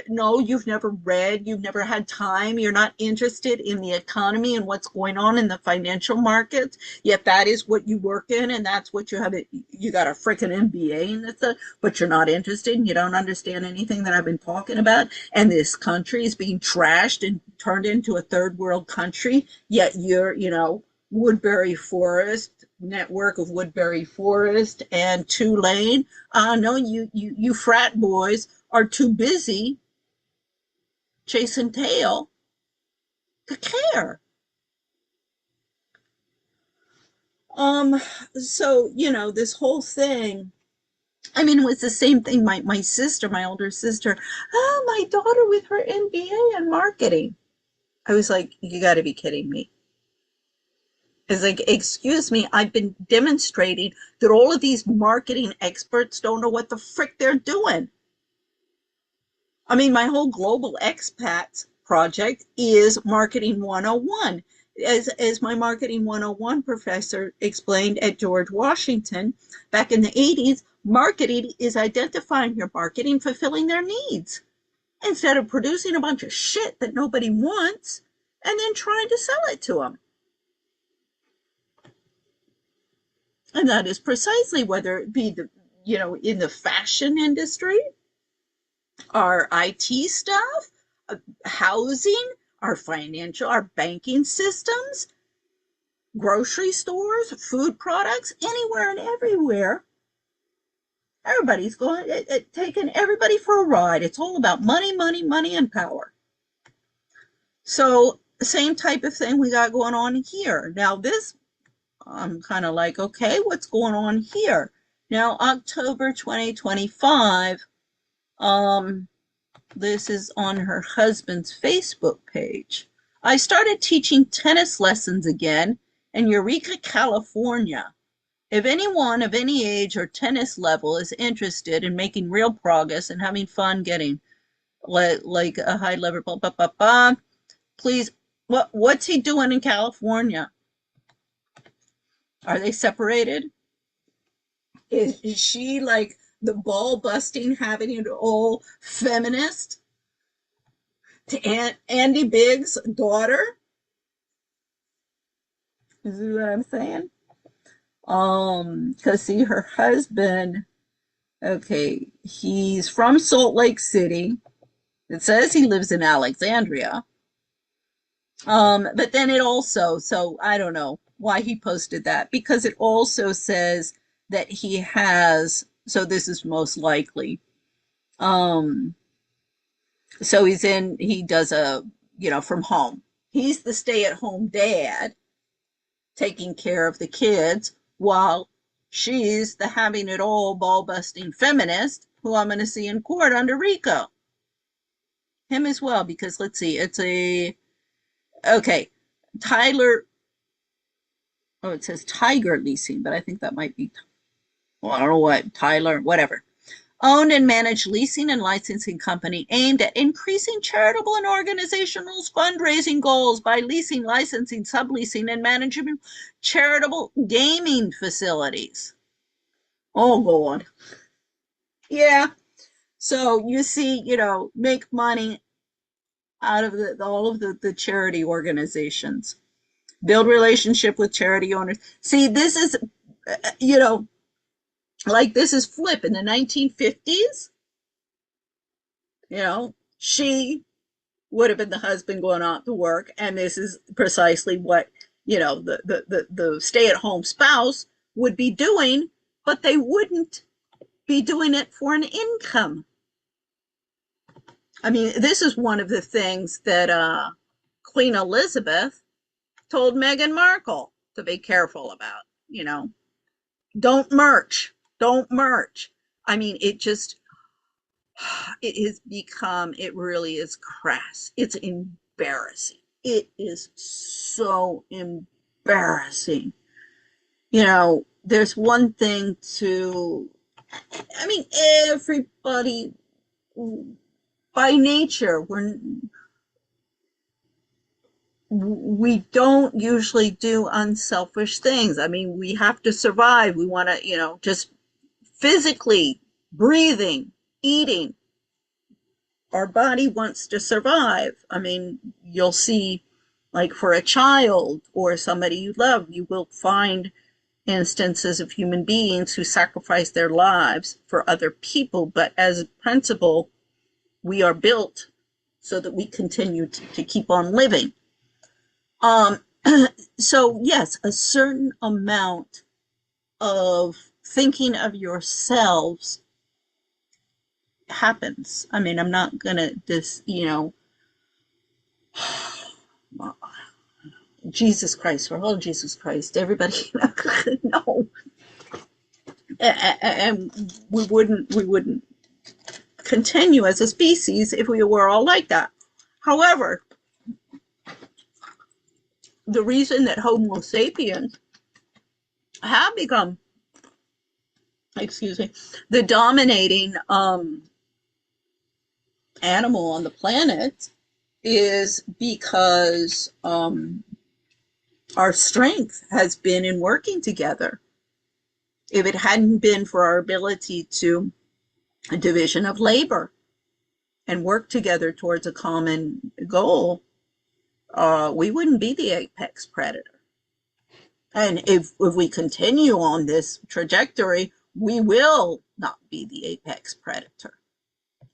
no, you've never read, you've never had time, you're not interested in the economy and what's going on in the financial markets, yet that is what you work in, and that's what you have. You got a freaking MBA in this, but you're not interested, and you don't understand anything that I've been talking about, and this country is being trashed and turned into a third world country, yet you're, Woodbury Forest, network of Woodbury Forest and Tulane. No, you frat boys are too busy chasing tail to care. So, this whole thing, I mean, it was the same thing. My sister, my older sister, my daughter with her MBA in marketing. I was like, you got to be kidding me. It's like, excuse me, I've been demonstrating that all of these marketing experts don't know what the frick they're doing. I mean, my whole global expats project is Marketing 101. As my Marketing 101 professor explained at George Washington back in the 80s, Marketing is identifying your market and fulfilling their needs instead of producing a bunch of shit that nobody wants and then trying to sell it to them. And that is precisely whether it be in the fashion industry, our IT stuff, housing, our financial, our banking systems, grocery stores, food products, anywhere and everywhere. Everybody's taking everybody for a ride. It's all about money, money, money, and power. So the same type of thing we got going on here. Now this, I'm kind of like, okay, what's going on here? Now, October 2025, this is on her husband's Facebook page. I started teaching tennis lessons again in Eureka, California. If anyone of any age or tennis level is interested in making real progress and having fun getting like a high level, blah, blah, blah, blah, please, what's he doing in California? Are they separated? Is she like the ball busting, having it all feminist to Andy Biggs' daughter? Is this what I'm saying? Because see, her husband, okay, he's from Salt Lake City. It says he lives in Alexandria. But then it also, so I don't know why he posted that, because it also says that he has, so this is most likely, so he does from home. He's the stay-at-home dad taking care of the kids while she's the having it all ball-busting feminist who I'm going to see in court under RICO. Him as well, because let's see, okay, Tyler, it says Tiger Leasing, but I think that might be, I don't know what, Tyler, whatever. Owned and managed leasing and licensing company aimed at increasing charitable and organizational fundraising goals by leasing, licensing, subleasing, and managing charitable gaming facilities. Oh, God. Yeah. So you see, make money out of all of the charity organizations. Build relationship with charity owners. See, this is, like this is flip in the 1950s. She would have been the husband going out to work, and this is precisely what the stay-at-home spouse would be doing, but they wouldn't be doing it for an income. I mean, this is one of the things that Queen Elizabeth told Meghan Markle to be careful about. Don't merch. I mean, it has become, it really is crass. It's embarrassing. It is so embarrassing. There's one thing to, I mean, everybody by nature, we don't usually do unselfish things. I mean, we have to survive. We want to, just physically breathing, eating. Our body wants to survive. I mean, you'll see, like for a child or somebody you love, you will find instances of human beings who sacrifice their lives for other people. But as a principle, we are built so that we continue to keep on living. So yes, a certain amount of thinking of yourselves happens. I mean, I'm not gonna Jesus Christ, for all Jesus Christ, everybody no. And we wouldn't continue as a species if we were all like that. However, the reason that Homo sapiens have become, the dominating animal on the planet is because our strength has been in working together. If it hadn't been for our ability to division of labor and work together towards a common goal, we wouldn't be the apex predator. And if we continue on this trajectory, we will not be the apex predator.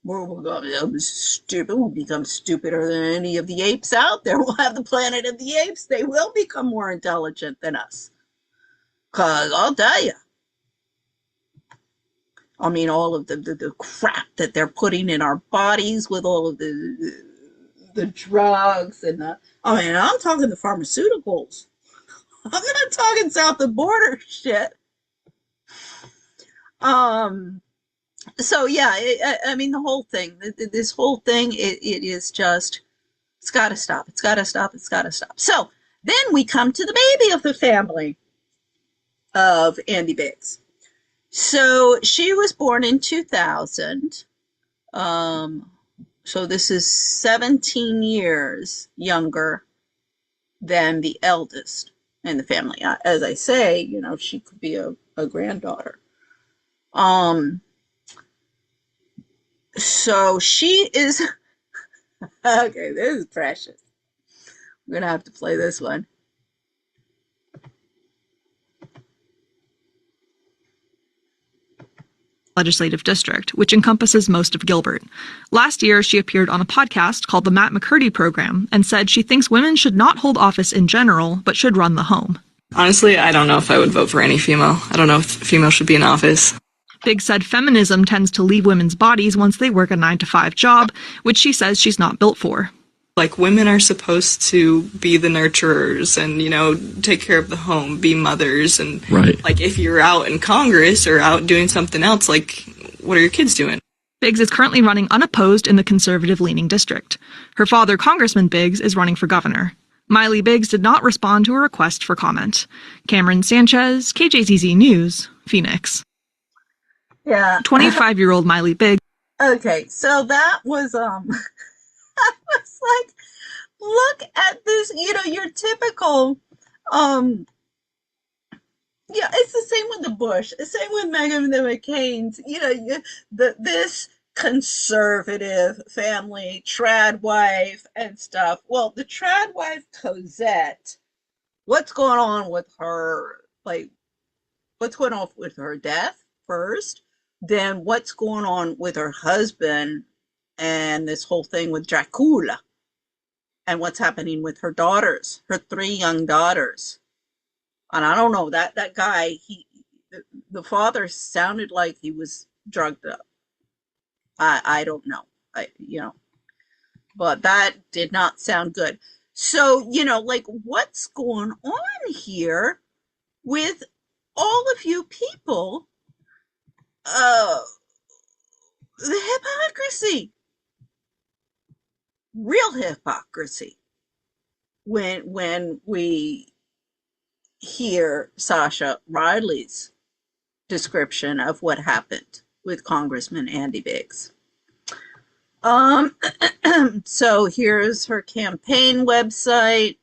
We'll become stupider than any of the apes out there. We'll have the planet of the apes. They will become more intelligent than us. Because I'll tell you, I mean, all of the crap that they're putting in our bodies with all of the drugs and I'm talking the pharmaceuticals. I'm not talking south of border shit. So yeah, I mean, the whole thing, this whole thing, it is just, it's got to stop. It's got to stop. It's got to stop. So then we come to the baby of the family of Andy Biggs. So she was born in 2000. So this is 17 years younger than the eldest in the family. As I say, you know, she could be a granddaughter. So she is, okay, this is precious. I'm going to have to play this one. Legislative district, which encompasses most of Gilbert. Last year, she appeared on a podcast called the Matt McCurdy Program and said she thinks women should not hold office in general, but should run the home. Honestly, I don't know if I would vote for any female. I don't know if female should be in office. Biggs said feminism tends to leave women's bodies once they work a 9-to-5 job, which she says she's not built for. Like, women are supposed to be the nurturers and, you know, take care of the home, be mothers. And, Right. like, if you're out in Congress or out doing something else, like, what are your kids doing? Biggs is currently running unopposed in the conservative-leaning district. Her father, Congressman Biggs, is running for governor. Miley Biggs did not respond to a request for comment. Cameron Sanchez, KJZZ News, Phoenix. Yeah. 25-year-old Miley Biggs. Okay, so that was I was like, look at this, you know, your typical yeah, it's the same with the Bush, the same with Meghan the McCain's, you know, this conservative family, trad wife and stuff. Well, the trad wife Cosette, what's going on with her, like, what's going on with her death first? Then what's going on with her husband and this whole thing with Dracul, and what's happening with her daughters, her 3 young daughters. And I don't know, that guy, the father sounded like he was drugged up. I don't know, you know, but that did not sound good. So, you know, like, what's going on here with all of you people? The hypocrisy, real hypocrisy, when we hear Sascha Riley's description of what happened with Congressman Andy Biggs. So here's her campaign website.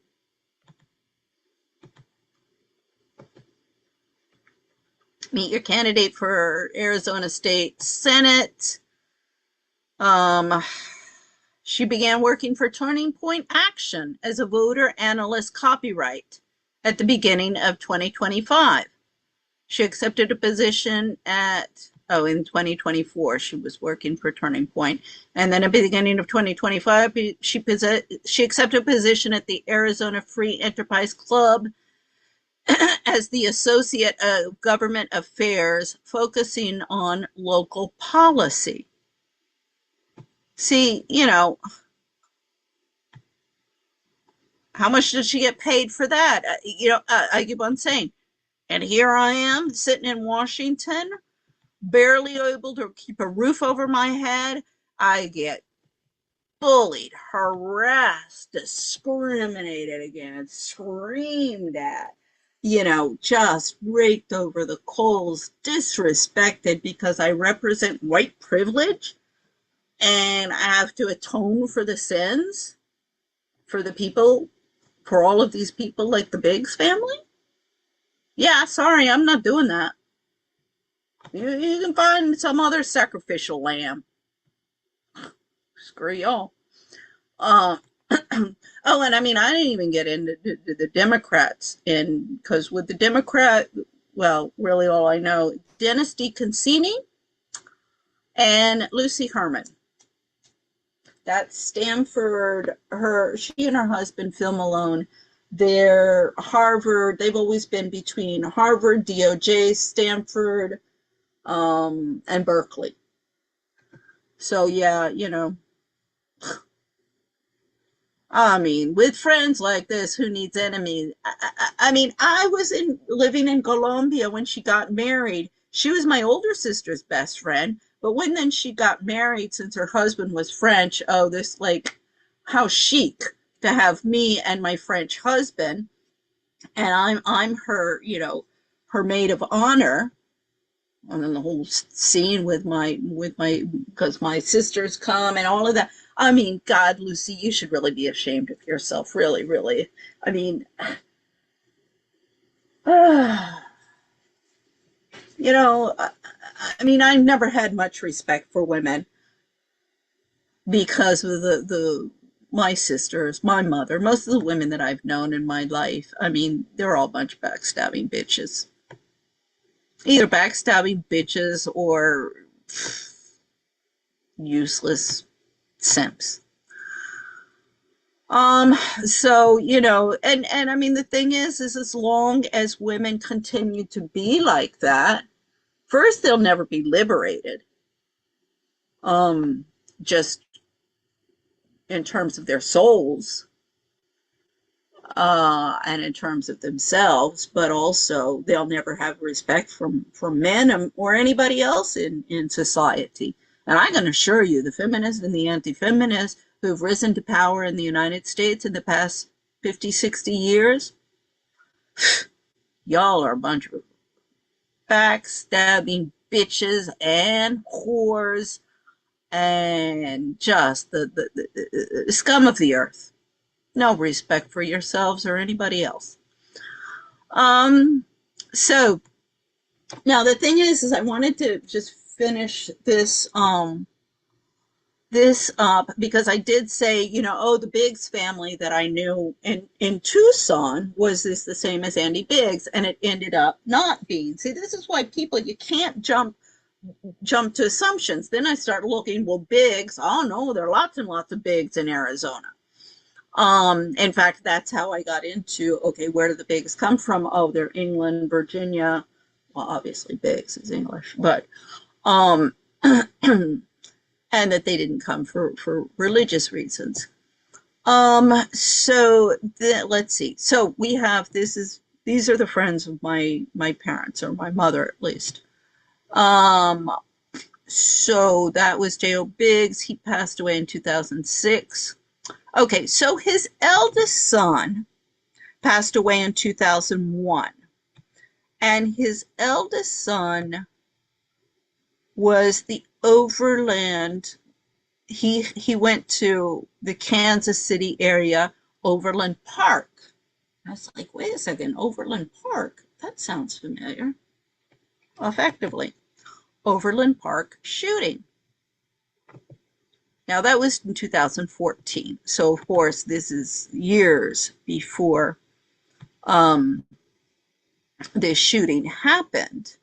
Meet your candidate for Arizona State Senate. She began working for Turning Point Action as a voter analyst copyright at the beginning of 2025. She accepted a position in 2024, she was working for Turning Point. And then at the beginning of 2025, she accepted a position at the Arizona Free Enterprise Club as the Associate of Government Affairs, focusing on local policy. See, you know, how much did she get paid for that? You know, I keep on saying, and here I am sitting in Washington, barely able to keep a roof over my head. I get bullied, harassed, discriminated against, screamed at, you know, just raked over the coals, disrespected because I represent white privilege and I have to atone for the sins for the people, for all of these people like the Biggs family. Yeah, sorry, I'm not doing that. You can find some other sacrificial lamb. Screw y'all. Oh, and I mean, I didn't even get into the Democrats, because with the Democrat, well, really all I know, Dennis DeConcini and Lucy Herman. That's Stanford. She and her husband, Phil Malone, they're Harvard. They've always been between Harvard, DOJ, Stanford, and Berkeley. So yeah, I mean, with friends like this, who needs enemies? I mean, I was living in Colombia when she got married. She was my older sister's best friend, but when then she got married, since her husband was French, oh, this, like, how chic to have me and my French husband, and I'm her, her maid of honor. And then the whole scene with because my sisters come and all of that. I mean, God, Lucy, you should really be ashamed of yourself. Really, really. I mean, I mean, I've never had much respect for women because of my sisters, my mother, most of the women that I've known in my life. I mean, they're all a bunch of backstabbing bitches. Either backstabbing bitches or useless simps. So, and I mean, the thing is as long as women continue to be like that, first, they'll never be liberated. Just in terms of their souls, and in terms of themselves, but also they'll never have respect from men or anybody else in society. And I can assure you, the feminists and the anti-feminists who've risen to power in the United States in the past 50, 60 years, y'all are a bunch of backstabbing bitches and whores and just the scum of the earth. No respect for yourselves or anybody else. So now the thing is I wanted to just finish this up because I did say, the Biggs family that I knew in Tucson was the same as Andy Biggs, and it ended up not being. See, this is why people, you can't jump to assumptions. Then I start looking, well, Biggs, oh no, there are lots and lots of Biggs in Arizona. In fact, that's how I got into, okay, where do the Biggs come from? Oh, they're England, Virginia. Well, obviously Biggs is English, but, and that they didn't come for religious reasons. So let's see. So we have, these are the friends of my parents, or my mother at least. So that was J.O. Biggs. He passed away in 2006. Okay, so his eldest son passed away in 2001. And his eldest son was the Overland. He went to the Kansas City area, Overland Park. I was like, wait a second, Overland Park? That sounds familiar. Effectively, Overland Park shooting. Now, that was in 2014. So, of course, this is years before this shooting happened.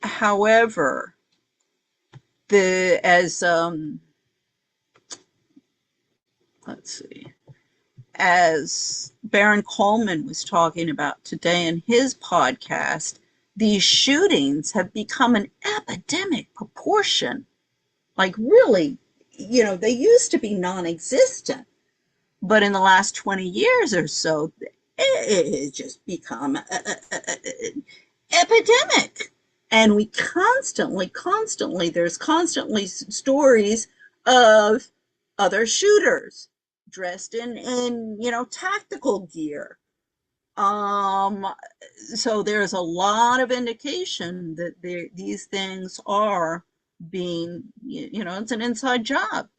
However, let's see, as Baron Coleman was talking about today in his podcast, these shootings have become an epidemic proportion. Like, really, they used to be non-existent, but in the last 20 years or so, it has just become an epidemic. And we constantly, there's constantly stories of other shooters dressed in tactical gear. So there's a lot of indication that these things are being, it's an inside job.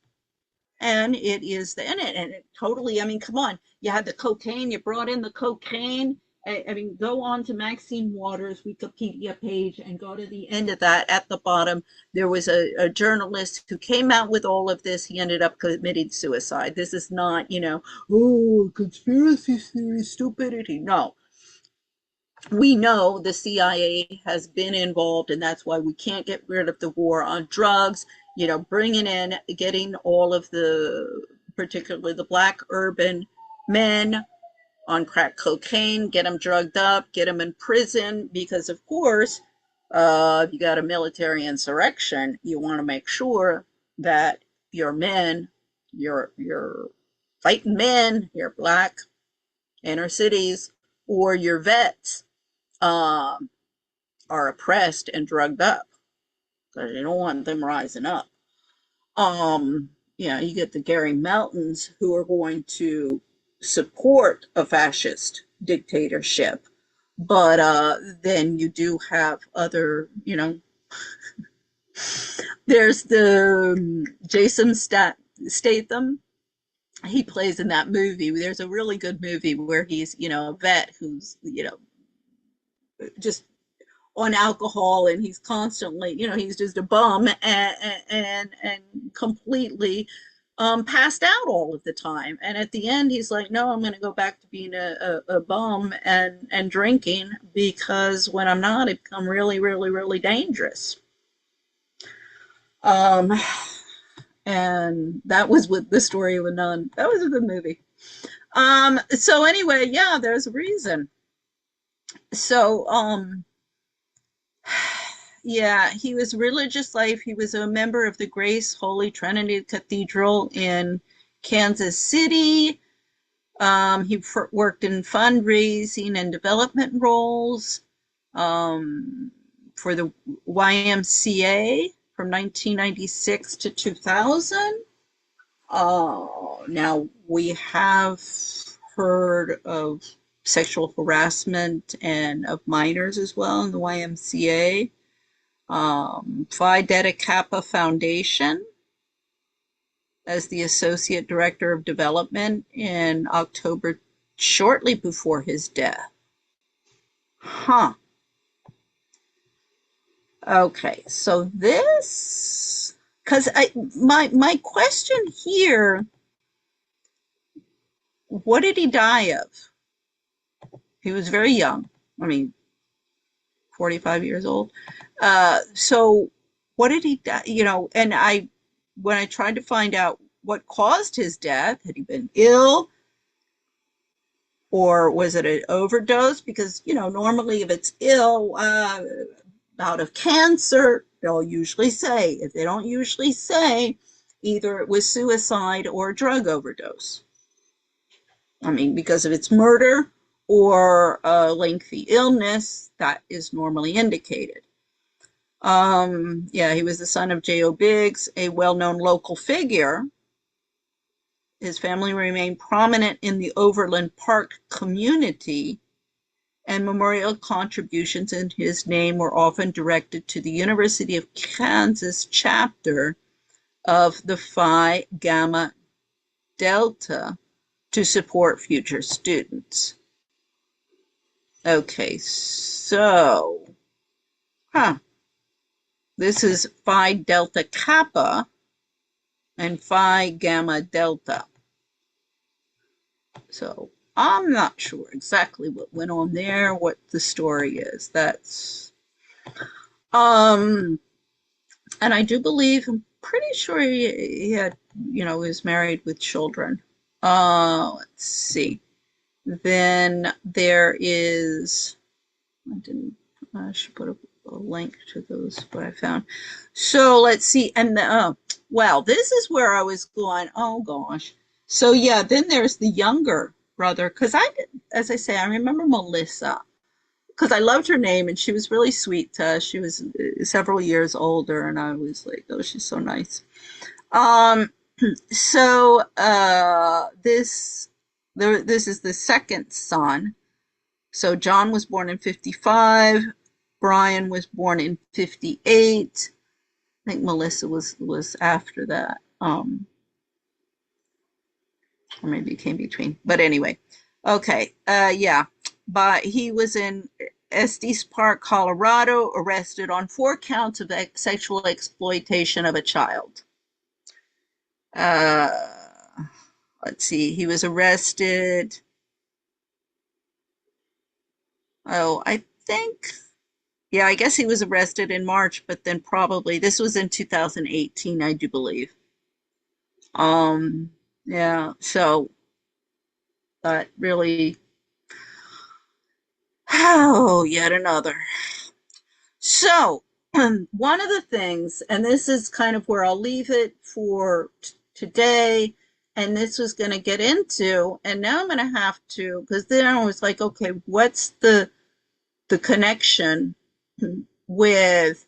And it is, and it totally, I mean, come on, you had the cocaine, you brought in the cocaine, I mean, go on to Maxine Waters' Wikipedia page and go to the end of that. At the bottom, there was a journalist who came out with all of this. He ended up committing suicide. This is not, oh, conspiracy theory, stupidity. No. We know the CIA has been involved, and that's why we can't get rid of the war on drugs, bringing in, getting all of particularly the black urban men on crack cocaine, get them drugged up, get them in prison, because of course, if you got a military insurrection, you want to make sure that your men, your fighting men, your black inner cities, or your vets are oppressed and drugged up, because you don't want them rising up. You get the Gary Meltons who are going to support a fascist dictatorship, but then you do have other, there's the Jason Statham. He plays in that movie. There's a really good movie where he's, a vet who's, just on alcohol, and he's constantly, he's just a bum and completely passed out all of the time. And at the end, he's like, no, I'm going to go back to being a bum and drinking, because when I'm not, it become really, really, really dangerous. And that was with the story of a nun. That was a good movie. So anyway, yeah, there's a reason. So, yeah, he was religious life. He was a member of the Grace Holy Trinity Cathedral in Kansas City. He worked in fundraising and development roles for the YMCA from 1996 to 2000. Now, we have heard of sexual harassment and of minors as well in the YMCA. Phi Delta Kappa Foundation as the Associate Director of Development in October, shortly before his death. Huh. Okay, so this, because my question here, what did he die of? He was very young. 45 years old. So what did he die? And when I tried to find out what caused his death, had he been ill, or was it an overdose? Because, normally if it's ill, out of cancer, they'll usually say. If they don't usually say, either it was suicide or a drug overdose. Because if it's murder or a lengthy illness, that is normally indicated. Yeah, he was the son of J.O. Biggs, a well-known local figure. His family remained prominent in the Overland Park community, and memorial contributions in his name were often directed to the University of Kansas chapter of the Phi Gamma Delta to support future students. Okay, so, this is Phi Delta Kappa and Phi Gamma Delta. So I'm not sure exactly what went on there, what the story is. That's, and I do believe, I'm pretty sure he had, was married with children. Let's see. Then there is, I should put a link to those, what I found. So let's see. And well, this is where I was going, oh gosh. So yeah, then there's the younger brother, because as I say, I remember Melissa, because I loved her name and she was really sweet to us. She was several years older, and I was like, oh, she's so nice. So this is the second son. So John was born in 55. Brian was born in 58. I think Melissa was after that. Or maybe it came between. But anyway, okay. Yeah. he was in Estes Park, Colorado, arrested on 4 counts of sexual exploitation of a child. Let's see, he was arrested. Oh, I think, yeah, I guess he was arrested in March, but then probably this was in 2018, I do believe. Yeah, so that really, oh, yet another. So, one of the things, and this is kind of where I'll leave it for today, and this was going to get into, and now I'm going to have to, because then I was like, okay, what's the connection with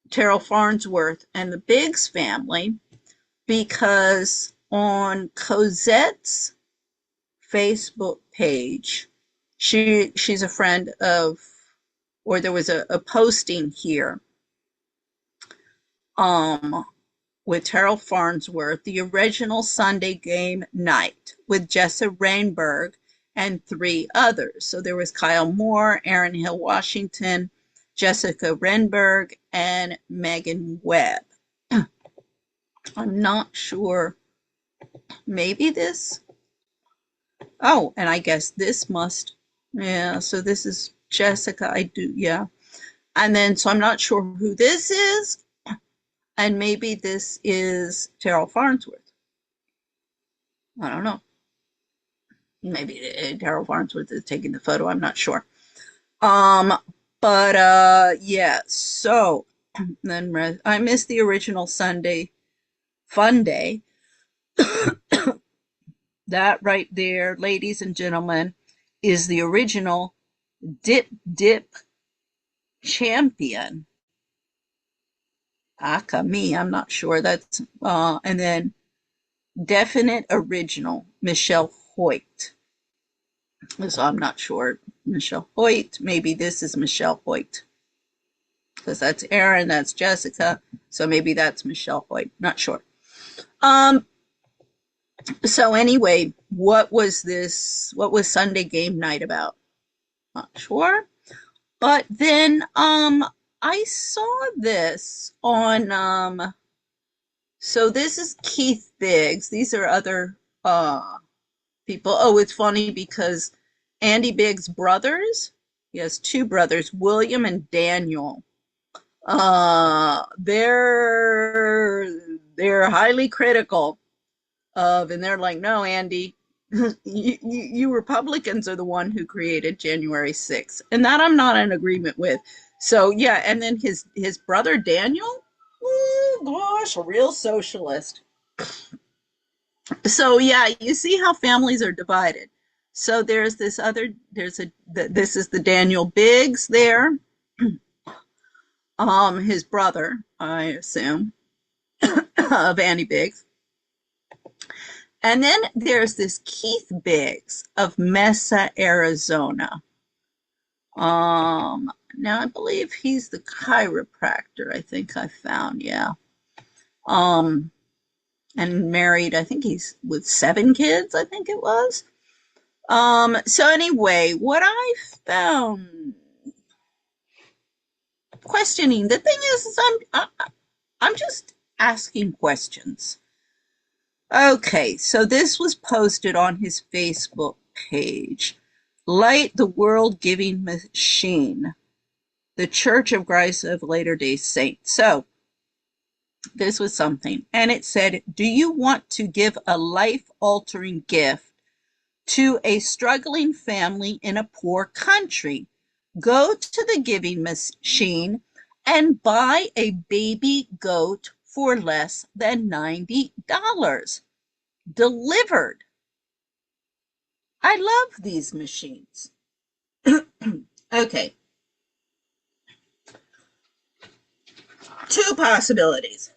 Terrell Farnsworth and the Biggs family? Because on Cosette's Facebook page, she's a friend of, or there was a posting here with Terrell Farnsworth, the original Sunday game night with Jessa Rainberg and 3 others. So there was Kyle Moore, Aaron Hill Washington, Jessica Renberg, and Megan Webb. I'm not sure. Maybe this. Oh, and I guess this must. Yeah, so this is Jessica. I do, yeah. And then, so I'm not sure who this is. And maybe this is Terrell Farnsworth. I don't know. Maybe Terrell Farnsworth is taking the photo. I'm not sure. Yeah. So then I missed the original Sunday Fun Day. That right there, ladies and gentlemen, is the original Dip champion. Me, I'm not sure. That's and then definite original Michelle Hoyt. So I'm not sure. Michelle Hoyt. Maybe this is Michelle Hoyt. Because that's Aaron, that's Jessica. So maybe that's Michelle Hoyt. Not sure. So anyway, what was Sunday game night about? Not sure. But then I saw this on so this is Keith Biggs. These are other people. Oh, it's funny because Andy Biggs' brothers, he has 2 brothers, William and Daniel. They're highly critical of, and they're like, no, Andy, you Republicans are the one who created January 6th. And that I'm not in agreement with. So yeah, and then his brother Daniel, oh gosh, a real socialist. So yeah, you see how families are divided. So there's this is the Daniel Biggs there. His brother, I assume, of Andy Biggs. And then there's this Keith Biggs of Mesa, Arizona. Now I believe he's the chiropractor, I think I found, yeah. And married, I think he's with 7 kids, I think it was. So anyway, what I found questioning, the thing is I'm just asking questions. Okay, so this was posted on his Facebook page. Light the World Giving Machine, the Church of Christ of Latter-day Saints. So this was something, and it said, do you want to give a life-altering gift to a struggling family in a poor country? Go to the giving machine and buy a baby goat for less than $90. Delivered. I love these machines. Okay. 2 possibilities.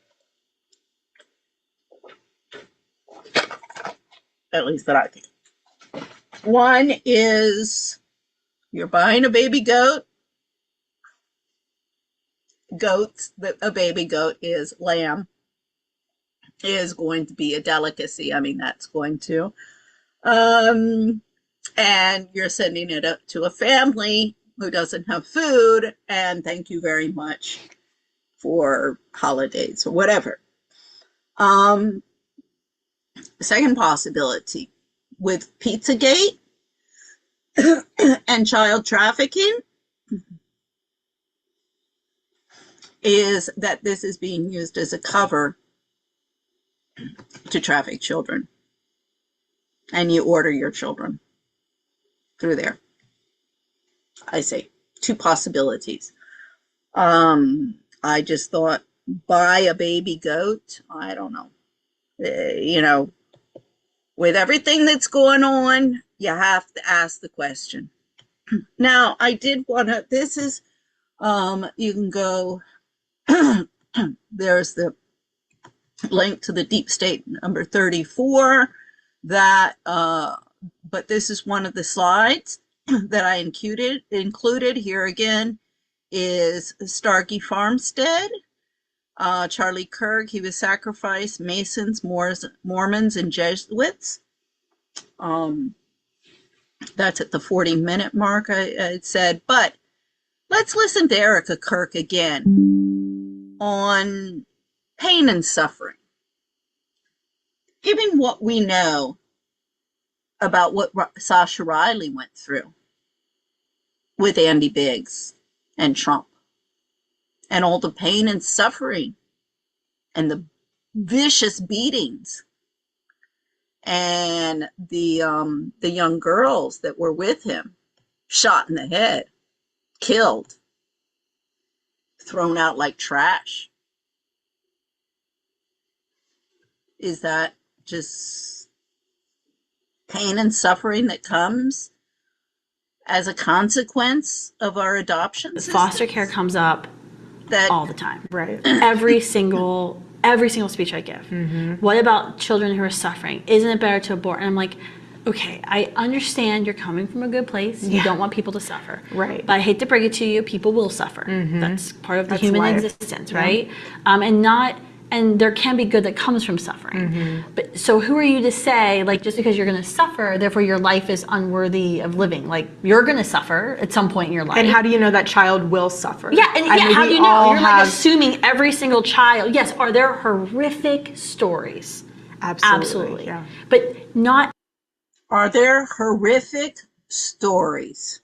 At least that I think. One is you're buying a baby goat. A baby goat is lamb, is going to be a delicacy. I mean, that's going to. and you're sending it up to a family who doesn't have food, and thank you very much for holidays or whatever. Second possibility, with Pizzagate and child trafficking, is that this is being used as a cover to traffic children, and you order your children through there. I say 2 possibilities. I just thought, buy a baby goat. I don't know. You know, with everything that's going on, you have to ask the question. Now, I did want to, this is, you can go, there's the link to the deep state number 34 that, but this is one of the slides that I included here again is Starkey Farmstead. Charlie Kirk, he was sacrificed, Masons, Mormons, and Jesuits. That's at the 40-minute mark, I said. But let's listen to Erica Kirk again on pain and suffering. Given what we know about what Sascha Riley went through with Andy Biggs and Trump, and all the pain and suffering and the vicious beatings and the young girls that were with him shot in the head, killed, thrown out like trash. Is that just pain and suffering that comes as a consequence of our adoption systems? Foster care comes up that all the time. Right. Every single speech I give. Mm-hmm. What about children who are suffering? Isn't it better to abort? And I'm like, okay, I understand you're coming from a good place. You don't want people to suffer. Right. But I hate to break it to you, people will suffer. Mm-hmm. That's part of the human life. existence, right? And there can be good that comes from suffering. Mm-hmm. But so who are you to say, like, just because you're going to suffer, therefore your life is unworthy of living? Like, you're going to suffer at some point in your life. And how do you know that child will suffer? Yeah, and how do you know? You're like assuming every single child. Yes, are there horrific stories? Absolutely. Yeah. But not. Are there horrific stories?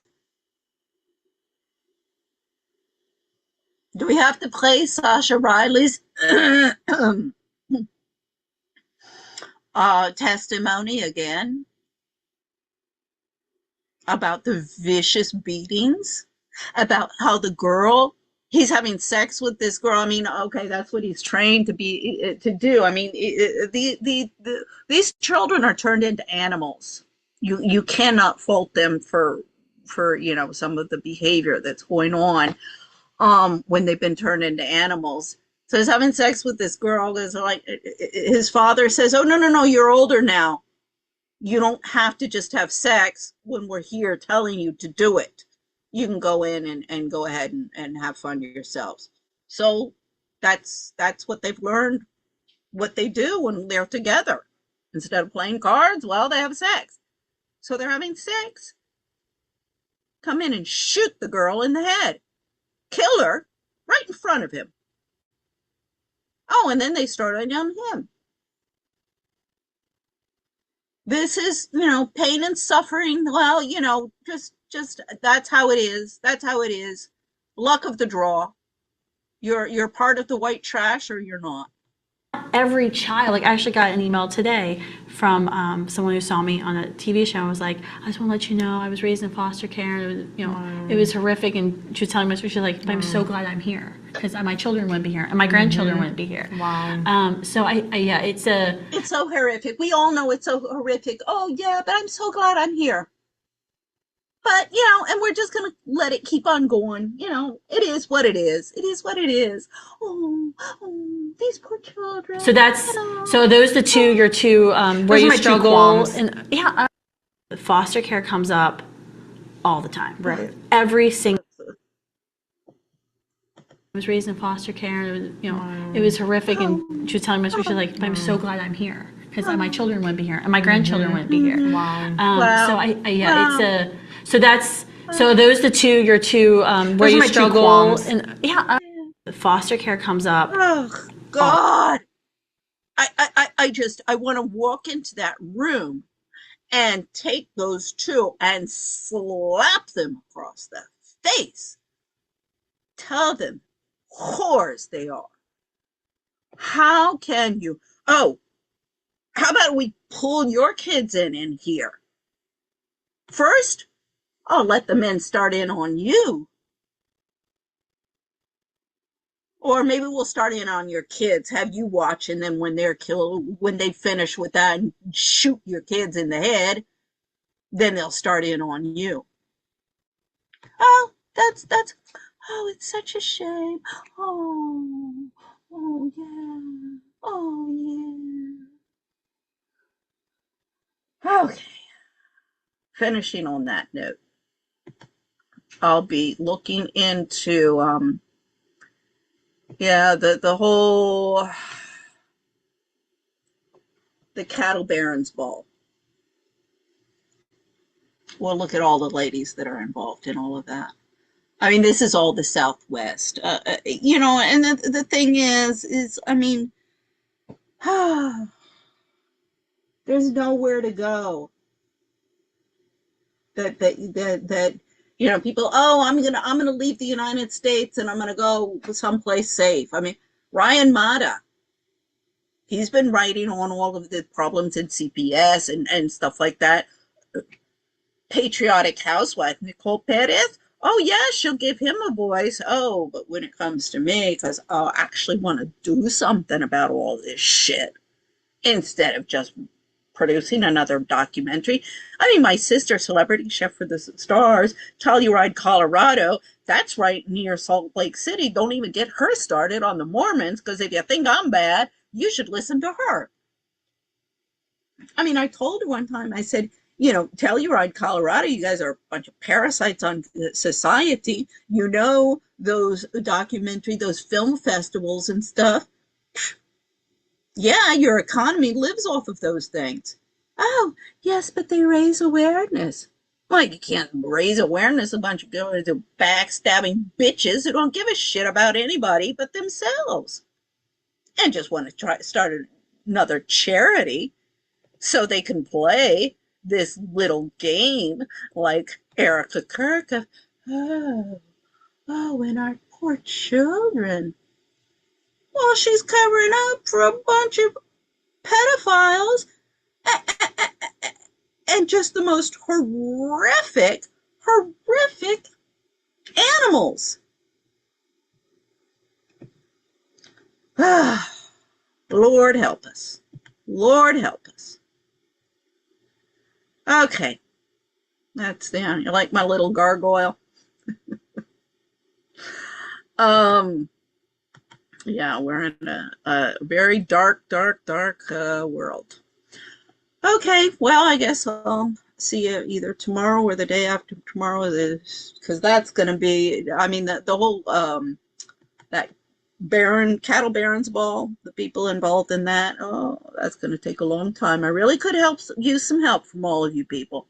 Do we have to play Sascha Riley's testimony again about the vicious beatings, about how the girl, he's having sex with this girl? I mean, okay, that's what he's trained to do. I mean, these children are turned into animals. You cannot fault them for some of the behavior that's going on. When they've been turned into animals. So he's having sex with this girl. Is like his father says, "Oh no, you're older now. You don't have to just have sex when we're here telling you to do it. You can go in and go ahead and have fun yourselves." So that's what they've learned, what they do when they're together. Instead of playing cards, well, they have sex. So they're having sex. Come in and shoot the girl in the head. Kill her right in front of him. Oh, and then they started on him. This is, pain and suffering. Well, just that's how it is. That's how it is. Luck of the draw. You're part of the white trash or you're not. Every child, like I actually got an email today from someone who saw me on a TV show and was like, I just want to let you know I was raised in foster care. And it was, it was horrific. And she was telling me, she was like, I'm so glad I'm here because my children wouldn't be here and my grandchildren wouldn't be here. Wow. So it's so horrific. We all know it's so horrific. Oh yeah, but I'm so glad I'm here. But, and we're just going to let it keep on going. It is what it is. It is what it is. Oh, these poor children. So those are the two, your two, where you struggle. And foster care comes up all the time. Right. Every single. was raised in foster care, and it was, it was horrific. And she was telling me, she was like, but I'm so glad I'm here because my children wouldn't be here and my grandchildren wouldn't be here. Wow. So so that's, so those are your two, where you struggle. And foster care comes up. Oh, God. I want to walk into that room and take those two and slap them across the face. Tell them whores they are. How can you? Oh, how about we pull your kids in here? First, I'll let the men start in on you. Or maybe we'll start in on your kids, have you watch, and then when they're killed, when they finish with that and shoot your kids in the head, then they'll start in on you. Oh, that's, oh, it's such a shame. Oh, yeah. Oh, yeah. Okay. Finishing on that note, I'll be looking into, the whole, the cattle barons ball. We'll look at all the ladies that are involved in all of that. I mean, this is all the Southwest, and the thing is, I mean, there's nowhere to go. That people, oh, I'm gonna leave the United States and I'm gonna go someplace safe. I mean, Ryan Mata, he's been writing on all of the problems in CPS and stuff like that. Patriotic housewife Nicole Perez, oh yeah, she'll give him a voice. Oh, but when it comes to me, because I'll actually want to do something about all this shit instead of just producing another documentary. I mean, my sister, Celebrity Chef for the Stars, Telluride, Colorado, that's right near Salt Lake City. Don't even get her started on the Mormons, because if you think I'm bad, you should listen to her. I mean, I told her one time, I said, Telluride, Colorado, you guys are a bunch of parasites on society. Those those film festivals and stuff. Yeah, your economy lives off of those things. Oh, yes, but they raise awareness. Well, you can't raise awareness a bunch of backstabbing bitches who don't give a shit about anybody but themselves. And just want to start another charity so they can play this little game like Erica Kirk of, and our poor children. Well, she's covering up for a bunch of pedophiles and just the most horrific animals. Lord help us. Lord help us. Okay. That's down. You like my little gargoyle? Yeah, we're in a very dark world. Okay, well, I guess I'll see you either tomorrow or the day after tomorrow, because that's going to be, I mean, the whole, that cattle barons ball, the people involved in that, oh, that's going to take a long time. I really could use some help from all of you people.